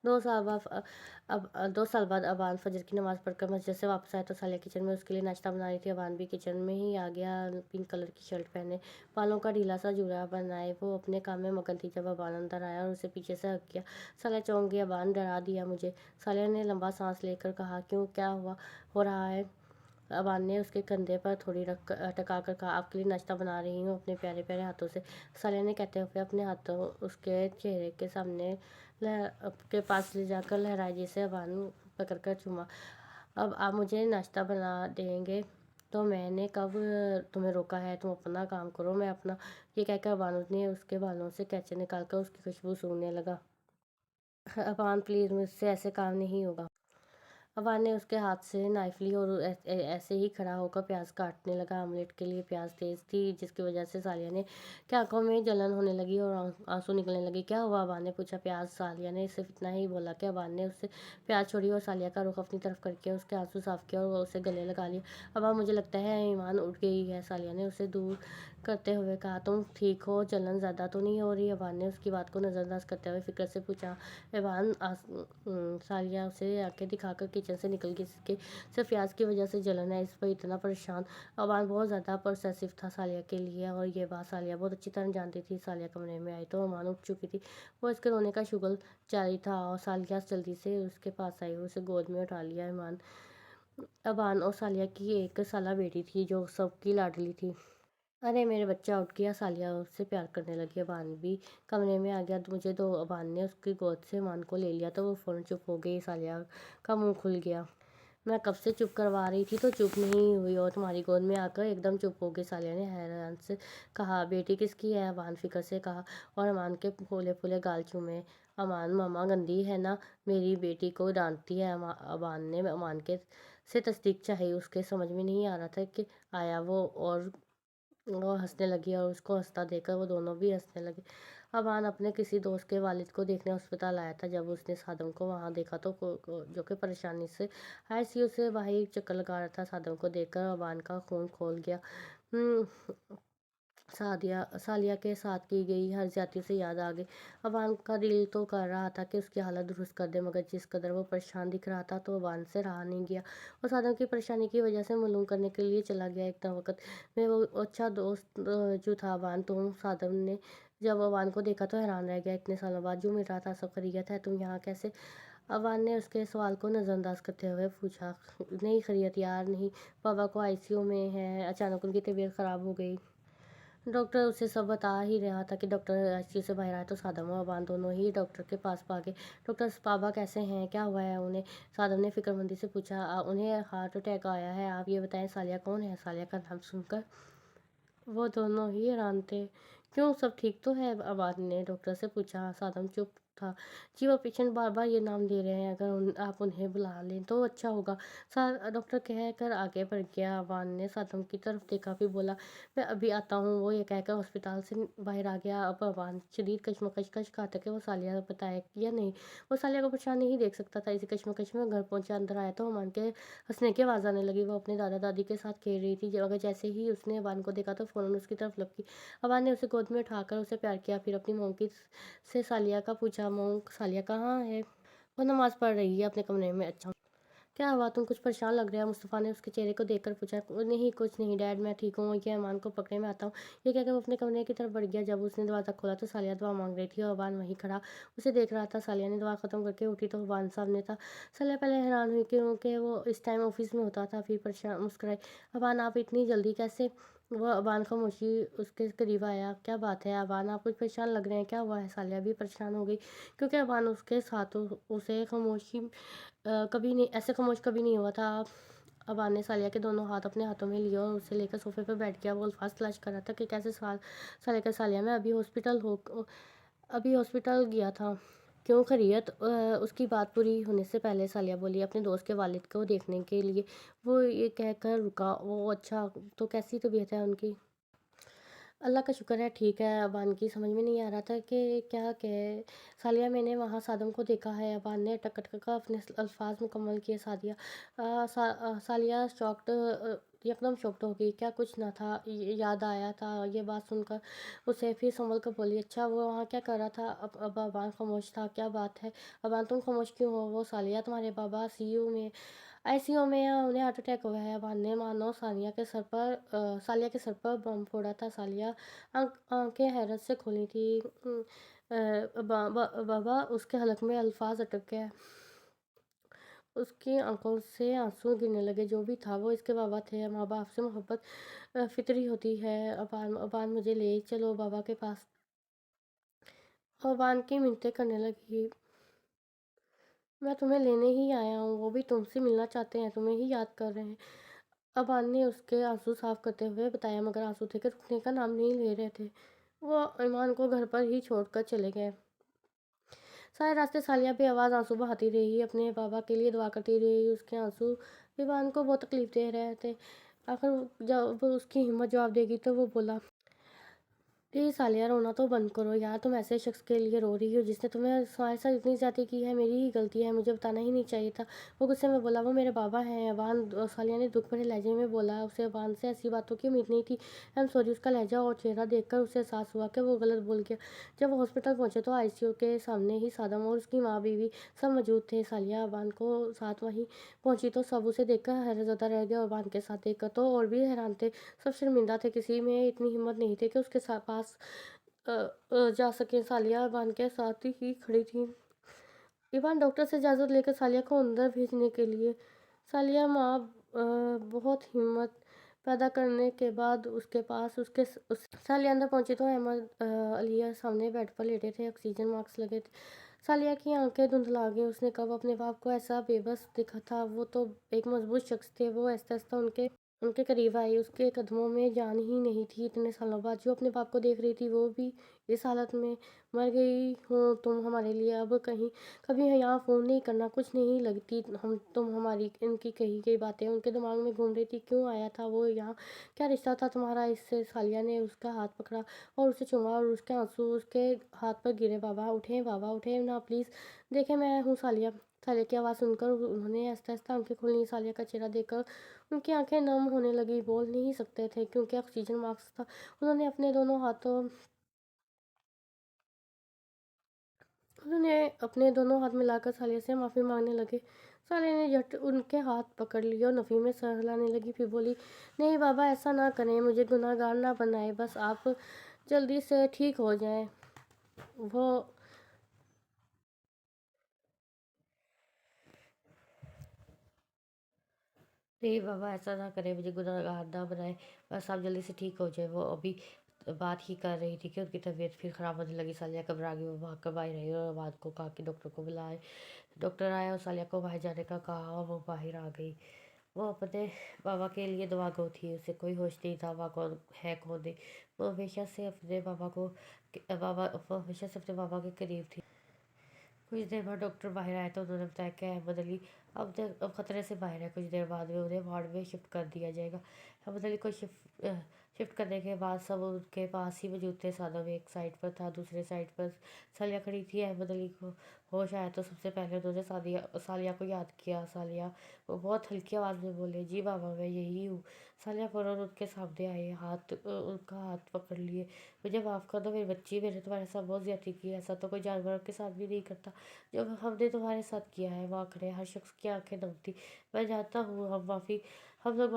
2 साल बाद 2 साल बाद अबान फजर की नमाज़ पढ़कर मस्जिद से वापस आया तो सालिया किचन में उसके लिए नाश्ता बना रही थी। अबान भी किचन में ही आ गया, पिंक कलर की शर्ट पहने, बालों का ढीला सा जुड़ा बनाए। वो अपने काम में मगन थी जब अबान अंदर आया और उसे पीछे से हक किया। सालिया चौंक गई। अबान, डरा दिया मुझे, सालिया ने लंबा सांस लेकर कहा। क्यों, क्या हुआ हो रहा है? अबान ने उसके कंधे पर थोड़ी रख टका कर कहा, आपके लिए नाश्ता बना रही हूँ अपने प्यारे प्यारे हाथों से। सालिया ने कहते हुए अपने हाथों उसके चेहरे के सामने के पास ले जाकर लहराए, जिसे अबान पकड़ कर चूमा। अब आप मुझे नाश्ता बना देंगे तो मैंने कब तुम्हें रोका है, तुम अपना काम करो, मैं अपना। ये कहकर अबान ने उसके बालों से कैंची निकालकर उसकी खुशबू सूंघने लगा। अबान प्लीज़, मुझसे ऐसे काम नहीं होगा। अबान ने उसके हाथ से नाइफ ली और ऐसे ही खड़ा होकर प्याज काटने लगा। आमलेट के लिए प्याज तेज थी, जिसकी वजह से सालिया ने की आंखों में जलन होने लगी और आंसू निकलने लगे। क्या हुआ, अबान ने पूछा। प्याज। सालिया ने सिर्फ इतना ही बोला कि अबान ने उससे प्याज छोड़ी और सालिया का रुख अपनी तरफ करके उसके आंसू साफ किया और उसे गले लगा लिया। अबान, मुझे लगता है ईमान उठ गई है, सालिया ने उसे दूर करते हुए कहा। तुम ठीक हो, जलन ज़्यादा तो नहीं हो रही? अबान ने उसकी बात को नज़रअंदाज करते हुए फिक्र से पूछा। ईमान सालिया उसे आंखें दिखाकर किचन से निकल गई। इसके सिर्फ प्याज की वजह से जलन है, इस पर इतना परेशान। अबान बहुत ज़्यादा पोसेसिव था सालिया के लिए और ये बात सालिया बहुत अच्छी तरह जानती थी। सालिया कमरे में आई तो अबान उठ चुकी थी। वो इसके रोने का शुगल जारी था और सालिया जल्दी से उसके पास आई और उसे गोद में उठा लिया। अबान और सालिया की एक साला बेटी थी जो सबकी लाडली थी। अरे मेरे बच्चा उठ गया, सालिया उससे प्यार करने लगी। अबान भी कमरे में आ गया। मुझे दो। अबान ने उसकी गोद से ईमान को ले लिया तो वो फ़ौरन चुप हो गई। सालिया का मुंह खुल गया। मैं कब से चुप करवा रही थी तो चुप नहीं हुई और तुम्हारी गोद में आकर एकदम चुप हो गई, सालिया ने हैरान से कहा। बेटी किसकी है? अबान फिक्र से कहा और अमान के फूले फूले गाल चूमे। अमान, मम्मा गंदी है ना, मेरी बेटी को डांटती है। अबान ने अमान के से तस्दीक चाहिए। उसके समझ में नहीं आ रहा था कि आया और वो हंसने लगी और उसको हंसता देखकर वो दोनों भी हंसने लगे। अबान अपने किसी दोस्त के वालिद को देखने अस्पताल आया था। जब उसने सादम को वहां देखा तो जो कि परेशानी से आईसीयू से बाहर चक्कर लगा रहा था, सादम को देखकर अबान का खून खोल गया। सालिया के साथ की गई हर ज्यादती से याद आ गई। अबान का दिल तो कर रहा था कि उसकी हालत दुरुस्त कर दे, मगर जिस कदर वो परेशान दिख रहा था तो अबान से रहा नहीं गया और सादम की परेशानी की वजह से मालूम करने के लिए चला गया। एक वक्त में वो अच्छा दोस्त जो था अबान, तुम। सादम ने जब अबान को देखा तो हैरान रह गया। इतने सालों बाद जो मिल रहा था सब खैरियत है, तुम यहाँ कैसे? अबान ने उसके सवाल को नज़रअंदाज करते हुए पूछा। नहीं खैरियत यार, नहीं। पापा को आईसीयू में है, अचानक उनकी तबीयत ख़राब हो गई। डॉक्टर उसे सब बता ही रहा था कि डॉक्टर आईसीयू से बाहर आए तो सादम और अबान दोनों ही डॉक्टर के पास भागे। डॉक्टर, पापा कैसे हैं, क्या हुआ है उन्हें? सादम ने फिक्रमंदी से पूछा। उन्हें हार्ट अटैक आया है, आप ये बताएं। सालिया कौन है? सालिया का नाम सुनकर वो दोनों ही हैरान थे। क्यों, सब ठीक तो है? अबान ने डॉक्टर से पूछा। सादम चुप था। जी, वो पेशेंट बार बार ये नाम ले रहे हैं, अगर आप उन्हें बुला लें तो अच्छा होगा। डॉक्टर कहकर आगे बढ़ गया। अबान ने सादम की तरफ देखा, फिर बोला, मैं अभी आता हूँ। वो ये कहकर अस्पताल से बाहर आ गया। अब अबान शदीद कश्मकश कहा था कि वो सालिया बताया या नहीं। वो सालिया को परेशान नहीं देख सकता था। इसी कश्मकश में घर पहुंचा। अंदर आया तो अबान के हंसने की आवाज़ आने लगी। वो अपने दादा दादी के साथ खेल रही थी, मगर जैसे ही उसने अबान को देखा तो फ़ौरन उसकी तरफ लपकी। अबान ने उसे गोद में उठाकर उसे प्यार किया, फिर अपनी मोम की से सालिया का पूछा। मोम, सालिया कहाँ है? वो नमाज़ पढ़ रही है अपने कमरे में। अच्छा, क्या हुआ, तुम कुछ परेशान लग रहे हो? मुस्तफ़ा ने उसके चेहरे को देखकर पूछा। नहीं, कुछ नहीं डैड, मैं ठीक हूँ, ये अमान को पकड़े में आता हूँ। ये कहकर वो अपने कमरे की तरफ बढ़ गया। जब उसने दरवाज़ा खोला तो सालिया दुआ मांग रही थी और अबान वहीं खड़ा उसे देख रहा था। सालिया ने दुआ ख़त्म करके उठी तो अबान सामने था। सालिया पहले हैरान हुई क्योंकि वो इस टाइम ऑफिस में होता था, फिर परेशान मुस्कुराई। अबान, आप इतनी जल्दी कैसे? वह अबान खामोशी उसके करीब आया। क्या बात है अबान, आप कुछ परेशान लग रहे हैं, क्या हुआ है? सालिया भी परेशान हो गई क्योंकि अबान उसके साथ उसे खामोशी कभी नहीं, ऐसे खामोश कभी नहीं हुआ था। अबान ने सालिया के दोनों हाथ अपने हाथों में लिए और उसे लेकर सोफे पर बैठ गया। वो अल्फाज तलाश कर रहा था कि कैसे सालिया का। सालिया, मैं अभी हॉस्पिटल गया था। क्यों, खैरियत? उसकी बात पूरी होने से पहले सालिया बोली, अपने दोस्त के वालिद को देखने के लिए। वो ये कहकर रुका। वो अच्छा, तो कैसी तबीयत है उनकी? अल्लाह का शुक्र है, ठीक है। अबान की समझ में नहीं आ रहा था कि क्या कहे। सालिया, मैंने वहाँ सादम को देखा है। अबान ने टक टक का अपने अल्फाज मुकम्मल किए। सालिया शॉक्ड, एकदम शॉक्ड हो गई। क्या कुछ ना था, याद आया था? ये बात सुनकर उसे फिर संभल कर बोली, अच्छा वो वहाँ क्या कर रहा था? अब अबान खामोश था। क्या बात है अबान, तुम खामोश क्यों हो? वो सालिया, तुम्हारे बाबा सीयू में आईसीयू में उन्हें हार्ट अटैक हुआ है। अबान ने मानो सालिया के सर पर बम फोड़ा था। सालिया आंखें हैरत से खोली थी। बाबा, उसके हलक में अल्फाज अटक गए। اس کی آنکھوں سے آنسو گرنے لگے۔ جو بھی تھا وہ اس کے بابا تھے۔ ماں باپ سے محبت فطری ہوتی ہے۔ ابان ابان مجھے لے چلو بابا کے پاس۔ ابان کی منتیں کرنے لگی، میں تمہیں لینے ہی آیا ہوں، وہ بھی تم سے ملنا چاہتے ہیں، تمہیں ہی یاد کر رہے ہیں۔ ابان نے اس کے آنسو صاف کرتے ہوئے بتایا، مگر آنسو تھے کہ رکنے کا نام نہیں لے رہے تھے۔ وہ ایمان کو گھر پر ہی چھوڑ کر چلے گئے۔ سارے راستے سالیہ بے آواز آنسو بہاتی رہی، اپنے بابا کے لیے دعا کرتی رہی۔ اس کے آنسو ایمان کو بہت تکلیف دے رہے تھے۔ آخر جب اس کی ہمت جواب دے گی تو وہ بولا، پلیز سالیہ، رونا تو بند کرو یار، تم ایسے شخص کے لیے رو رہی ہو جس نے تمہیں ہمارے ساتھ اتنی زیادتی کی ہے، میری ہی غلطی ہے، مجھے بتانا ہی نہیں چاہیے تھا۔ وہ غصے میں بولا، وہ میرے بابا ہیں۔ ابان سالیہ نے دکھ بھرے لہجے میں بولا، اسے ابان سے ایسی باتوں کی امید نہیں تھی۔ M sorry. اس کا لہجہ اور چہرہ دیکھ کر اسے احساس ہوا کہ وہ غلط بول گیا۔ جب وہ ہاسپٹل پہنچے تو آئی سی یو کے سامنے ہی سادم اور اس کی ماں بیوی سب موجود تھے۔ سالیہ ابان کو ساتھ وہیں پہنچی تو سب اسے دیکھ کر حیرت زدہ رہ گئے، اور ابان کے ساتھ دیکھ کر تو اور بھی حیران تھے۔ سب شرمندہ تھے، کسی میں اتنی ہمت نہیں تھی کہ اس کے پاس جا سکیں۔ سالیہ ابان کے ساتھ ہی کھڑی تھی۔ ایوان ڈاکٹر سے اجازت لے کر سالیہ کو اندر بھیجنے کے لیے۔ سالیہ ماں بہت ہمت پیدا کرنے کے بعد اس کے پاس سالیہ اندر پہنچی تو احمد علیہ سامنے بیڈ پر لیٹے تھے، آکسیجن ماسک لگے تھے۔ سالیہ کی آنکھیں دھندلا گئیں۔ اس نے کب اپنے باپ کو ایسا بے بس دیکھا تھا؟ وہ تو ایک مضبوط شخص تھے۔ وہ آہستہ آہستہ ان کے قریب آئی۔ اس کے قدموں میں جان ہی نہیں تھی۔ اتنے سالوں بعد جو اپنے باپ کو دیکھ رہی تھی، وہ بھی اس حالت میں۔ مر گئی ہوں تم ہمارے لیے، اب کبھی یہاں فون نہیں کرنا، کچھ نہیں لگتی تم ہماری۔ ان کی کہی گئی باتیں ان کے دماغ میں گھوم رہی تھی۔ کیوں آیا تھا وہ یہاں؟ کیا رشتہ تھا تمہارا اس سے؟ سالیہ نے اس کا ہاتھ پکڑا اور اسے چوما، اور اس کے آنسو اس کے ہاتھ پر گرے۔ بابا اٹھیں، بابا اٹھیں نا پلیز، دیکھیں میں ہوں سالیہ۔ سالیہ کی آواز سن کر انہوں نے آہستہ آہستہ آنکھیں کھولیں۔ سالیہ کا چہرہ دیکھ کر ان کی آنکھیں نم ہونے لگیں۔ بول نہیں سکتے تھے کیونکہ آکسیجن ماسک تھا۔ انہوں نے اپنے دونوں ہاتھ ملا کر سالیہ سے معافی مانگنے لگے۔ سالیہ نے جھٹ ان کے ہاتھ پکڑ لیے اور نفی میں سر ہلانے لگی، پھر بولی، نہیں بابا ایسا نہ کریں، مجھے گناہ گار نہ بنائیں، بس آپ جلدی سے ٹھیک ہو جائیں۔ وہ نہیں بابا ایسا نہ کریں، مجھے گناہ گار نہ بنائیں، بس آپ جلدی سے ٹھیک ہو جائیں۔ وہ ابھی بات ہی کر رہی تھی کہ ان کی طبیعت پھر خراب ہونے لگی۔ سالیہ گھبرا گئی، وہ بھاگ کر باہر رہی اور آباد کو کہا کہ ڈاکٹر کو بلائے۔ ڈاکٹر آیا اور سالیہ کو باہر جانے کا کہا اور وہ باہر آ گئی۔ وہ اپنے بابا کے لیے دعا گو تھی، اسے کوئی ہوش نہیں تھا وہ کون ہے کون نہیں۔ وہ ہمیشہ سے اپنے بابا کے قریب تھی۔ کچھ دیر بعد ڈاکٹر باہر آئے تو انہوں نے بتایا کہ احمد علی اب خطرے سے باہر ہے، کچھ دیر بعد میں انہیں وارڈ میں شفٹ کر دیا جائے گا۔ احمد علی کو شفٹ کرنے کے بعد سب ان کے پاس ہی موجود تھے۔ سادم ایک سائڈ پر تھا، دوسرے سائڈ پر سالیہ کھڑی تھی۔ احمد علی کو ہوش آیا تو سب سے پہلے انہوں نے سالیہ کو یاد کیا۔ سالیہ، وہ بہت ہلکی آواز میں بولے، جی بابا میں یہی ہوں۔ سالیہ فوراً ان کے سامنے آئی، ان کا ہاتھ پکڑ لیے، مجھے معاف کر دو میری بچی، میں نے تمہارے ساتھ بہت زیادتی کی ہے، ایسا تو کوئی جانوروں کے ساتھ بھی نہیں کرتا جو ہم نے تمہارے ساتھ کیا ہے۔ وہ آنکھیں، ہر شخص کی آنکھیں نم تھی۔ میں جانتا ہوں ہم لوگ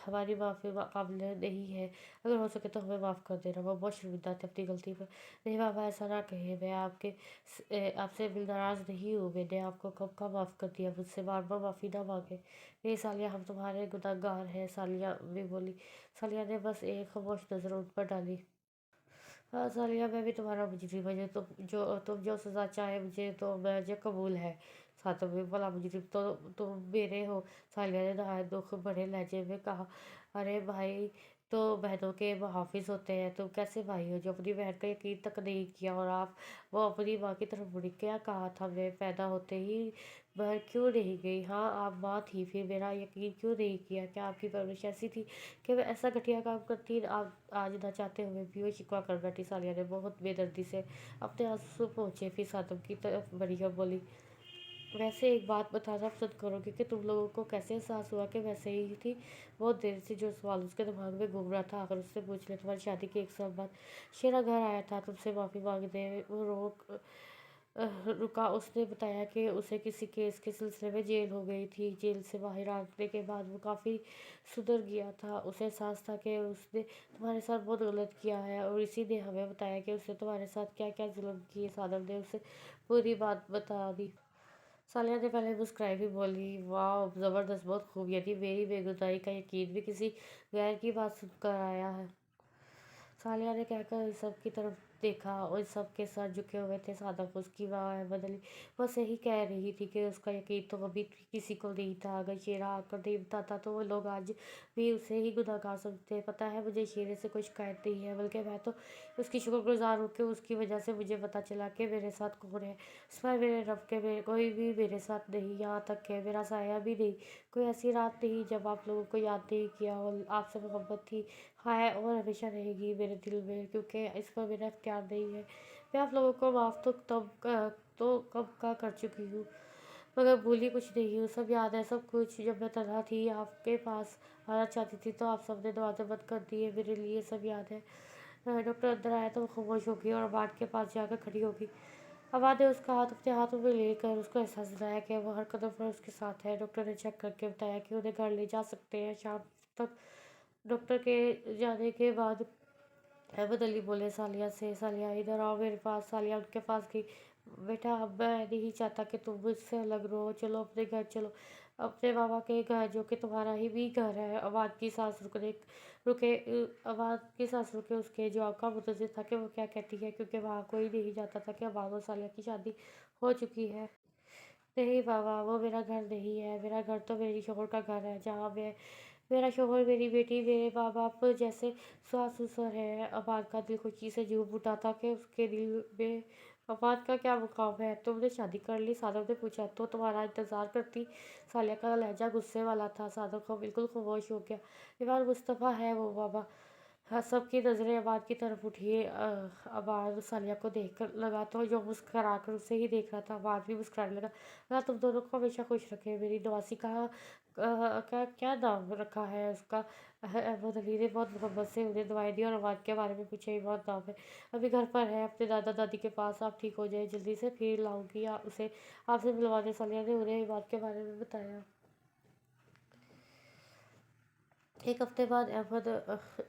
ہماری معافی قابل نہیں ہے، اگر ہو سکے تو ہمیں معاف کر دینا۔ وہ بہت شرمندہ تھے اپنی غلطی پر۔ نہیں بابا ایسا نہ کہیں، میں آپ سے ناراض نہیں ہوں، میں نے آپ کو کب کا معاف کر دیا، مجھ سے بار بار معافی نہ مانگیں۔ نہیں سالیہ، ہم تمہارے گناہ گار ہیں، سالیہ بھی بولی۔ سالیہ نے بس ایک خاموش نظر ان پر ڈالی۔ ہاں سالیہ، میں بھی تمہارا مجرم، تم جو سزا چاہے مجھے قبول ہے۔ ساتوں میں بلا مجرم تو تم میرے ہو، سالیہ نے نہایت دکھ بھرے لہجے میں کہا۔ ارے بھائی تو بہنوں کے محافظ ہوتے ہیں، تم کیسے بھائی ہو جو اپنی بہن کا یقین تک نہیں کیا؟ اور وہ اپنی ماں کی طرف مڑی، کیا کہا تھا میں پیدا ہوتے ہی باہر کیوں نہیں گئی؟ ہاں آپ ماں تھی، پھر میرا یقین کیوں نہیں کیا؟ کیا آپ کی پرورش ایسی تھی کہ میں ایسا گھٹیا کام کرتی؟ آج نہ چاہتے ہوئے بھی وہ شکوہ کر بیٹھی۔ سالیہ نے بہت بے دردی سے اپنے آنسو پوچھے، پھر ساتم کی طرف بڑھی اور بولی، ویسے ایک بات بتانا پسند کرو گے کہ تم لوگوں کو کیسے احساس ہوا کہ میں صحیح تھی؟ بہت دیر سے جو سوال اس کے دماغ میں گھوم رہا تھا، آخر اس سے پوچھ لیا، تمہاری شادی کے 1 سال بعد شیرا گھر آیا تھا تم سے معافی مانگنے، وہ رکا۔ اس نے بتایا کہ اسے کسی کیس کے سلسلے میں جیل ہو گئی تھی۔ جیل سے باہر آنے کے بعد وہ کافی سدھر گیا تھا۔ اسے احساس تھا کہ اس نے تمہارے ساتھ بہت غلط کیا ہے، اور اسی نے ہمیں بتایا کہ اس نے تمہارے ساتھ کیا کیا ظلم کیے۔ سادم نے اسے پوری بات بتا دی۔ सालिया ने पहले मुस्कुराई भी बोली, वाह ज़बरदस्त, बहुत खूब, यानी मेरी बेगुनाही का यकीन भी किसी गैर की बात सुनकर आया है। सालिया ने कहकर इस सब की तरफ देखा और इस सब के सर झुके हुए थे। सादक उसकी बात बदली, वो सही कह रही थी कि उसका यकीन तो कभी किसी को नहीं था। अगर शेरा आकर नहीं बताता तो वो लोग आज भी उसे ही गुनहगार समझते। पता है, मुझे शेरे से कोई शिकायत नहीं है, बल्कि मैं तो उसकी शुक्रगुजार हूँ कि उसकी वजह से मुझे पता चला कि मेरे साथ कौन है। सिवाय मेरे रब के कोई भी मेरे साथ नहीं, यहाँ तक कि मेरा साया भी नहीं। कोई ऐसी रात नहीं जब आप लोगों को याद नहीं किया, और आपसे मोहब्बत थी, है और हमेशा रहेगी मेरे दिल में, क्योंकि इस पर मेरा इख्तियार नहीं है। मैं आप लोगों को माफ़ तो कब का कर चुकी हूँ, मगर भूली कुछ नहीं हूँ। सब याद है, सब कुछ। जब मैं तन्हा थी, आपके पास आना चाहती थी, तो आप सबने दरवाजे बंद कर दिए मेरे लिए, सब याद है। डॉक्टर अंदर आया तो वो खामोश होगी और अबाद के पास जाकर खड़ी होगी। अबाद ने उसका हाथ अपने हाथों में लेकर उसको एहसास दिलाया कि वो हर कदम पर उसके साथ है। डॉक्टर ने चेक करके बताया कि उन्हें घर ले जा सकते हैं शाम तक। डॉक्टर के जाने के बाद अहमद अली बोले सालिया से, सालिया इधर आओ मेरे पास। सालिया उनके पास गई। बेटा, अब मैं नहीं चाहता कि तुम मुझसे अलग रहो, चलो अपने घर चलो, अपने मामा के घर, जो कि तुम्हारा ही भी घर है। अवाद की सांस रुके अवाद की सांस रुके उसके जवाब का मुंतज़िर था कि वो क्या कहती है, क्योंकि वहाँ कोई नहीं जानता था कि अवाद और सालिया की शादी हो चुकी है। नहीं बाबा, वो मेरा घर नहीं है। मेरा घर तो मेरी शोहर का घर है, जहाँ मेरा शोहर, मेरी बेटी, मेरे माँ बाप जैसे सास ससुर है। अबाद का दिल खुशी से झूम उठा था कि उसके दिल में अबाद का क्या मुकाम है। तुमने शादी कर ली? सादक ने पूछा। तो तुम्हारा इंतज़ार करती। सालिया का लहजा गुस्से वाला था। सादक को बिल्कुल खामोश हो गया। इमाम मुस्तफ़ा है वो बाबा। हाँ, सबकी नज़रें अबाद की तरफ उठी। अबाद सालिया को देखकर लगा तो जो मुस्करा कर उसे ही देख रहा था। अबाद भी मुस्कुराने लगा। अल्लाह तुम दोनों को हमेशा खुश रखे। मेरी नवासी का क्या क्या नाम रखा है उसका? अहमद अली ने बहुत मोहब्बत से उन्हें दवाई दी और अबाद के बारे में पूछा। ये बहुत नाम है, अभी घर पर है अपने दादा दादी के पास। आप ठीक हो जाए जल्दी से, फिर लाऊंगी उसे आपसे मिलवाने। सालिया ने उन्हें अबाद के बारे में बताया। एक हफ्ते बाद अहमद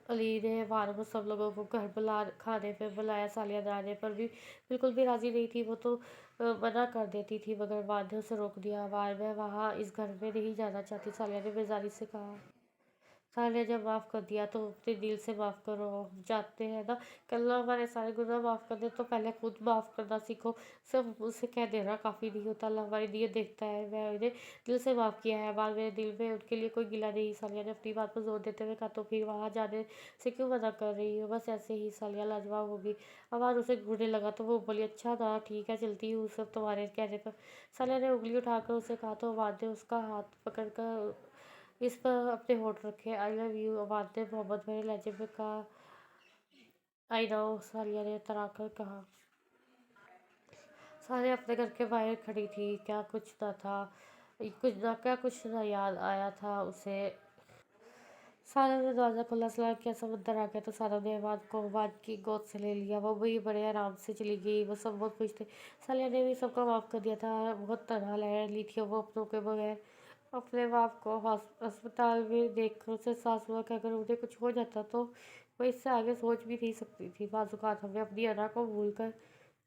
अली ने वारों में सब लोगों को घर खाने पे बुलाया। सालिया ने आने पर भी बिल्कुल भी राजी नहीं थी। वो तो मना कर देती थी, मगर बाद ने उसे रोक दिया। वार मैं वहाँ इस घर में नहीं जाना चाहती, सालिया ने बेजारी से कहा। साले ने जब माफ़ कर दिया तो अपने दिल से माफ़ करो। हम चाहते हैं ना कि अल्लाह हमारे सारे गुनाह माफ़ कर दे, तो पहले खुद माफ़ करना सीखो। सिर्फ उसे कह देना काफ़ी नहीं होता, अल्लाह हमारी नीयत देखता है। मैं उन्हें दिल से माफ़ किया है, बाद मेरे दिल में उनके लिए कोई गिला नहीं। सालिया ने अपनी बात पर जोर देते हुए कहा। तो फिर वहाँ जाने से क्यों मना कर रही हो? बस ऐसे ही। सालिया लाजवाब होगी। आवाज़ उसे घूरने लगा तो वो बोली, अच्छा ना ठीक है, चलती हूँ सब तुम्हारे कहने पर। सालिया ने उंगली उठाकर उसे कहा तो आवाज़ ने उसका हाथ पकड़कर इस पर अपने होठ रखे। आई लव यू, अबाद ने मोहब्बत भरे लहजे में कहा। आई नो, सालिया ने तराकर कहा। सालिया अपने घर के बाहर खड़ी थी। क्या कुछ ना याद आया था उसे। सारा ने दरवाज़ा खोला, सलाम किया, सब अंदर आ गया तो सारा ने अबाद की गोद से ले लिया। वो भी बड़े आराम से चली गई। वो सब बहुत खुश थे। सालिया ने भी सबको माफ़ कर दिया था। बहुत तनहा रह ली थी वो अपनों के बगैर। अपने बाप को अस्पताल में देखकर उसे एहसास हुआ कि अगर उन्हें कुछ हो जाता तो वो इससे आगे सोच भी नहीं सकती थी। बाज़-औक़ात हमें अपनी अना को भूलकर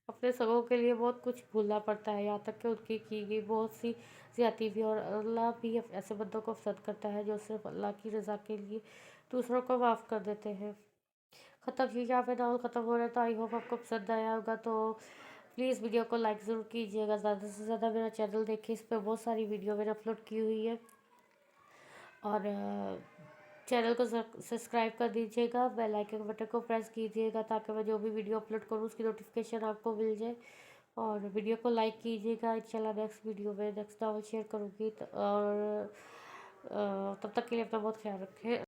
अपने सगों के लिए बहुत कुछ भूलना पड़ता है, यहाँ तक कि उनकी की गई बहुत सी ज़्यादती भी। और अल्लाह भी ऐसे बंदों को पसंद करता है जो सिर्फ अल्लाह की रज़ा के लिए दूसरों को माफ़ कर देते हैं। ख़त्म हुई यहाँ पे नावल ख़त्म हो रहा है। तो आई होप आपको पसंद आया होगा। तो प्लीज़ वीडियो को लाइक ज़रूर कीजिएगा। ज़्यादा से ज़्यादा मेरा चैनल देखिए, इस पर बहुत सारी वीडियो मैंने अपलोड की हुई है। और चैनल को सब्सक्राइब कर दीजिएगा, बेल आइकन बटन को प्रेस कीजिएगा, ताकि मैं जो भी वीडियो अपलोड करूँ उसकी नोटिफिकेशन आपको मिल जाए। और वीडियो को लाइक कीजिएगा। इंशाल्लाह नेक्स्ट वीडियो में नेक्स्ट नावल शेयर करूँगी। और तब तक के लिए अपना बहुत ख्याल रखें।